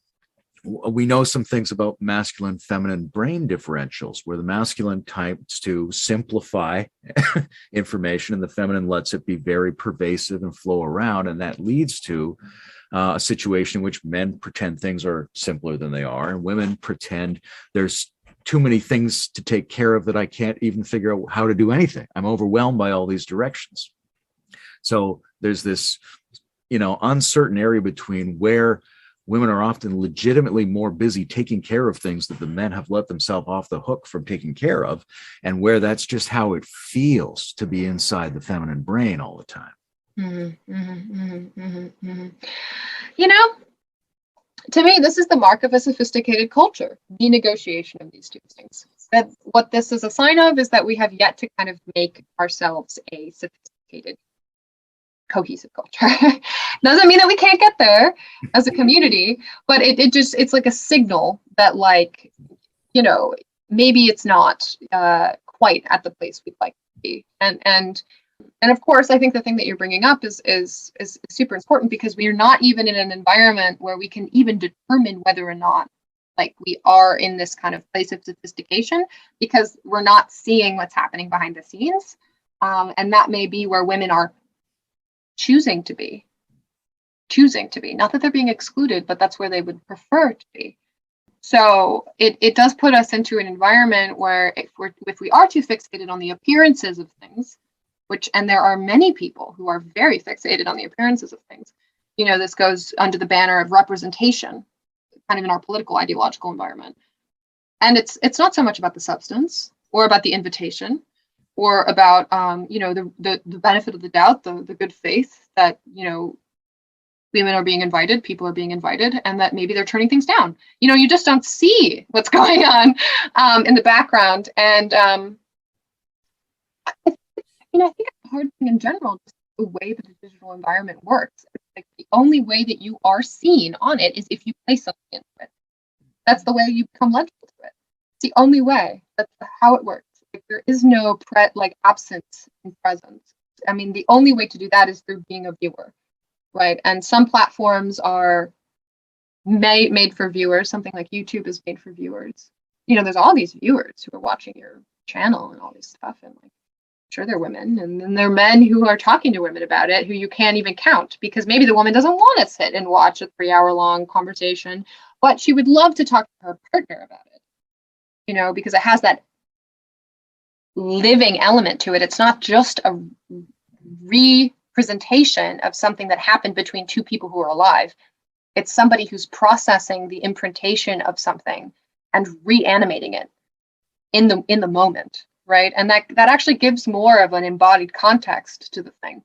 we know some things about masculine feminine brain differentials, where the masculine types to simplify information and the feminine lets it be very pervasive and flow around, and that leads to a situation in which men pretend things are simpler than they are, and women pretend there's too many things to take care of that I can't even figure out how to do anything. I'm overwhelmed by all these directions. So there's this, you know, uncertain area between where women are often legitimately more busy taking care of things that the men have let themselves off the hook from taking care of, and where that's just how it feels to be inside the feminine brain all the time. Mm-hmm, mm-hmm, mm-hmm, mm-hmm. You know, to me, this is the mark of a sophisticated culture, the negotiation of these two things. That what this is a sign of is that we have yet to kind of make ourselves a sophisticated, cohesive culture. Doesn't mean that we can't get there as a community, but it's like a signal that, like, you know, maybe it's not quite at the place we'd like to be. And of course, I think the thing that you're bringing up is super important, because we are not even in an environment where we can even determine whether or not, like, we are in this kind of place of sophistication, because we're not seeing what's happening behind the scenes. And that may be where women are choosing to be. Not that they're being excluded, but that's where they would prefer to be. So it does put us into an environment where if we are too fixated on the appearances of things, and there are many people who are very fixated on the appearances of things. You know, this goes under the banner of representation, kind of in our political ideological environment. And it's not so much about the substance or about the invitation or about, you know, the benefit of the doubt, the good faith that, you know, women are being invited, people are being invited, and that maybe they're turning things down. You just don't see what's going on in the background. And I think a hard thing in general, just the way that the digital environment works. Like the only way that you are seen on it is if you play something into it. That's the way you become legible to it. It's the only way. That's how it works. Like, there is no absence in presence. I mean, the only way to do that is through being a viewer, right? And some platforms are made for viewers. Something like YouTube is made for viewers. There's all these viewers who are watching your channel and all this stuff, and like, sure, they're women, and then there are men who are talking to women about it who you can't even count, because maybe the woman doesn't want to sit and watch a 3-hour-long conversation, but she would love to talk to her partner about it, because it has that living element to it. It's not just a representation of something that happened between two people who are alive. It's somebody who's processing the imprintation of something and reanimating it in the moment. Right. And that actually gives more of an embodied context to the thing.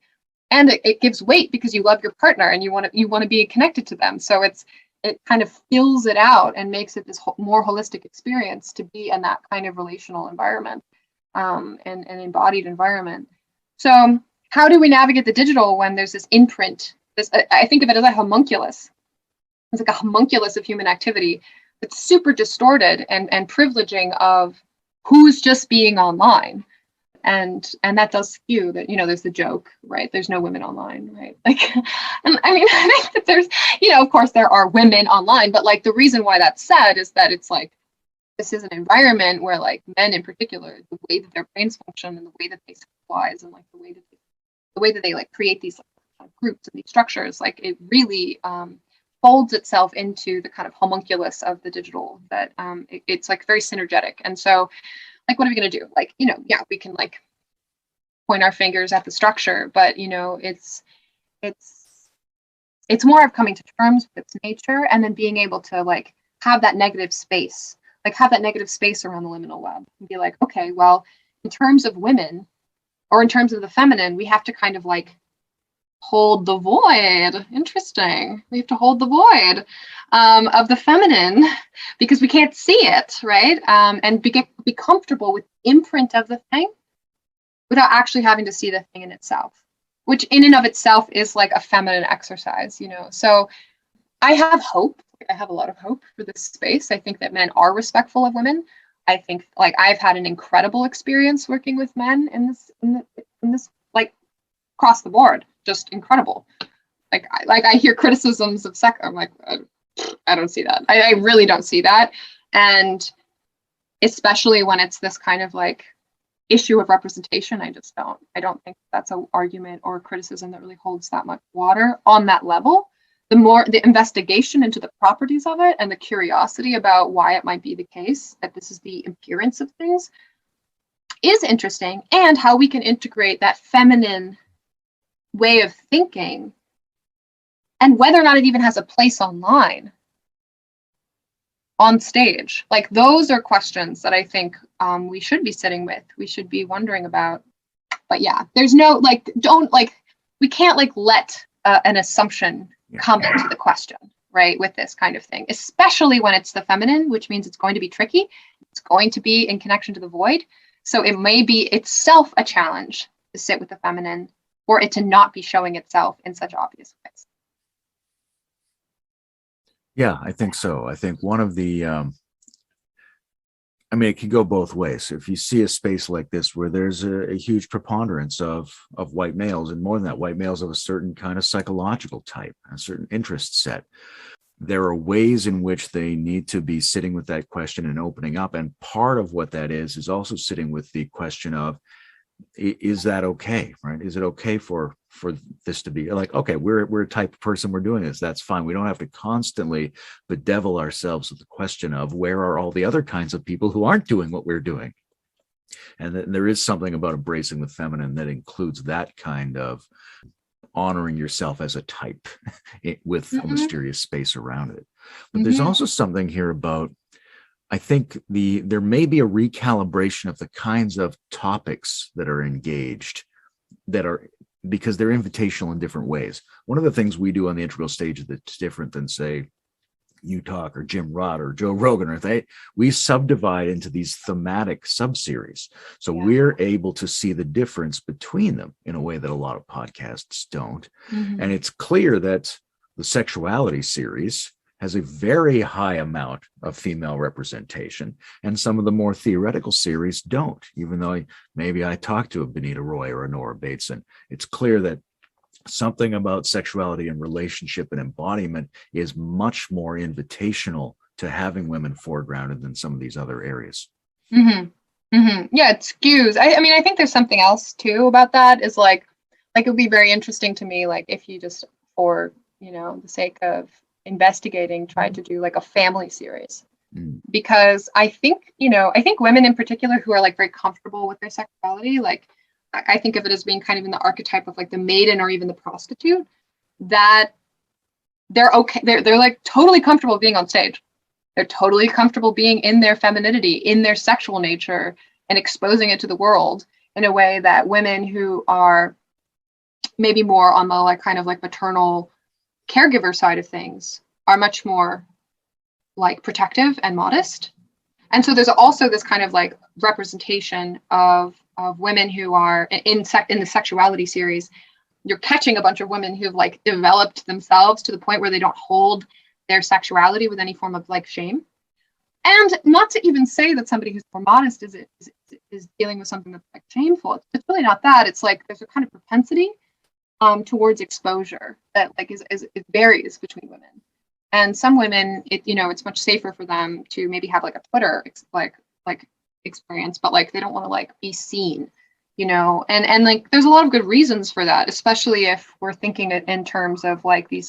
And it gives weight because you love your partner and you want to be connected to them. So it kind of fills it out and makes it this more holistic experience to be in that kind of relational environment, and an embodied environment. So how do we navigate the digital when there's this imprint? I think of it as a homunculus. It's like a homunculus of human activity that's super distorted and privileging of who's just being online, and that does skew that. There's the joke, right? There's no women online, right? Like, and I mean, I think that there's, of course there are women online, but like the reason why that's said is that it's like, this is an environment where like men in particular, the way that their brains function and the way that they socialize and like the way that they like create these like, groups and these structures, like it really folds itself into the kind of homunculus of the digital, that it's like very synergetic. And so like, what are we going to do? Like, we can like point our fingers at the structure, but it's more of coming to terms with its nature, and then being able to like have that negative space around the liminal web and be like, okay, well, in terms of women or in terms of the feminine, we have to kind of like hold the void. Interesting. We have to hold the void of the feminine because we can't see it, right? And be comfortable with the imprint of the thing without actually having to see the thing in itself, which in and of itself is like a feminine exercise, So I have hope. I have a lot of hope for this space. I think that men are respectful of women. I think like I've had an incredible experience working with men in this like across the board. Just incredible. Like I hear criticisms of sex. I'm like, I don't see that. I really don't see that. And especially when it's this kind of like issue of representation, I don't think that's an argument or a criticism that really holds that much water on that level. The more the investigation into the properties of it and the curiosity about why it might be the case that this is the appearance of things is interesting, and how we can integrate that feminine way of thinking, and whether or not it even has a place online, on stage. Like, those are questions that I think we should be sitting with, we should be wondering about. But yeah, there's no like, we can't like let an assumption come into the question, right, with this kind of thing, especially when it's the feminine, which means it's going to be tricky, it's going to be in connection to the void. So it may be itself a challenge to sit with the feminine, or it to not be showing itself in such obvious ways. Yeah, I think so. I think one of the, it can go both ways. If you see a space like this where there's a huge preponderance of white males, and more than that, white males of a certain kind of psychological type, a certain interest set, there are ways in which they need to be sitting with that question and opening up. And part of what that is also sitting with the question of, is that okay, right? Is it okay for this to be like, okay, we're a type of person, we're doing this, that's fine. We don't have to constantly bedevil ourselves with the question of where are all the other kinds of people who aren't doing what we're doing. And there is something about embracing the feminine that includes that kind of honoring yourself as a type with a mysterious space around it. But there's also something here about, I think there may be a recalibration of the kinds of topics that are engaged, that are because they're invitational in different ways. One of the things we do on the integral stage that's different than, say, you talk or Jim Rod or Joe Rogan, or we subdivide into these thematic subseries. So we're able to see the difference between them in a way that a lot of podcasts don't. And it's clear that the Sexuality series has a very high amount of female representation, and some of the more theoretical series don't, even though maybe I talked to a Benita Roy or a Nora Bateson. It's clear that something about sexuality and relationship and embodiment is much more invitational to having women foregrounded than some of these other areas. Yeah, it skews. I mean, I think there's something else too about that, is like it would be very interesting to me, like if you just, for, the sake of investigating, tried to do like a family series. Because I think women in particular who are like very comfortable with their sexuality, like I think of it as being kind of in the archetype of like the maiden or even the prostitute, that they're okay. They're like totally comfortable being on stage. They're totally comfortable being in their femininity, in their sexual nature, and exposing it to the world in a way that women who are maybe more on the like kind of like maternal caregiver side of things are much more like protective and modest. And so there's also this kind of like representation of women who are in the Sexuality series. You're catching a bunch of women who've like developed themselves to the point where they don't hold their sexuality with any form of like shame. And not to even say that somebody who's more modest is dealing with something that's like shameful. It's really not that. It's like there's a kind of propensity towards exposure that like it varies between women. And some women, it's much safer for them to maybe have like a Twitter experience, but like they don't want to like be seen, and like there's a lot of good reasons for that, especially if we're thinking it in terms of like the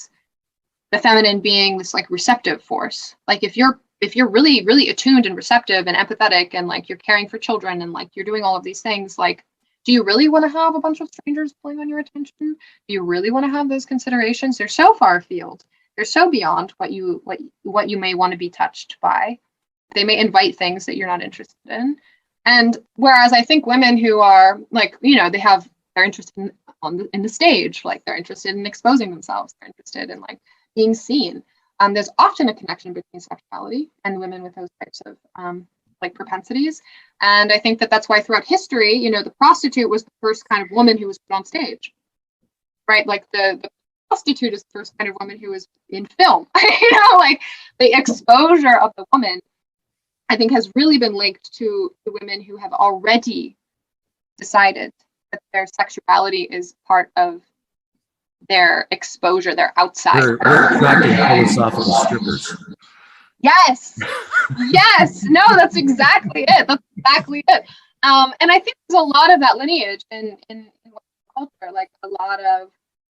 feminine being this like receptive force. Like if you're really, really attuned and receptive and empathetic, and like you're caring for children and like you're doing all of these things, like, do you really want to have a bunch of strangers pulling on your attention? Do you really want to have those considerations? They're so far afield. They're so beyond what you may want to be touched by. They may invite things that you're not interested in. And whereas I think women who are like, they're interested in the stage, like they're interested in exposing themselves, they're interested in like being seen. There's often a connection between sexuality and women with those types of like propensities. And I think that's why throughout history, the prostitute was the first kind of woman who was put on stage, right? Like the prostitute is the first kind of woman who was in film. Like the exposure of the woman, I think, has really been linked to the women who have already decided that their sexuality is part of their exposure, their outside. They're attracting philosophical strippers. Yes. No, that's exactly it. And I think there's a lot of that lineage in culture. Like a lot of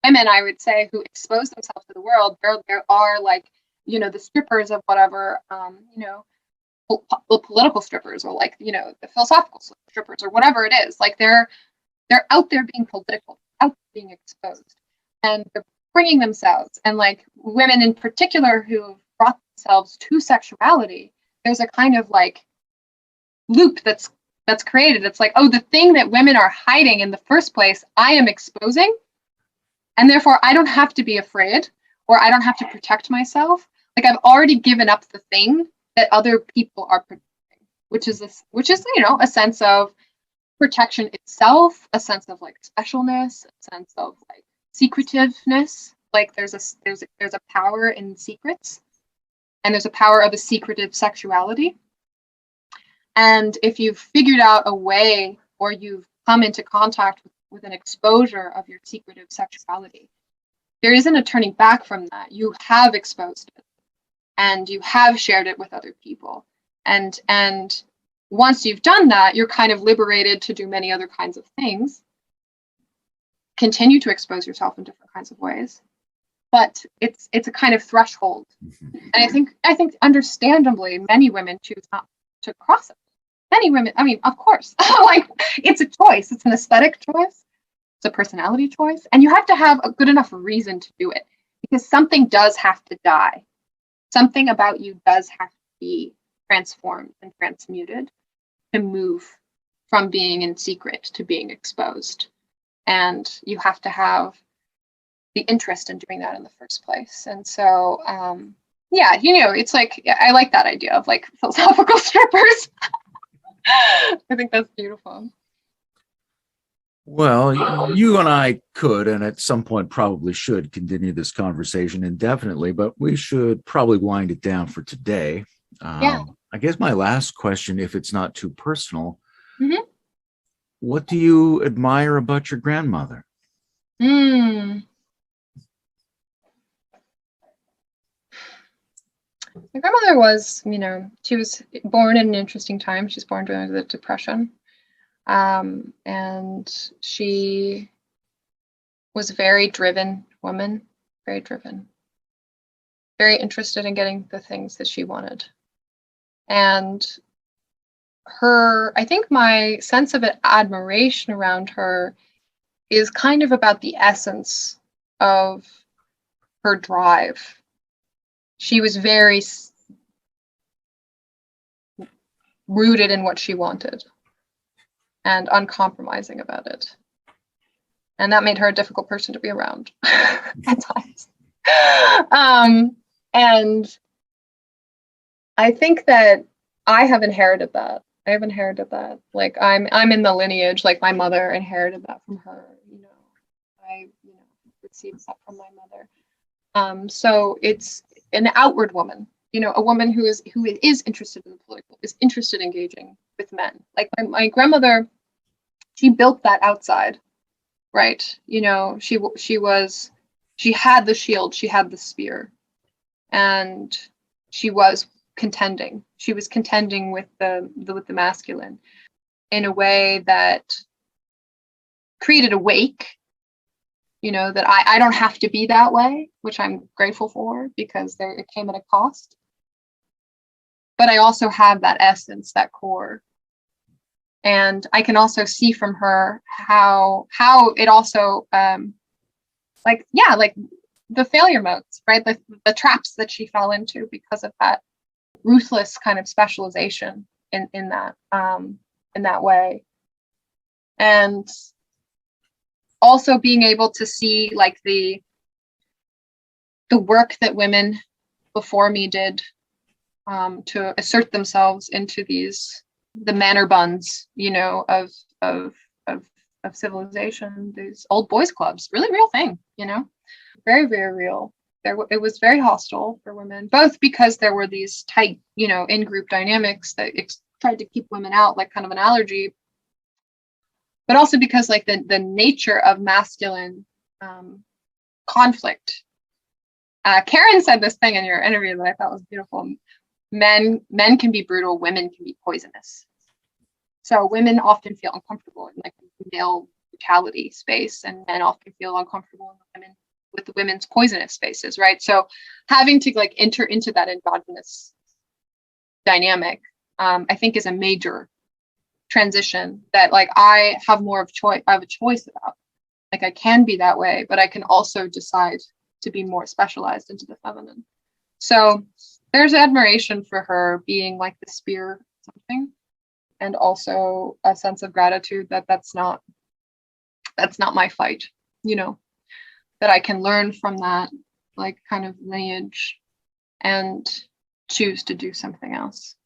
women, I would say, who expose themselves to the world, there are like, the strippers of whatever, political strippers, or like, the philosophical strippers, or whatever it is. Like they're out there being political, out there being exposed, and they're bringing themselves. And like women in particular who brought themselves to sexuality, there's a kind of like loop that's created. It's like, oh, the thing that women are hiding in the first place, I am exposing. And therefore, I don't have to be afraid, or I don't have to protect myself. Like I've already given up the thing that other people are protecting, which is a sense of protection itself, a sense of like specialness, a sense of like secretiveness. Like there's a power in secrets, and there's a power of a secretive sexuality. And if you've figured out a way, or you've come into contact with an exposure of your secretive sexuality, there isn't a turning back from that. You have exposed it, and you have shared it with other people. And once you've done that, you're kind of liberated to do many other kinds of things, continue to expose yourself in different kinds of ways. But it's a kind of threshold. And I think understandably, many women choose not to cross it. Many women, I mean, of course, like it's a choice. It's an aesthetic choice. It's a personality choice. And you have to have a good enough reason to do it, because something does have to die. Something about you does have to be transformed and transmuted to move from being in secret to being exposed. and you have to have the interest in doing that in the first place. And so, yeah, it's like, I like that idea of like philosophical strippers. I think that's beautiful. Well, you and I could, and at some point probably should, continue this conversation indefinitely, but we should probably wind it down for today. Yeah. I guess my last question, if it's not too personal, Mm-hmm. what do you admire about your grandmother? My grandmother was, she was born in an interesting time. She was born during the Depression. And she was a very driven woman, very driven, very interested in getting the things that she wanted. And I think my sense of admiration around her is kind of about the essence of her drive. She was very rooted in what she wanted and uncompromising about it. And that made her a difficult person to be around at times. And I think that I have inherited that. Like I'm in the lineage, like my mother inherited that from her, I received that from my mother. So it's an outward woman, a woman who is interested in the political, is interested in engaging with men. Like my grandmother, she built that outside, right? She had the shield, she had the spear, and she was contending. She was contending with the masculine in a way that created a wake, that I don't have to be that way, which I'm grateful for, because it came at a cost. But I also have that essence, that core. And I can also see from her how it also like the failure modes, right? The traps that she fell into because of that ruthless kind of specialization in that way. And also being able to see like the work that women before me did to assert themselves into the manor buns, of civilization, these old boys clubs, really real thing, very, very real. It was very hostile for women, both because there were these tight, in-group dynamics that tried to keep women out, like kind of an allergy, but also because like the nature of masculine conflict. Karen said this thing in your interview that I thought was beautiful. Men can be brutal, women can be poisonous. So women often feel uncomfortable in like male brutality space, and men often feel uncomfortable with the women's poisonous spaces, right? So having to like enter into that endogenous dynamic, I think is a major transition that like I have more of choice. I have a choice about. Like I can be that way, but I can also decide to be more specialized into the feminine. So there's admiration for her being like the spear something, and also a sense of gratitude that's not my fight, that I can learn from that like kind of lineage and choose to do something else.